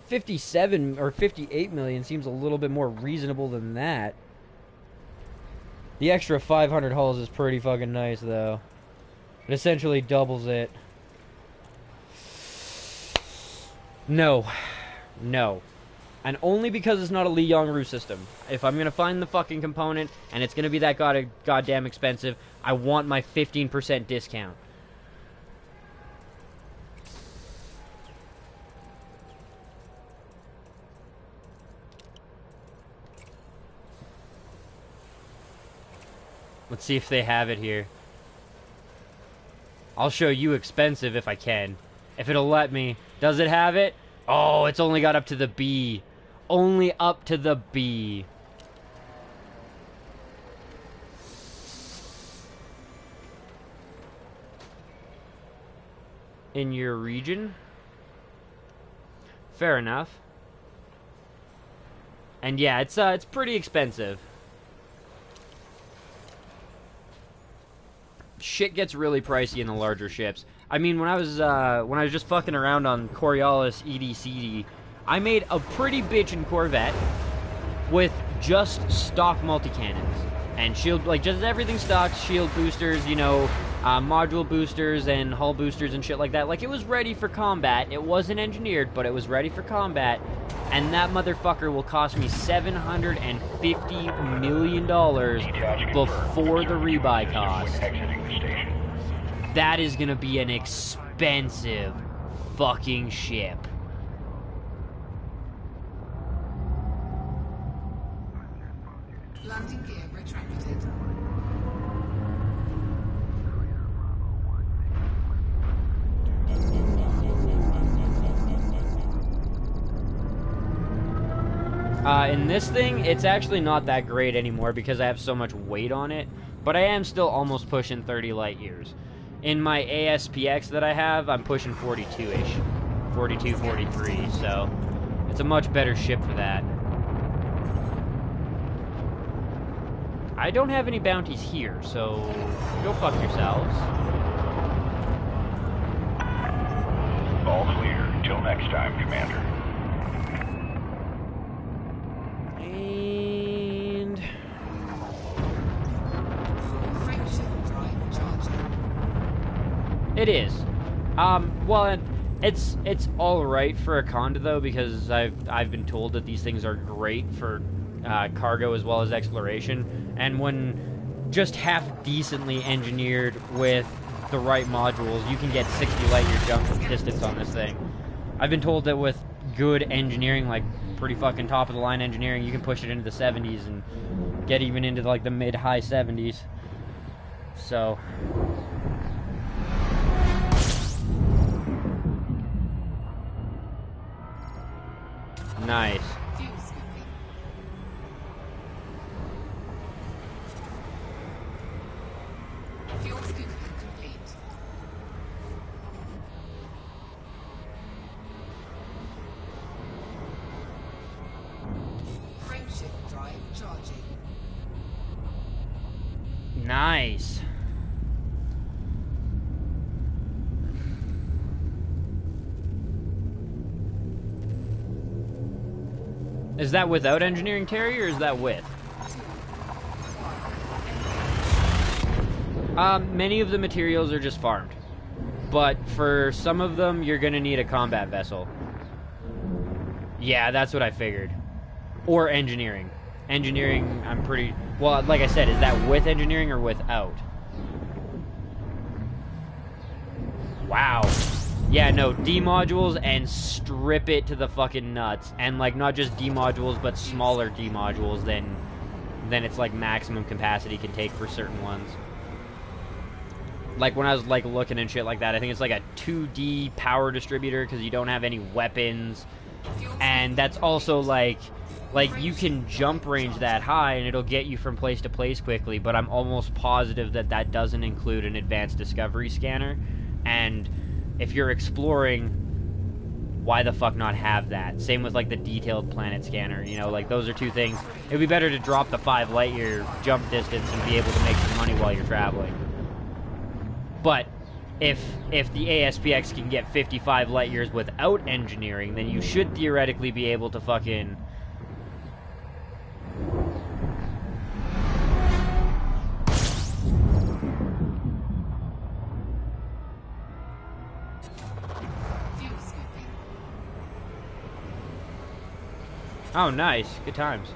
57 or 58 million seems a little bit more reasonable than that. The extra 500 hulls is pretty fucking nice, though. It essentially doubles it. No. No. And only because it's not a Li Yongru system. If I'm gonna find the fucking component, and it's gonna be that goddamn expensive, I want my 15% discount. Let's see if they have it here. I'll show you expensive if I can. If it'll let me. Does it have it? Oh, it's only got up to the B. Only up to the B. In your region? Fair enough. And yeah, it's pretty expensive. Shit gets really pricey in the larger ships. I mean, when I was just fucking around on Coriolis EDCD, I made a pretty bitchin' Corvette with just stock multi-cannons and shield, like just everything stock, shield boosters, you know, module boosters and hull boosters and shit like that. Like, it was ready for combat. It wasn't engineered, but it was ready for combat. And that motherfucker will cost me $750 million before the rebuy cost. That is gonna be an expensive fucking ship. Landing gear retracted. In this thing, it's actually not that great anymore because I have so much weight on it, but I am still almost pushing 30 light years. In my ASPX that I have, I'm pushing 42-ish. 42, 43, so it's a much better ship for that. I don't have any bounties here, so go fuck yourselves. All clear. Till next time, Commander. And Frameshift drive charging. it is. Well, it's all right for a Conda though, because I've been told that these things are great for cargo as well as exploration, and when just half decently engineered with the right modules, you can get 60 light year jump distance on this thing. I've been told that with good engineering, like pretty fucking top of the line engineering, you can push it into the 70s and get even into like the mid-high 70s. So nice. Fuel scooping. Fuel scooping complete. Frameshift drive charging. Nice. Is that without engineering, Terry, or is that with? Many of the materials are just farmed. But for some of them, you're gonna need a combat vessel. Yeah, that's what I figured. Or engineering. Engineering, I'm pretty... Well, like I said, is that with engineering or without? Wow. Yeah, no, D modules and strip it to the fucking nuts. And, like, not just D modules, but smaller D modules than it's, like, maximum capacity can take for certain ones. Like, when I was, like, looking and shit like that, I think it's, like, a 2D power distributor because you don't have any weapons. And that's also, like, you can jump range that high and it'll get you from place to place quickly, but I'm almost positive that that doesn't include an advanced discovery scanner. And if you're exploring, why the fuck not have that? Same with, like, the detailed planet scanner, you know, like, those are two things. It'd be better to drop the 5 light year jump distance and be able to make some money while you're traveling. But if the ASPX can get 55 light years without engineering, then you should theoretically be able to fucking... Oh, nice. Good times.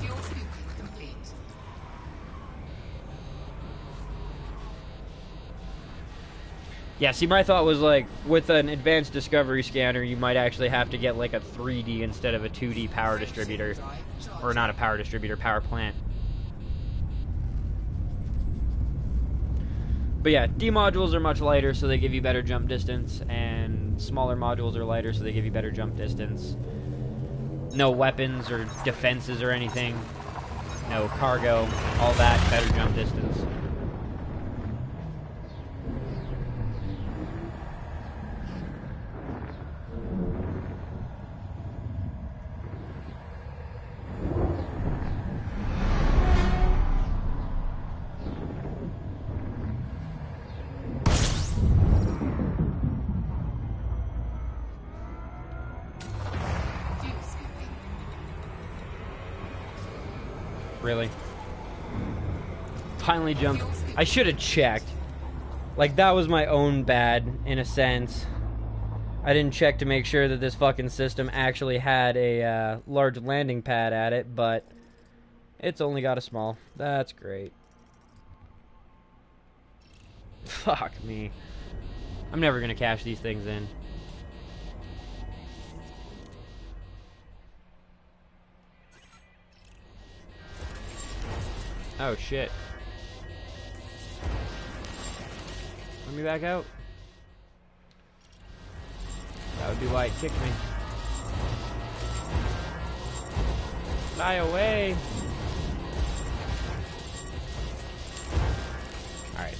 Fuel scooping complete. Yeah, see, my thought was, like, with an advanced discovery scanner, you might actually have to get, like, a 3D instead of a 2D power distributor. Or not a power distributor, power plant. But yeah, D modules are much lighter, so they give you better jump distance, and smaller modules are lighter, so they give you better jump distance. No weapons or defenses or anything. No cargo, all that, better jump distance. Really? Finally jumped. I should have checked. Like, that was my own bad, in a sense. I didn't check to make sure that this fucking system actually had a large landing pad at it, but it's only got a small. That's great. Fuck me. I'm never gonna cash these things in. Oh, shit. Let me back out. That would be why it kicked me. Fly away! Alright.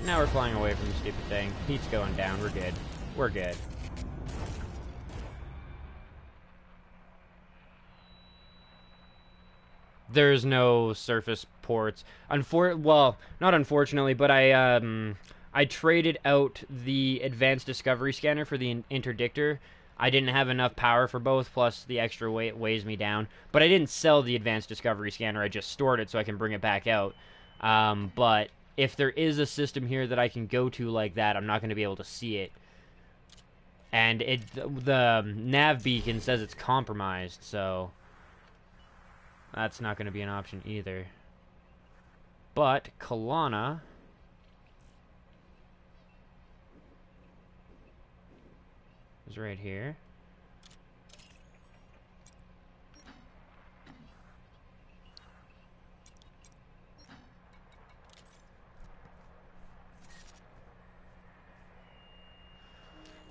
Now we're flying away from the stupid thing. Heat's going down. We're good. We're good. There's no surface ports. Well, not unfortunately, but I traded out the advanced discovery scanner for the interdictor. I didn't have enough power for both, plus the extra weight weighs me down. But I didn't sell the advanced discovery scanner. I just stored it so I can bring it back out. But if there is a system here that I can go to like that, I'm not going to be able to see it. And the nav beacon says it's compromised, so that's not going to be an option either. But Kalana is right here.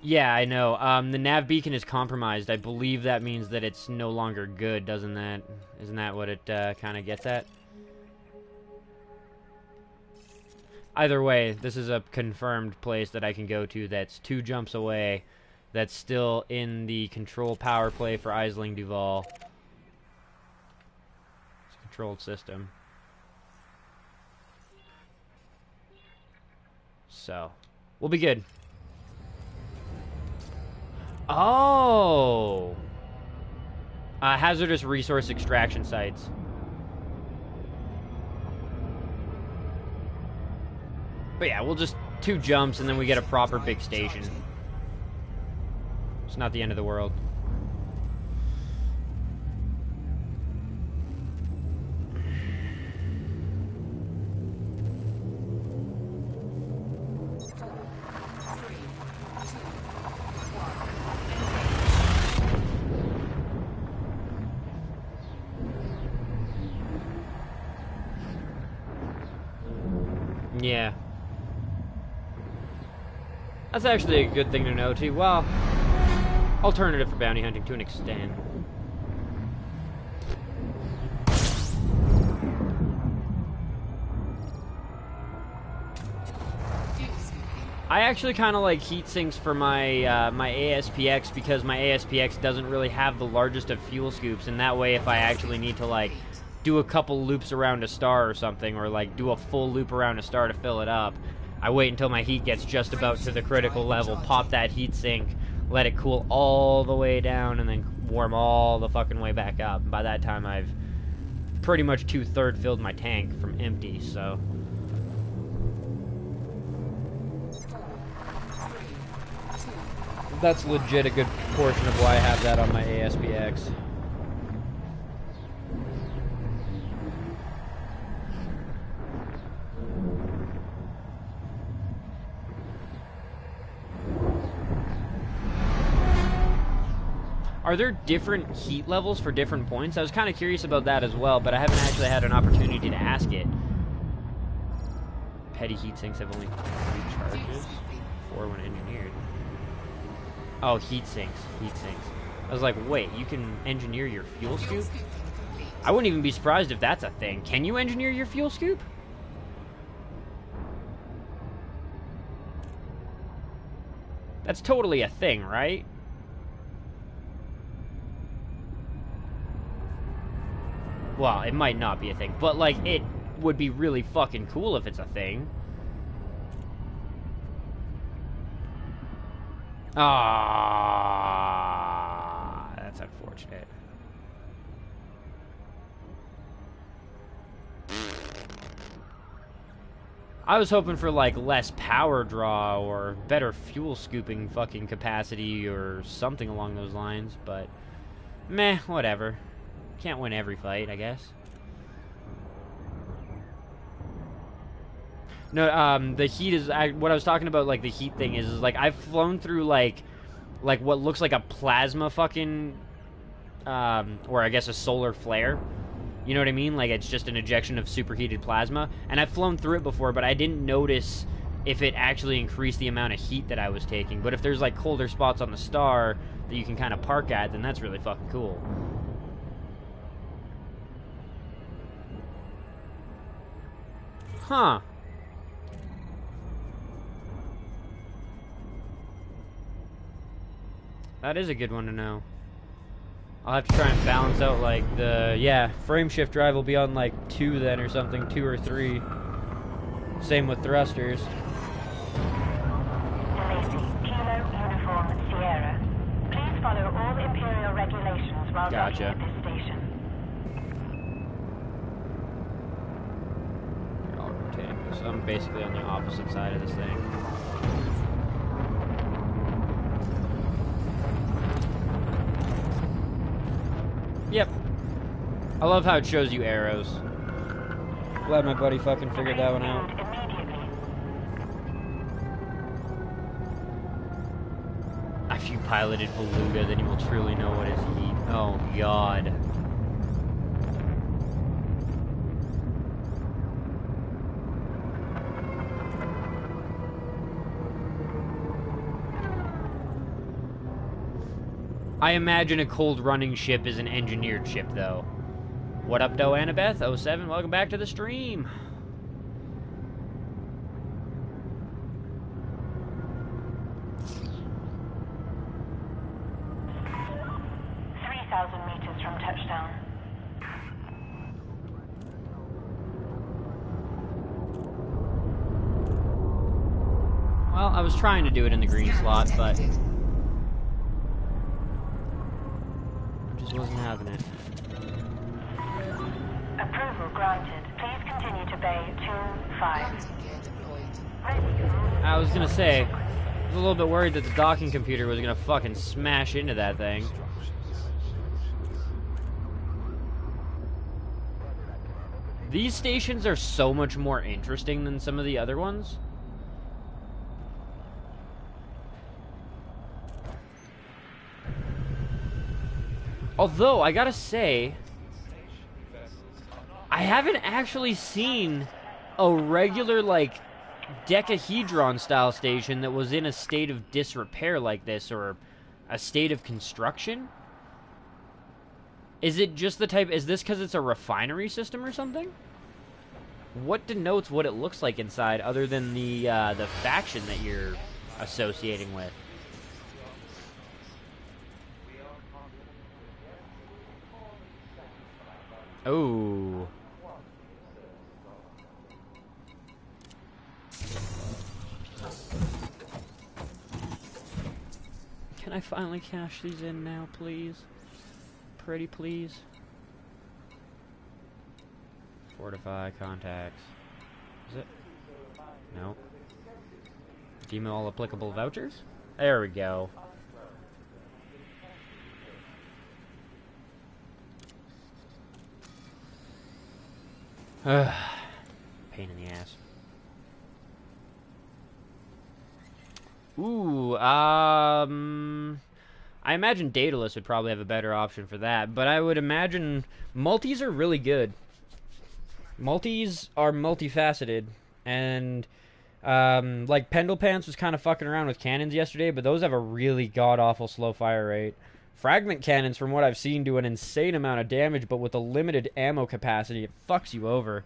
Yeah, I know. The nav beacon is compromised. I believe that means that it's no longer good, doesn't that? Isn't that what it kind of gets at? Either way, this is a confirmed place that I can go to that's 2 jumps away, that's still in the control power play for Isling Duval. It's a controlled system. So, we'll be good. Oh! Hazardous resource extraction sites. But yeah, we'll just 2 jumps and then we get a proper big station. It's not the end of the world. Yeah. That's actually a good thing to know, too. Well, alternative for bounty hunting to an extent. I actually kind of like heat sinks for my my ASPX because my ASPX doesn't really have the largest of fuel scoops, and that way if I actually need to like do a couple loops around a star or something, or like do a full loop around a star to fill it up. I wait until my heat gets just about to the critical level, pop that heat sink, let it cool all the way down, and then warm all the fucking way back up. And by that time, I've pretty much 2/3 filled my tank from empty, so... That's legit a good portion of why I have that on my ASPX. Are there different heat levels for different points? I was kind of curious about that as well, but I haven't actually had an opportunity to ask it. Petty heat sinks have only 3 charges? 4 when engineered. Oh, heat sinks. Heat sinks. I was like, wait, you can engineer your fuel scoop? I wouldn't even be surprised if that's a thing. Can you engineer your fuel scoop? That's totally a thing, right? Well, it might not be a thing, but, like, it would be really fucking cool if it's a thing. Ah, that's unfortunate. I was hoping for, like, less power draw or better fuel scooping fucking capacity or something along those lines, but meh, whatever. Can't win every fight, I guess. No, the heat is... what I was talking about, like, the heat thing is like, I've flown through, like what looks like a plasma fucking... or I guess a solar flare. You know what I mean? Like, it's just an ejection of superheated plasma. And I've flown through it before, but I didn't notice if it actually increased the amount of heat that I was taking. But if there's, like, colder spots on the star that you can kind of park at, then that's really fucking cool. Huh. That is a good one to know. I'll have to try and balance out, like, the... Yeah, frame shift drive will be on, like, 2 then or something. 2 or 3. Same with thrusters. Lacey, Kilo Uniform Sierra. Please follow all Imperial regulations while docking at this station. I'll rotate, so I'm basically on the opposite side of this thing. Yep. I love how it shows you arrows. Glad my buddy fucking figured that one out. If you piloted Beluga, then you will truly know what is heat. Oh, God. I imagine a cold running ship is an engineered ship, though. What up, though, Annabeth? 07, welcome back to the stream. Meters from touchdown. Well, I was trying to do it in the green slot, but just wasn't having it. Approval granted. Please continue to Bay 25. I was gonna say, I was a little bit worried that the docking computer was gonna fucking smash into that thing. These stations are so much more interesting than some of the other ones. Although, I gotta say, I haven't actually seen a regular, like, decahedron-style station that was in a state of disrepair like this, or a state of construction. Is it just the type... Is this because it's a refinery system or something? What denotes what it looks like inside, other than the faction that you're associating with? Oh. Can I finally cash these in now, please? Pretty please. Fortify contacts. Is it? No. Redeem all applicable vouchers? There we go. Pain in the ass. Ooh, I imagine Daedalus would probably have a better option for that, but I would imagine multis are really good. Multis are multifaceted, and like Pendlepants was kind of fucking around with cannons yesterday, but those have a really god-awful slow fire rate. Fragment cannons, from what I've seen, do an insane amount of damage, but with a limited ammo capacity, it fucks you over.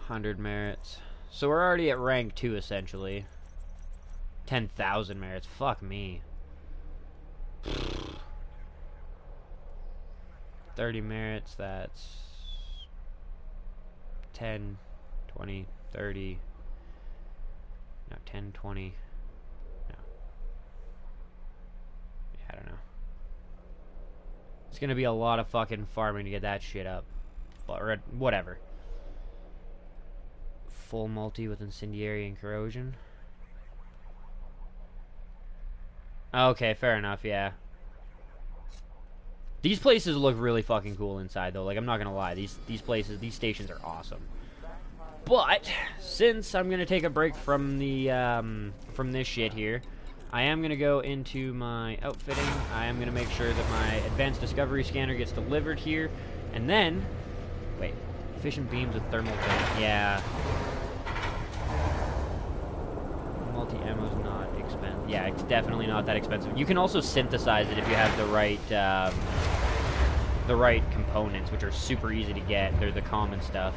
$100 merits. So we're already at rank 2, essentially. 10,000 merits. Fuck me. 30 merits, that's 10, 20, 30. No, 10, 20. No. Yeah, I don't know. It's gonna be a lot of fucking farming to get that shit up. Or whatever. Full multi with incendiary and corrosion. Okay, fair enough, yeah. These places look really fucking cool inside, though. Like, I'm not gonna lie. These places, these stations are awesome. But, since I'm gonna take a break from the, from this shit here, I am gonna go into my outfitting. I am gonna make sure that my advanced discovery scanner gets delivered here. And then, wait, efficient beams with thermal vent. Yeah. Multi-ammo is not expensive. Yeah, it's definitely not that expensive. You can also synthesize it if you have the right components, which are super easy to get. They're the common stuff.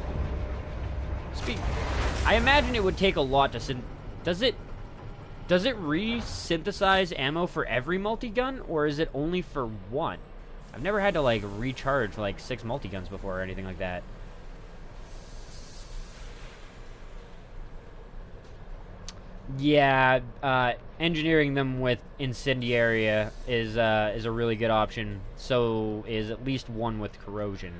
I imagine it would take a lot to Does it re-synthesize ammo for every multi-gun, or is it only for one? I've never had to, like, recharge, like, 6 multi-guns before or anything like that. Yeah, engineering them with incendiary is a really good option. So is at least one with corrosion.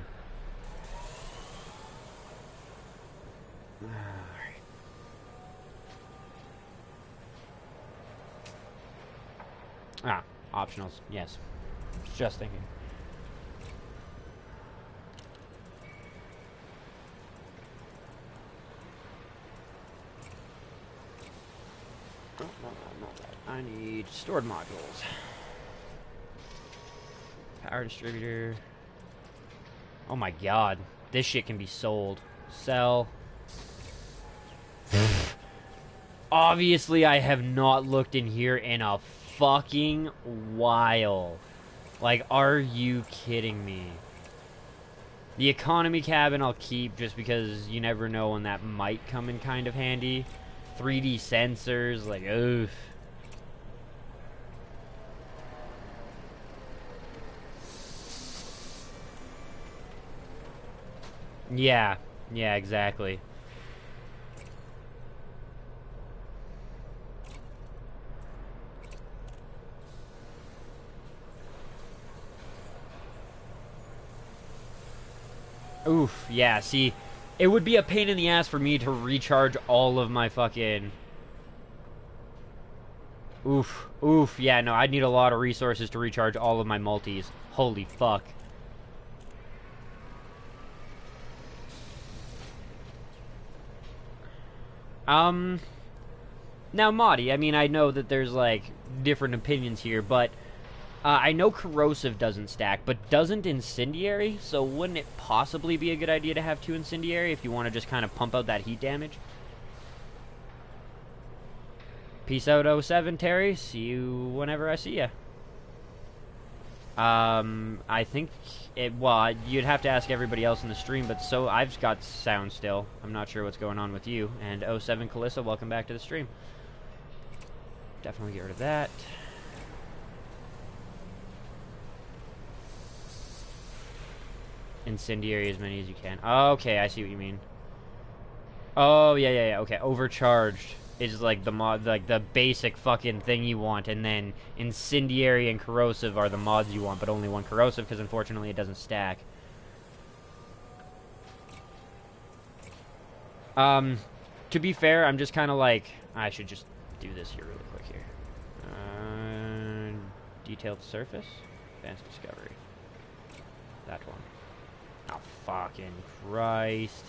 Ah, optionals. Yes, just thinking. I need stored modules. Power distributor. Oh my god. This shit can be sold. Sell. Obviously, I have not looked in here in a fucking while. Like, are you kidding me? The economy cabin I'll keep just because you never know when that might come in kind of handy. 3D sensors, like, oof. Yeah, exactly. Oof, yeah, see, it would be a pain in the ass for me to recharge all of my fucking... Oof, yeah, no, I'd need a lot of resources to recharge all of my multis. Holy fuck. Now, Marty, I mean, I know that there's, like, different opinions here, but I know corrosive doesn't stack, but doesn't incendiary, so wouldn't it possibly be a good idea to have 2 incendiary if you want to just kind of pump out that heat damage? Peace out, 07, Terry. See you whenever I see ya. I think well, you'd have to ask everybody else in the stream, but so I've got sound still. I'm not sure what's going on with you. And 07 Calissa, welcome back to the stream. Definitely get rid of that. Incendiary as many as you can. Okay, I see what you mean. Oh, yeah. Okay, overcharged is like the mod, like the basic fucking thing you want, and then incendiary and corrosive are the mods you want, but only one corrosive because unfortunately it doesn't stack. To be fair, I'm just kind of like, I should just do this here really quick here. Detailed surface, advanced discovery. That one. Oh, fucking Christ.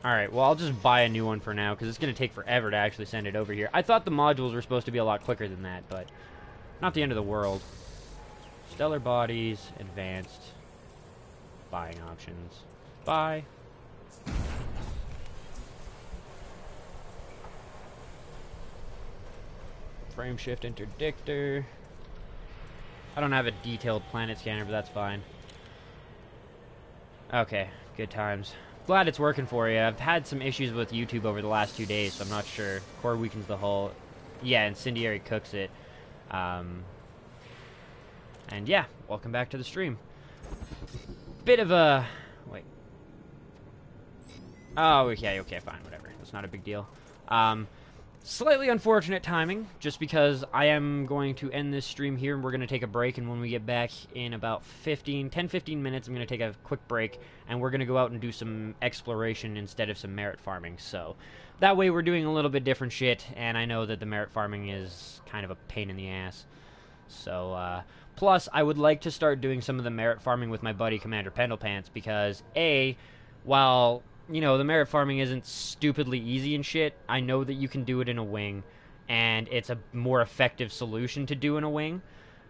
Alright, well, I'll just buy a new one for now, because it's going to take forever to actually send it over here. I thought the modules were supposed to be a lot quicker than that, but not the end of the world. Stellar bodies, advanced, buying options. Buy. Frame shift interdictor. I don't have a detailed planet scanner, but that's fine. Okay, good times. Glad it's working for you. I've had some issues with YouTube over the last 2 days, so I'm not sure. Core weakens the hull. Yeah, incendiary cooks it. And yeah, welcome back to the stream. Bit of a... Wait. Oh, okay, fine, whatever. That's not a big deal. Slightly unfortunate timing, just because I am going to end this stream here, and we're going to take a break, and when we get back in about 10-15 minutes, I'm going to take a quick break, and we're going to go out and do some exploration instead of some merit farming, so that way we're doing a little bit different shit, and I know that the merit farming is kind of a pain in the ass. So, plus, I would like to start doing some of the merit farming with my buddy Commander Pendlepants, because, A, while... you know, the merit farming isn't stupidly easy and shit. I know that you can do it in a wing, and it's a more effective solution to do in a wing.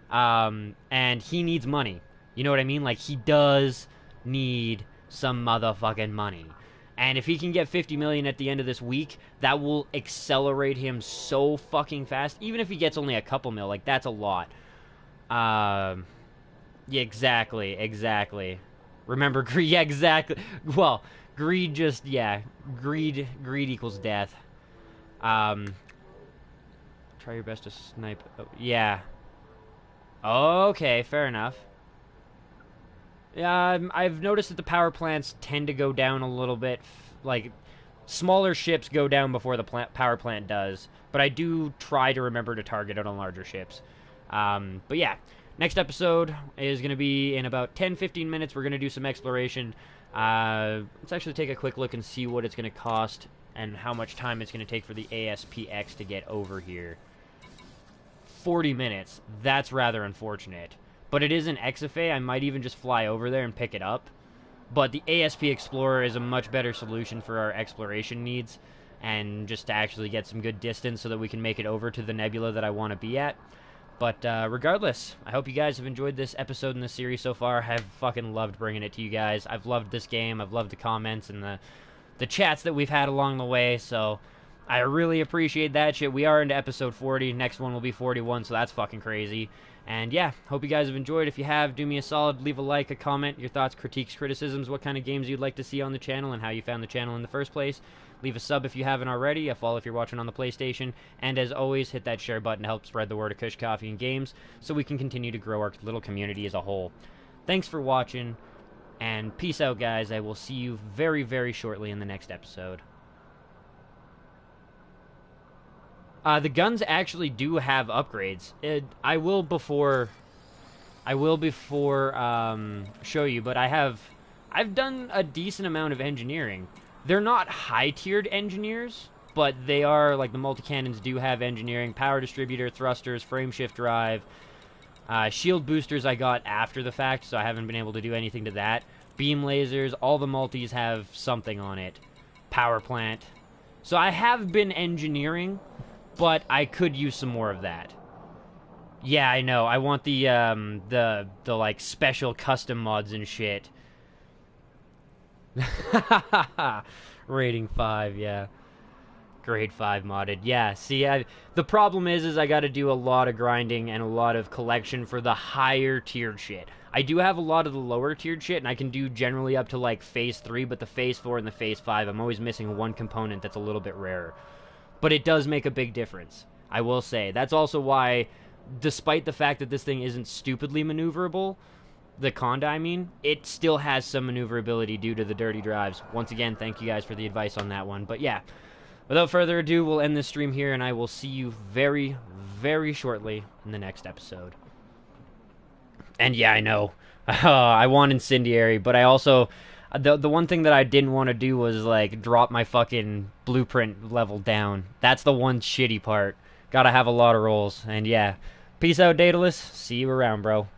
And he needs money. You know what I mean? Like, he does need some motherfucking money. And if he can get 50 million at the end of this week, that will accelerate him so fucking fast. Even if he gets only a couple mil, like, that's a lot. Yeah, exactly. Remember, yeah, exactly. Well... greed just, yeah, greed equals death. Try your best to snipe. Oh, yeah. Okay, fair enough. Yeah, I've noticed that the power plants tend to go down a little bit. Like, smaller ships go down before the power plant does. But I do try to remember to target it on larger ships. But yeah, next episode is going to be in about 10-15 minutes. We're going to do some exploration. Let's actually take a quick look and see what it's going to cost and how much time it's going to take for the ASPX to get over here. 40 minutes. That's rather unfortunate. But it is an XFA. I might even just fly over there and pick it up. But the ASP Explorer is a much better solution for our exploration needs and just to actually get some good distance so that we can make it over to the nebula that I want to be at. But regardless, I hope you guys have enjoyed this episode in this series so far. I've fucking loved bringing it to you guys. I've loved this game. I've loved the comments and the chats that we've had along the way. So I really appreciate that shit. We are into episode 40. Next one will be 41, so that's fucking crazy. And yeah, hope you guys have enjoyed. If you have, do me a solid. Leave a like, a comment, your thoughts, critiques, criticisms, what kind of games you'd like to see on the channel, and how you found the channel in the first place. Leave a sub if you haven't already, a follow if you're watching on the PlayStation, and as always, hit that share button to help spread the word of Kush Coffee and Games so we can continue to grow our little community as a whole. Thanks for watching, and peace out, guys. I will see you very, very shortly in the next episode. The guns actually do have upgrades. I will before show you, but I've done a decent amount of engineering. They're not high-tiered engineers, but they are, like, the multi-cannons do have engineering, power distributor, thrusters, frame shift drive, shield boosters I got after the fact, so I haven't been able to do anything to that. Beam lasers, all the multis have something on it. Power plant. So I have been engineering, but I could use some more of that. Yeah, I know. I want the like special custom mods and shit. Rating 5, yeah. Grade 5 modded. Yeah, see, the problem is I gotta do a lot of grinding and a lot of collection for the higher tiered shit. I do have a lot of the lower tiered shit, and I can do generally up to, like, Phase 3, but the Phase 4 and the Phase 5, I'm always missing one component that's a little bit rarer. But it does make a big difference, I will say. That's also why, despite the fact that this thing isn't stupidly maneuverable, the Conda, I mean, it still has some maneuverability due to the dirty drives. Once again, thank you guys for the advice on that one. But yeah, without further ado, we'll end this stream here, and I will see you very, very shortly in the next episode. And yeah, I know, I want Incendiary, but I also, the one thing that I didn't want to do was, like, drop my fucking blueprint level down. That's the one shitty part. Gotta have a lot of rolls, and yeah. Peace out, Daedalus. See you around, bro.